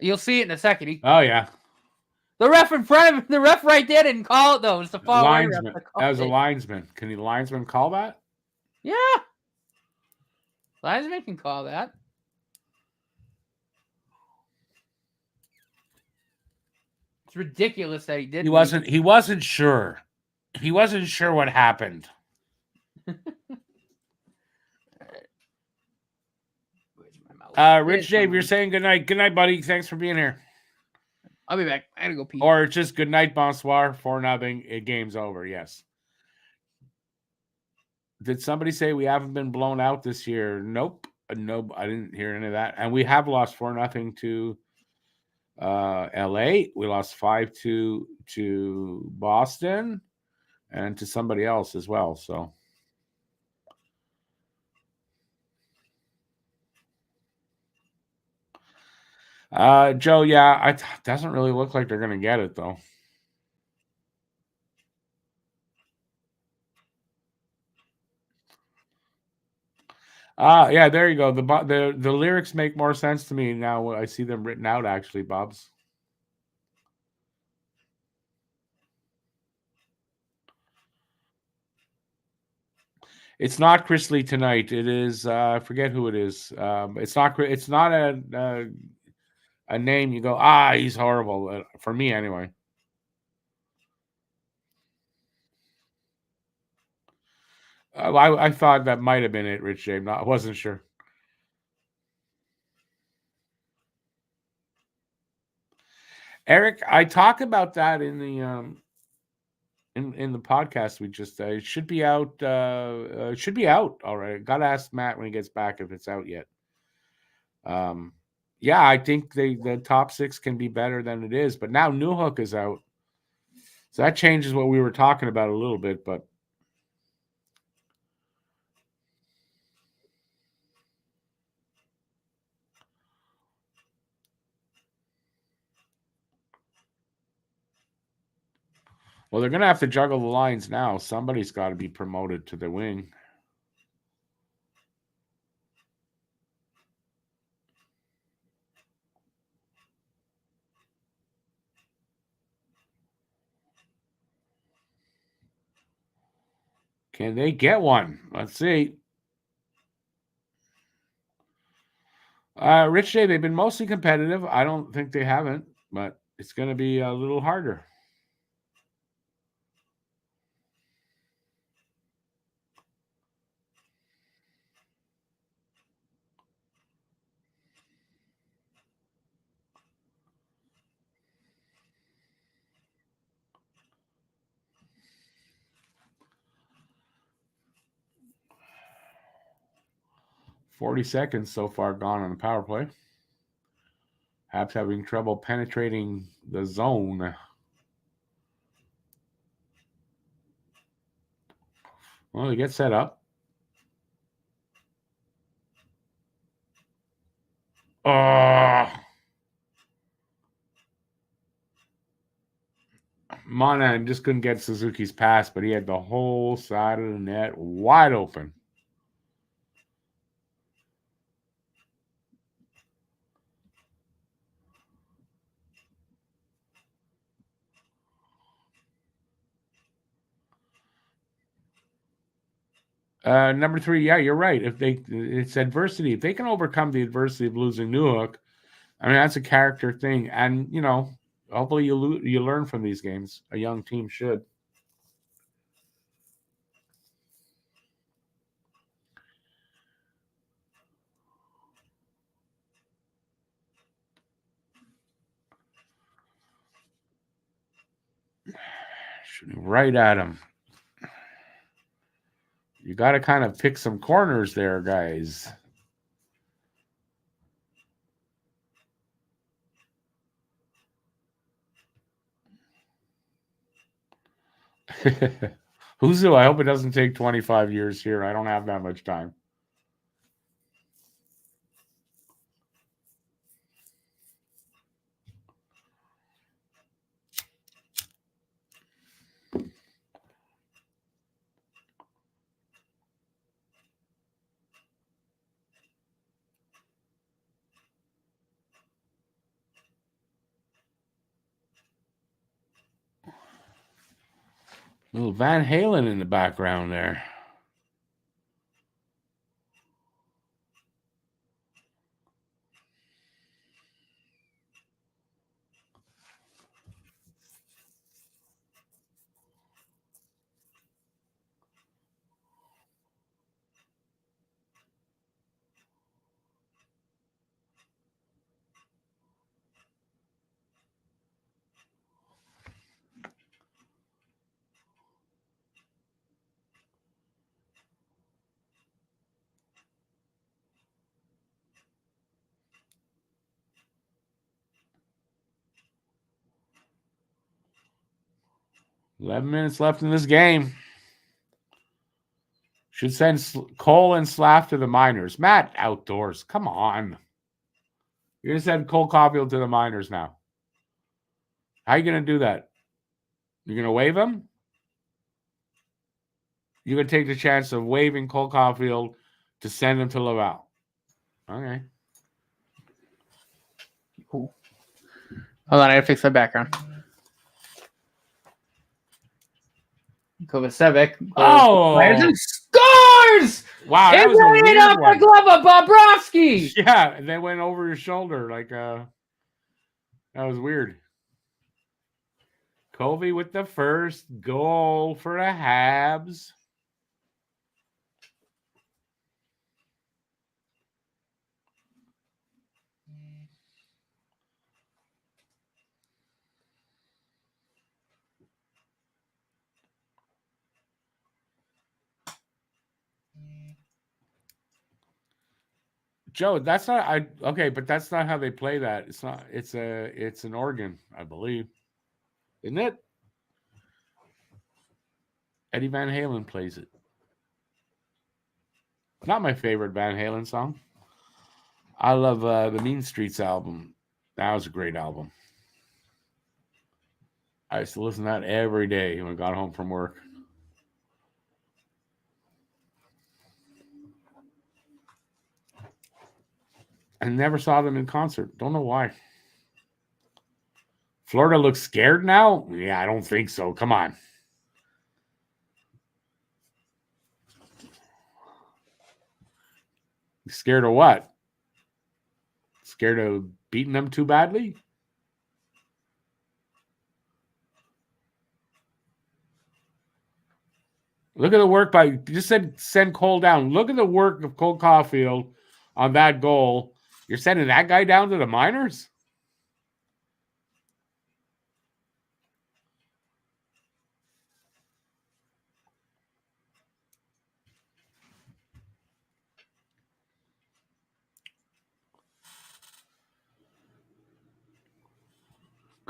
You'll see it in a second. Oh yeah, the ref in front of him, the ref right there didn't call it though. It's the far linesman. Ref that was a linesman. Can the linesman call that? Yeah, linesman can call that. It's ridiculous that he didn't. He wasn't sure. He wasn't sure what happened. Rich Dave, you're saying good night. Good night, buddy. Thanks for being here. I'll be back. I gotta go pee. Or just good night, bonsoir. 4-0. Game's over. Yes. Did somebody say we haven't been blown out this year? Nope. No, I didn't hear any of that. And we have lost 4-0 to LA. We lost 5-2 to Boston and to somebody else as well. So. Joe, yeah, it doesn't really look like they're going to get it, though. Yeah, there you go. The lyrics make more sense to me now. I see them written out, actually, Bob's. It's not Chris Lee tonight. It is I forget who it is. It's not a name you go, he's horrible. For me, anyway. I thought that might have been it, Rich James. I wasn't sure. Eric, I talk about that in the in the podcast we just it should be out. It should be out already. Got to ask Matt when he gets back if it's out yet. Yeah, I think the top six can be better than it is, but now Newhook is out, so that changes what we were talking about a little bit. But well, they're going to have to juggle the lines now. Somebody's got to be promoted to the wing. Can they get one? Let's see. Rich Day, they've been mostly competitive. I don't think they haven't, but it's going to be a little harder. $40 so far gone on the power play. Habs having trouble penetrating the zone. Well, they get set up. Oh, Monahan just couldn't get Suzuki's pass, but he had the whole side of the net wide open. Number 3, yeah, you're right. It's adversity. If they can overcome the adversity of losing Newhook, I mean, that's a character thing. And, hopefully you learn from these games. A young team should. Shooting right at him. You got to kind of pick some corners there, guys. Huzu, I hope it doesn't take 25 years here. I don't have that much time. Little Van Halen in the background there. $11 minutes left in this game. Should send Cole and Slav to the minors. Matt, outdoors. Come on. You're going to send Cole Caulfield to the minors now. How are you going to do that? You're going to waive him? You're going to take the chance of waiving Cole Caulfield to send him to Laval. Okay. Cool. Hold on, I gotta fix that background. Kovacevic. Oh! And scores! Wow, that was a weird off one. the glove of Bobrovsky. Yeah, and they went over his shoulder. That was weird. Covey with the first goal for the Habs. Joe, that's not but that's not how they play that. It's not. It's an organ, I believe, isn't it? Eddie Van Halen plays it. Not my favorite Van Halen song. I love the Mean Streets album. That was a great album. I used to listen to that every day when I got home from work. I never saw them in concert. Don't know why. Florida looks scared now? Yeah, I don't think so. Come on. Scared of what? Scared of beating them too badly? Look at the work by just said send Cole down. Look at the work of Cole Caulfield on that goal. You're sending that guy down to the minors?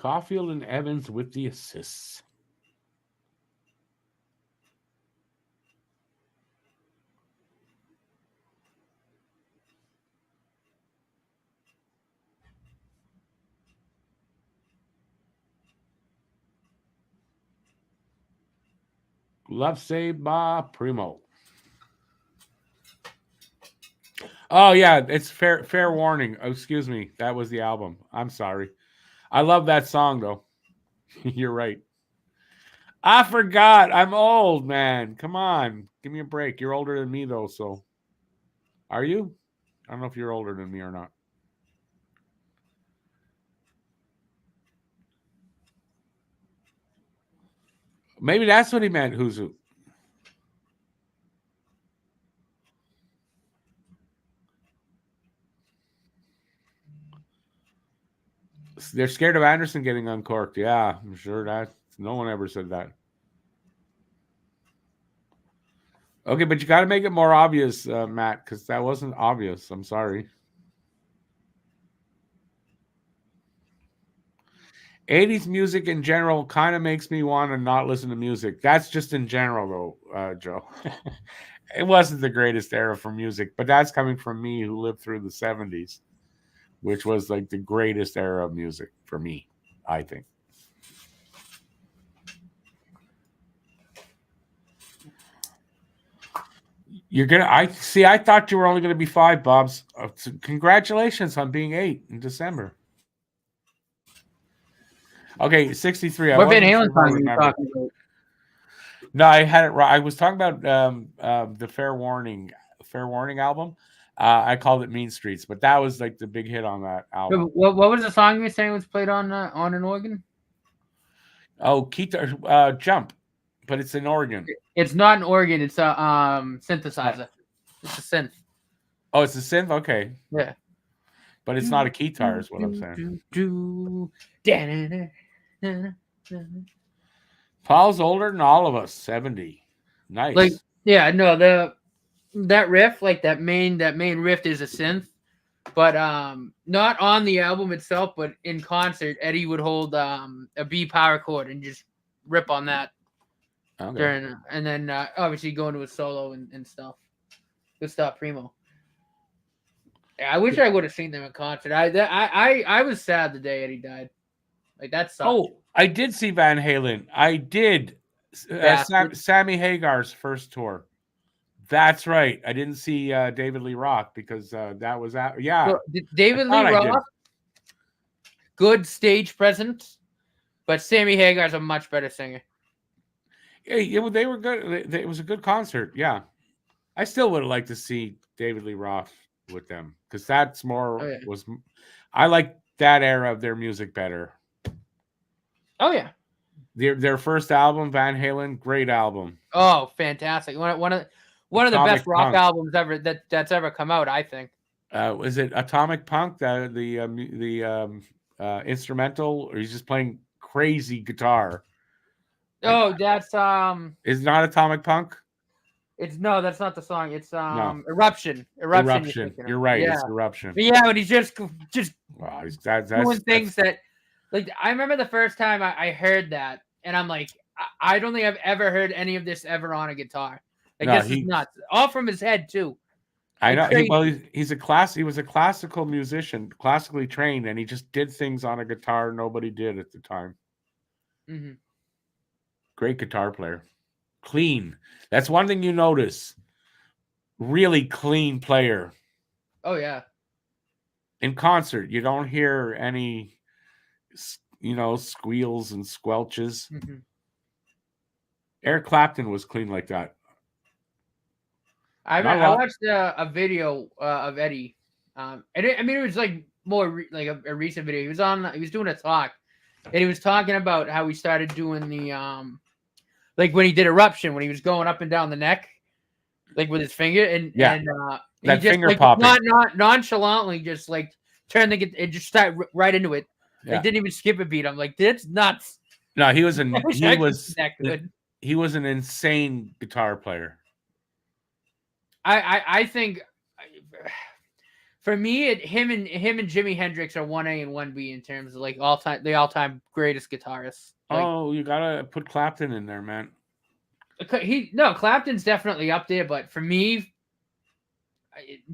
Caulfield and Evans with the assists. Love saved by Primo. Oh yeah, it's fair warning. Oh, excuse me, that was the album. I'm sorry. I love that song though. You're right. I forgot. I'm old, man. Come on, give me a break. You're older than me though, so are you? I don't know if you're older than me or not. Maybe that's what he meant, Huzu. They're scared of Anderson getting uncorked. Yeah, I'm sure that no one ever said that. Okay, but you got to make it more obvious, Matt, because that wasn't obvious. I'm sorry. 80s music in general kind of makes me want to not listen to music. That's just in general, though, Joe. It wasn't the greatest era for music, but that's coming from me who lived through the 70s, which was like the greatest era of music for me, I think. I thought you were only gonna be 5, Bobs. So congratulations on being 8 in December. Okay, 63. What Van Halen song are you talking about? No, I had it right. I was talking about the Fair Warning album. I called it Mean Streets, but that was like the big hit on that album. What was the song you were saying was played on an organ? Oh, guitar, Jump, but it's an organ. It's not an organ. It's a synthesizer. It's a synth. Oh, it's a synth. Okay. Yeah. But it's not a guitar, is what I'm saying. Paul's older than all of us, 70. Nice. Like, yeah, no, that riff, like that main riff is a synth, but not on the album itself, but in concert, Eddie would hold a B power chord and just rip on that. Okay. During, and then obviously go into a solo and stuff. Good stuff, Primo. Yeah, I wish I would have seen them in concert. I was sad the day Eddie died. Like that sucked. Oh, I did see Van Halen. I did. Sammy Hagar's first tour. That's right. I didn't see David Lee Roth because that was out. Yeah. So, David Lee Roth, good stage presence, but Sammy Hagar's a much better singer. Yeah, they were good. It was a good concert. Yeah. I still would have liked to see David Lee Roth with them because that's more I like that era of their music better. Oh yeah. Their first album, Van Halen, great album. Oh, fantastic. One of the best rock albums ever that's ever come out, I think. Is it Atomic Punk, the instrumental, or he's just playing crazy guitar? Oh, that's Is not Atomic Punk? That's not the song. It's No. Eruption. You're right. Yeah. It's Eruption. But yeah, but he's just wow, doing things that, like, I remember the first time I heard that, and I'm like, I don't think I've ever heard any of this ever on a guitar. Like, this is nuts. All from his head too. I know. He was a classical musician, classically trained, and he just did things on a guitar nobody did at the time. Mm-hmm. Great guitar player. Clean. That's one thing you notice. Really clean player. Oh yeah. In concert, you don't hear any, squeals and squelches. Mm-hmm. Eric Clapton was clean like that. I watched a video of Eddie. It was like more like a recent video. He was doing a talk, and he was talking about how he started doing the like when he did Eruption, when he was going up and down the neck, like with his finger, and that he just finger like popping, not nonchalantly, just like turned and just start right into it. Yeah. Like, didn't even skip a beat. I'm like, that's nuts. No, he was an insane guitar player. I think For me, him and Jimi Hendrix are 1A and 1B in terms of like the all time greatest guitarists. Like, you gotta put Clapton in there, man. Clapton's definitely up there, but for me,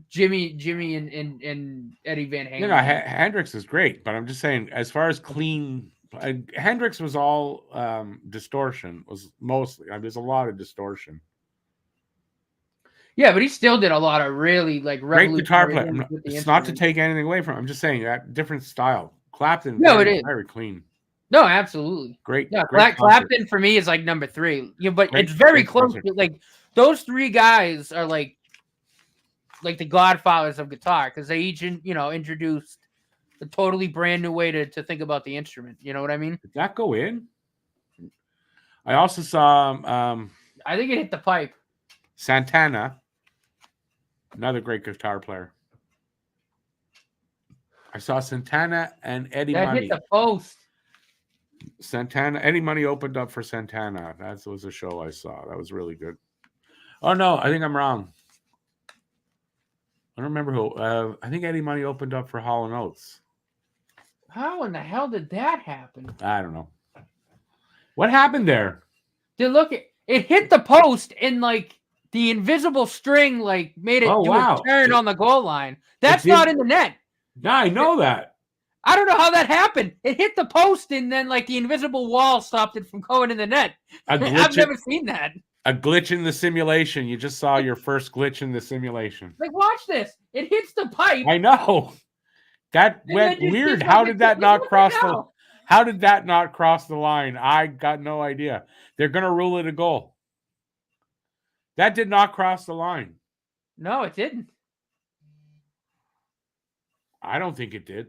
Jimmy and Eddie Van Halen. You know, Hendrix is great, but I'm just saying, as far as clean, Hendrix was all distortion. Was mostly. There's a lot of distortion. Yeah, but he still did a lot of really like great guitar player. It's not to take anything away from him. I'm just saying that different style. Clapton, it is very clean. No, absolutely. Great. Yeah, great Clapton for me is like number 3. Yeah, but it's very close. Like those 3 guys are like the godfathers of guitar because they each introduced a totally brand new way to think about the instrument. You know what I mean? Did that go in? I also saw. I think it hit the pipe. Santana, another great guitar player. I saw Santana and Eddie Money. Hit the post. Eddie Money opened up for Santana. That was a show I saw. That was really good. Oh no, I think I'm wrong. I don't remember who. I think Eddie Money opened up for Hall & Oates. How in the hell did that happen? I don't know. What happened there? Dude, look, it hit the post and like the invisible string like made it do a turn on the goal line. That's not in the net. Yeah, I know that. I don't know how that happened. It hit the post and then like the invisible wall stopped it from going in the net. I've never seen that. A glitch in the simulation. You just saw your first glitch in the simulation. Like, watch this. It hits the pipe. I know. That went weird. How did that not cross the? How did that not cross the line? I got no idea. They're gonna rule it a goal. That did not cross the line. No, it didn't. I don't think it did.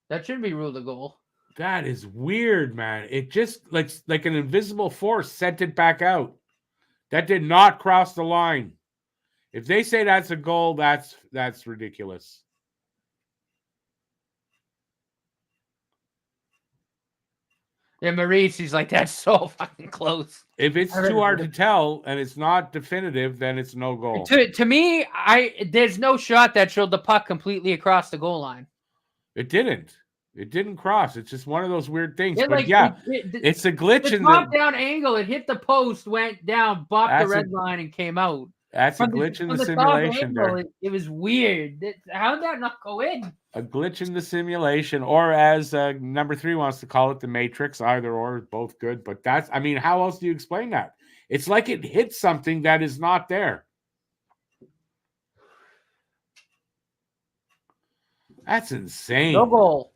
That should be ruled a goal. That is weird, man. It just like an invisible force sent it back out. That did not cross the line. If they say that's a goal, that's ridiculous. Yeah, Maurice, he's like, that's so fucking close. If it's too hard to tell and it's not definitive, then it's no goal. To me, there's no shot that showed the puck completely across the goal line. It didn't. It didn't cross. It's just one of those weird things. But it's a glitch in the top-down angle. It hit the post, went down, bopped the red line, and came out. That's a glitch in the simulation there. It was weird. How did that not go in? A glitch in the simulation, or as number 3 wants to call it, the Matrix. Either or, both good. But how else do you explain that? It's like it hit something that is not there. That's insane. No goal.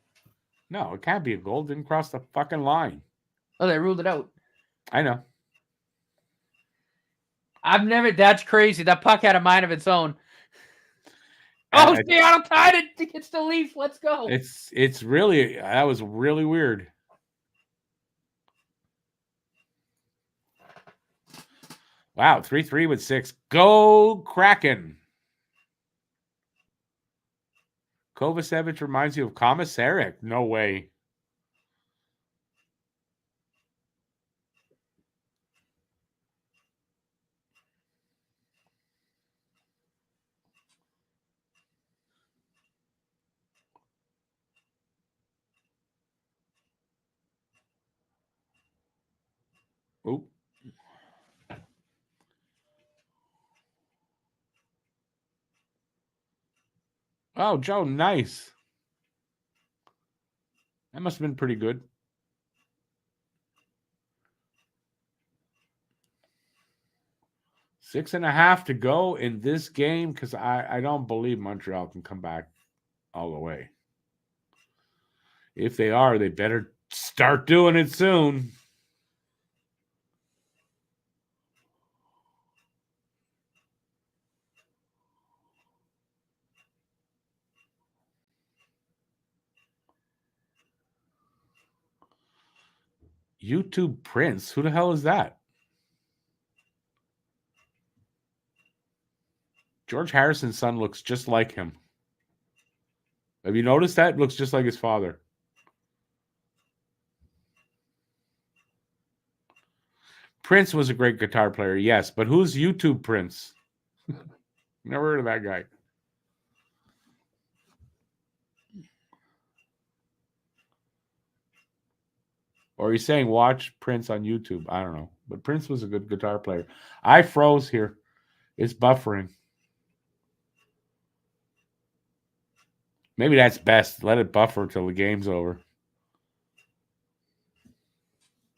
No, it can't be a goal. Didn't cross the fucking line. Oh, they ruled it out. I know. That's crazy. That puck had a mind of its own. Oh, Seattle tied it against the Leaf. Let's go. It's really, that was really weird. Wow, 3-3 with 6. Go Kraken. Kovacevic reminds you of Komisarek. No way. Oop. Oh, Joe, nice. That must have been pretty good. Six and a half to go in this game because I don't believe Montreal can come back all the way. If they are, they better start doing it soon. YouTube Prince? Who the hell is that? George Harrison's son looks just like him. Have you noticed that? Looks just like his father. Prince was a great guitar player, yes, but who's YouTube Prince? Never heard of that guy. Or he's saying watch Prince on YouTube. I don't know. But Prince was a good guitar player. I froze here. It's buffering. Maybe that's best. Let it buffer till the game's over.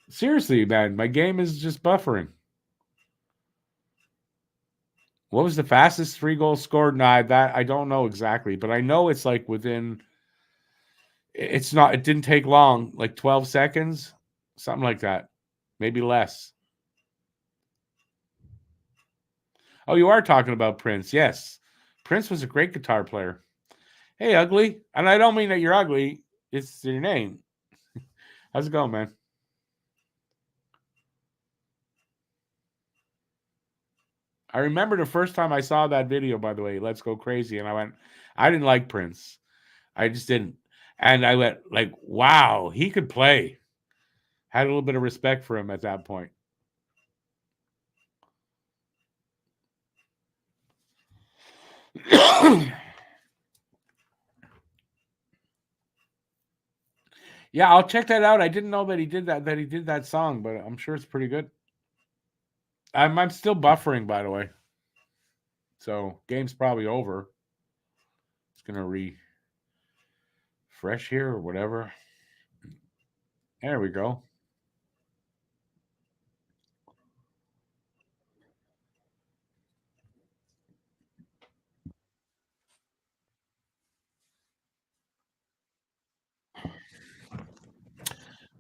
Seriously, man, my game is just buffering. What was the fastest 3 goals scored? Nah, that I don't know exactly, but I know it's like within. It's not. It didn't take long, like 12 seconds, something like that, maybe less. Oh, you are talking about Prince? Yes, Prince was a great guitar player. Hey, ugly, and I don't mean that you're ugly. It's your name. How's it going, man? I remember the first time I saw that video, by the way, Let's Go Crazy, and I didn't like Prince. I just didn't. And I went like, wow, he could play. Had a little bit of respect for him at that point. Yeah, I'll check that out. I didn't know that he did that song, but I'm sure it's pretty good. I'm still buffering, by the way. So game's probably over. It's gonna refresh here or whatever. There we go.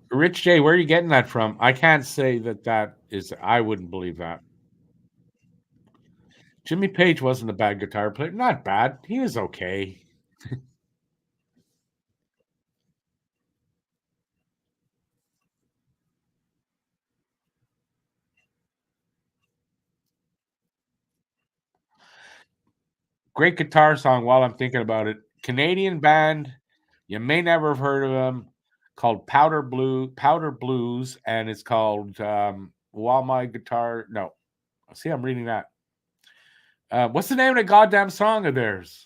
Rich J, where are you getting that from? I can't say that is. I wouldn't believe that. Jimmy Page wasn't a bad guitar player. Not bad. He was okay. Great guitar song while I'm thinking about it. Canadian band. You may never have heard of them. Called Powder Blues, and it's called While My Guitar. No. See, I'm reading that. What's the name of the goddamn song of theirs?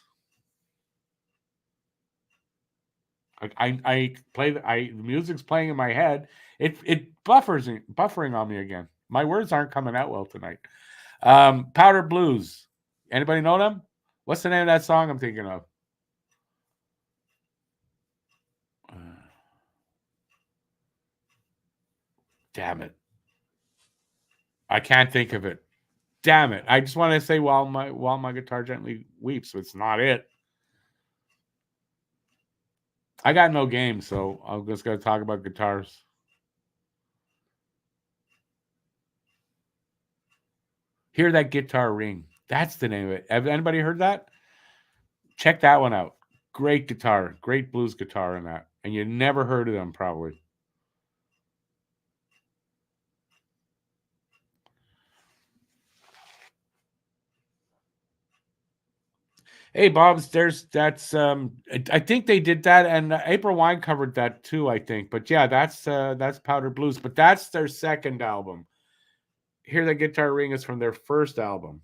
I play the music's playing in my head. It buffering on me again. My words aren't coming out well tonight. Powder Blues. Anybody know them? What's the name of that song I'm thinking of? Damn it. I can't think of it. Damn it. I just want to say while my guitar gently weeps, so it's not it. I got no game, so I'm just gonna talk about guitars. Hear that guitar ring. That's the name of it. Have anybody heard that? Check that one out. Great guitar, great blues guitar in that. And you never heard of them probably. Hey, Bob's, that's I think they did that, and April Wine covered that too, I think. But yeah, that's Powder Blues, but that's their second album. Hear That Guitar Ring is from their first album.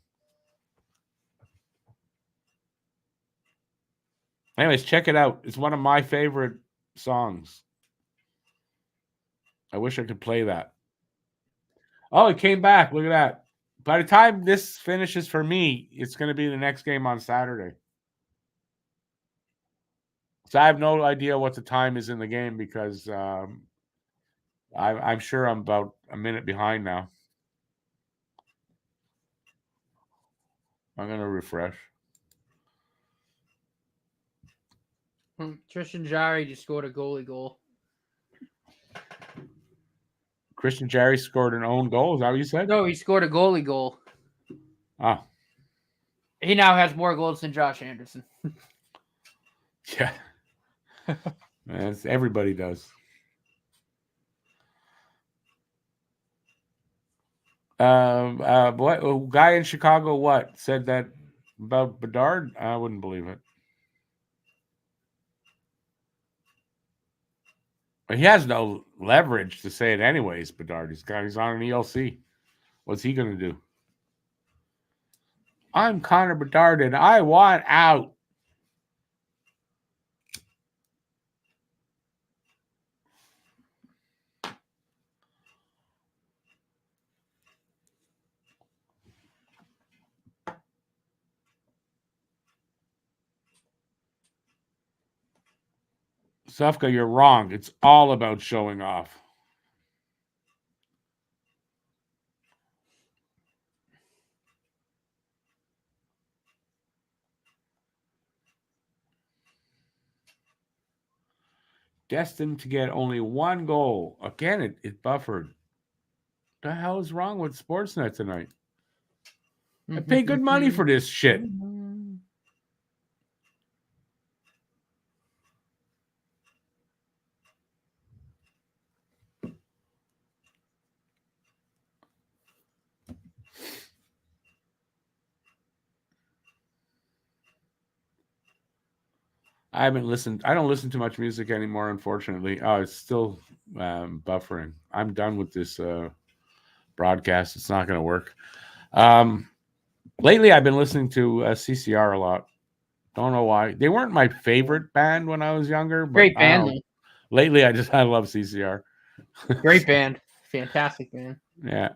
Anyways, check it out. It's one of my favorite songs. I wish I could play that. Oh, it came back. Look at that. By the time this finishes for me, it's going to be the next game on Saturday. So I have no idea what the time is in the game because I'm sure I'm about a minute behind now. I'm going to refresh. Tristan Jarry just scored a goalie goal. Christian Jarry scored an own goal. Is that what you said? No, he scored a goalie goal. Oh. He now has more goals than Josh Anderson. Yeah. Everybody does. What guy in Chicago? What said that about Bedard? I wouldn't believe it. But he has no leverage to say it anyways. Bedard, he's on an ELC. What's he going to do? I'm Connor Bedard, and I want out. Sufka, you're wrong. It's all about showing off. Destined to get only one goal. Again, it buffered. What the hell is wrong with Sportsnet tonight? I pay good money for this shit. I don't listen to much music anymore, unfortunately. Oh, it's still buffering. I'm done with this broadcast. It's not going to work. Lately, I've been listening to CCR a lot. Don't know why. They weren't my favorite band when I was younger. But Great band, though. Lately, I love CCR. Great band. Fantastic band. Yeah.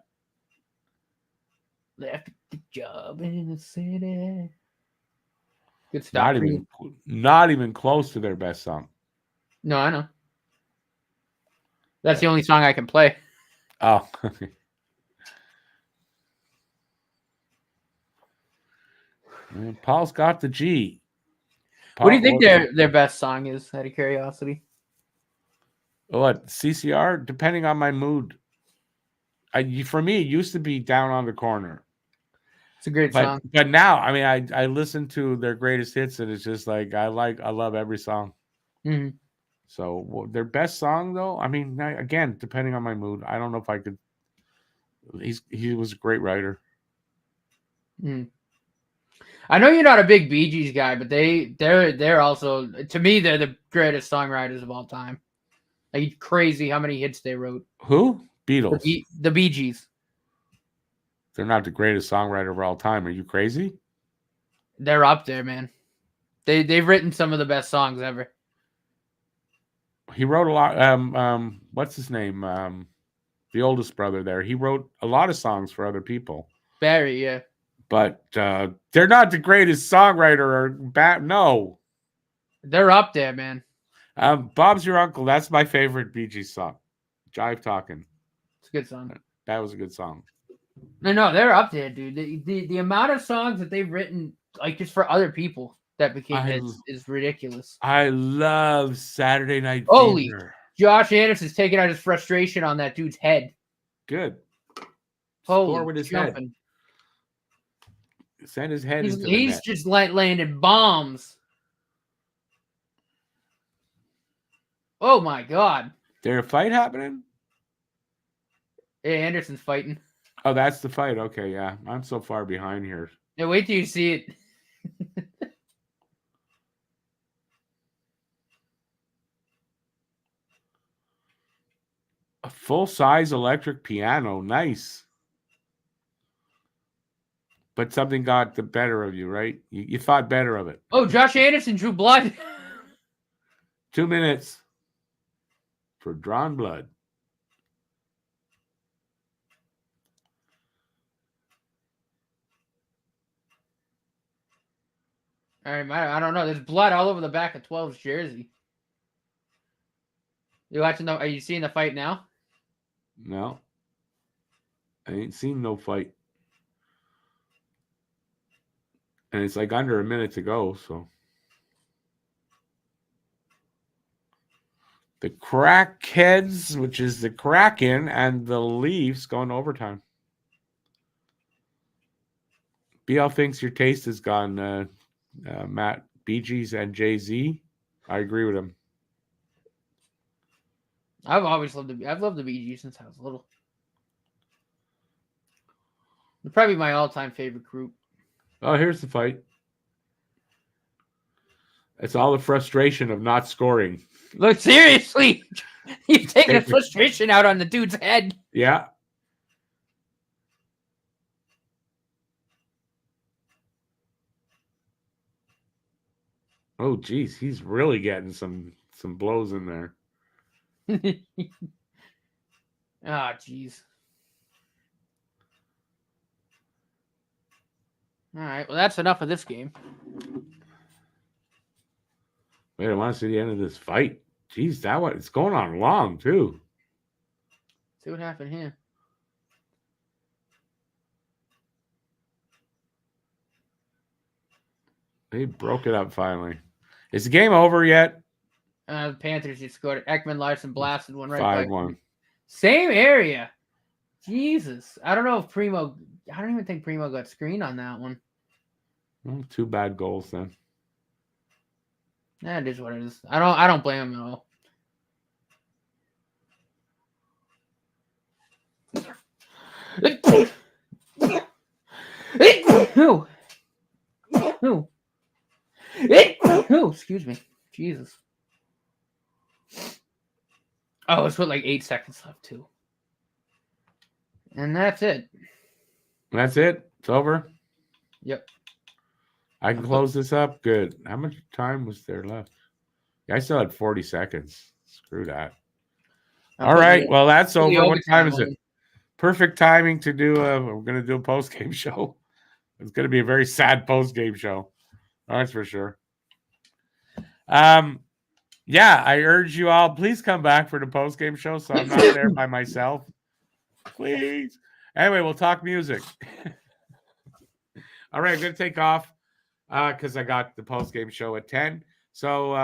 Left the job in the city. Good stuff. Not even close to their best song. No, I know. That's the only song I can play. Oh. Paul's got the G. What do you think their best song is, out of curiosity? What? CCR? Depending on my mood. For me, it used to be Down on the Corner. It's a great song. But now, I mean, I listen to their greatest hits, and it's just like I love every song. Mm-hmm. So their best song, though, I mean, again, depending on my mood, I don't know if I could. He was a great writer. Mm. I know you're not a big Bee Gees guy, but they're also, to me, they're the greatest songwriters of all time. Like, crazy how many hits they wrote. Who? Beatles. The Bee Gees. They're not the greatest songwriter of all time. Are you crazy? They're up there, man. They've written some of the best songs ever. He wrote a lot. What's his name? The oldest brother there. He wrote a lot of songs for other people. Barry, yeah. But they're not the greatest songwriter or no. They're up there, man. Bob's Your Uncle. That's my favorite Bee Gees song. Jive Talking. It's a good song. That was a good song. No, they're up there, dude. The amount of songs that they've written, like, just for other people that became hits is ridiculous. I love Saturday Night Fever. Josh Anderson's taking out his frustration on that dude's head. Good. Holy, score with his jumping. Head. Send his head into the He's net. just landing bombs. Oh my God. There a fight happening? Yeah, Anderson's fighting. Oh, that's the fight. Okay, yeah. I'm so far behind here. Yeah, wait till you see it. A full-size electric piano. Nice. But something got the better of you, right? You thought better of it. Oh, Josh Anderson drew blood. 2 minutes for drawn blood. All right, I don't know. There's blood all over the back of 12's jersey. Are you seeing the fight now? No. I ain't seen no fight. And it's like under a minute to go, so. The Crackheads, which is the Kraken, and the Leafs going to overtime. BL thinks your taste has gone, Matt. Bee Gees and Jay-Z. I agree with him. I've loved the Bee Gees since I was little. They're probably my all-time favorite group. Oh, here's the fight. It's all the frustration of not scoring. Look, seriously. You've taken the frustration out on the dude's head. Yeah. Oh, geez. He's really getting some blows in there. Ah, jeez. All right. Well, that's enough of this game. Wait, I want to see the end of this fight. Geez, that one it's going on long too. See what happened here. They broke it up finally. Is the game over yet? The Panthers just scored. Ekman Larson blasted one right by 5-1. Same area. Jesus. I don't know if Primo. I don't even think Primo got screened on that one. Well, 2 bad goals then. That is what it is. I don't blame him at all. Excuse me. Jesus. Oh, it's with like 8 seconds left too. And that's it. That's it. It's over. Yep. I can close this up. Good. How much time was there left? I still had 40 seconds. Screw that. All right. Well, that's over. What time is it? Perfect timing to do we're going to do a post-game show. It's going to be a very sad post-game show. That's for sure. Yeah, I urge you all, please come back for the post-game show so I'm not there by myself. Please. Anyway, we'll talk music. All right, I'm going to take off because I got the post-game show at 10. So,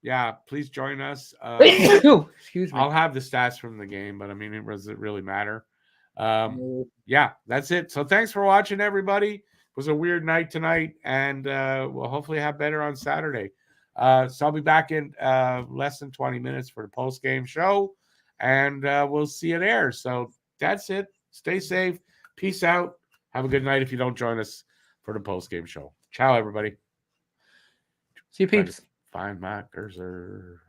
yeah, please join us. Excuse me. I'll have the stats from the game, but I mean, does it really matter? Yeah, that's it. So thanks for watching, everybody. It was a weird night tonight, and we'll hopefully have better on Saturday. So I'll be back in less than 20 minutes for the post-game show, and we'll see you there. So that's it. Stay safe. Peace out. Have a good night if you don't join us for the post-game show. Ciao, everybody. See you, peeps. Find my cursor.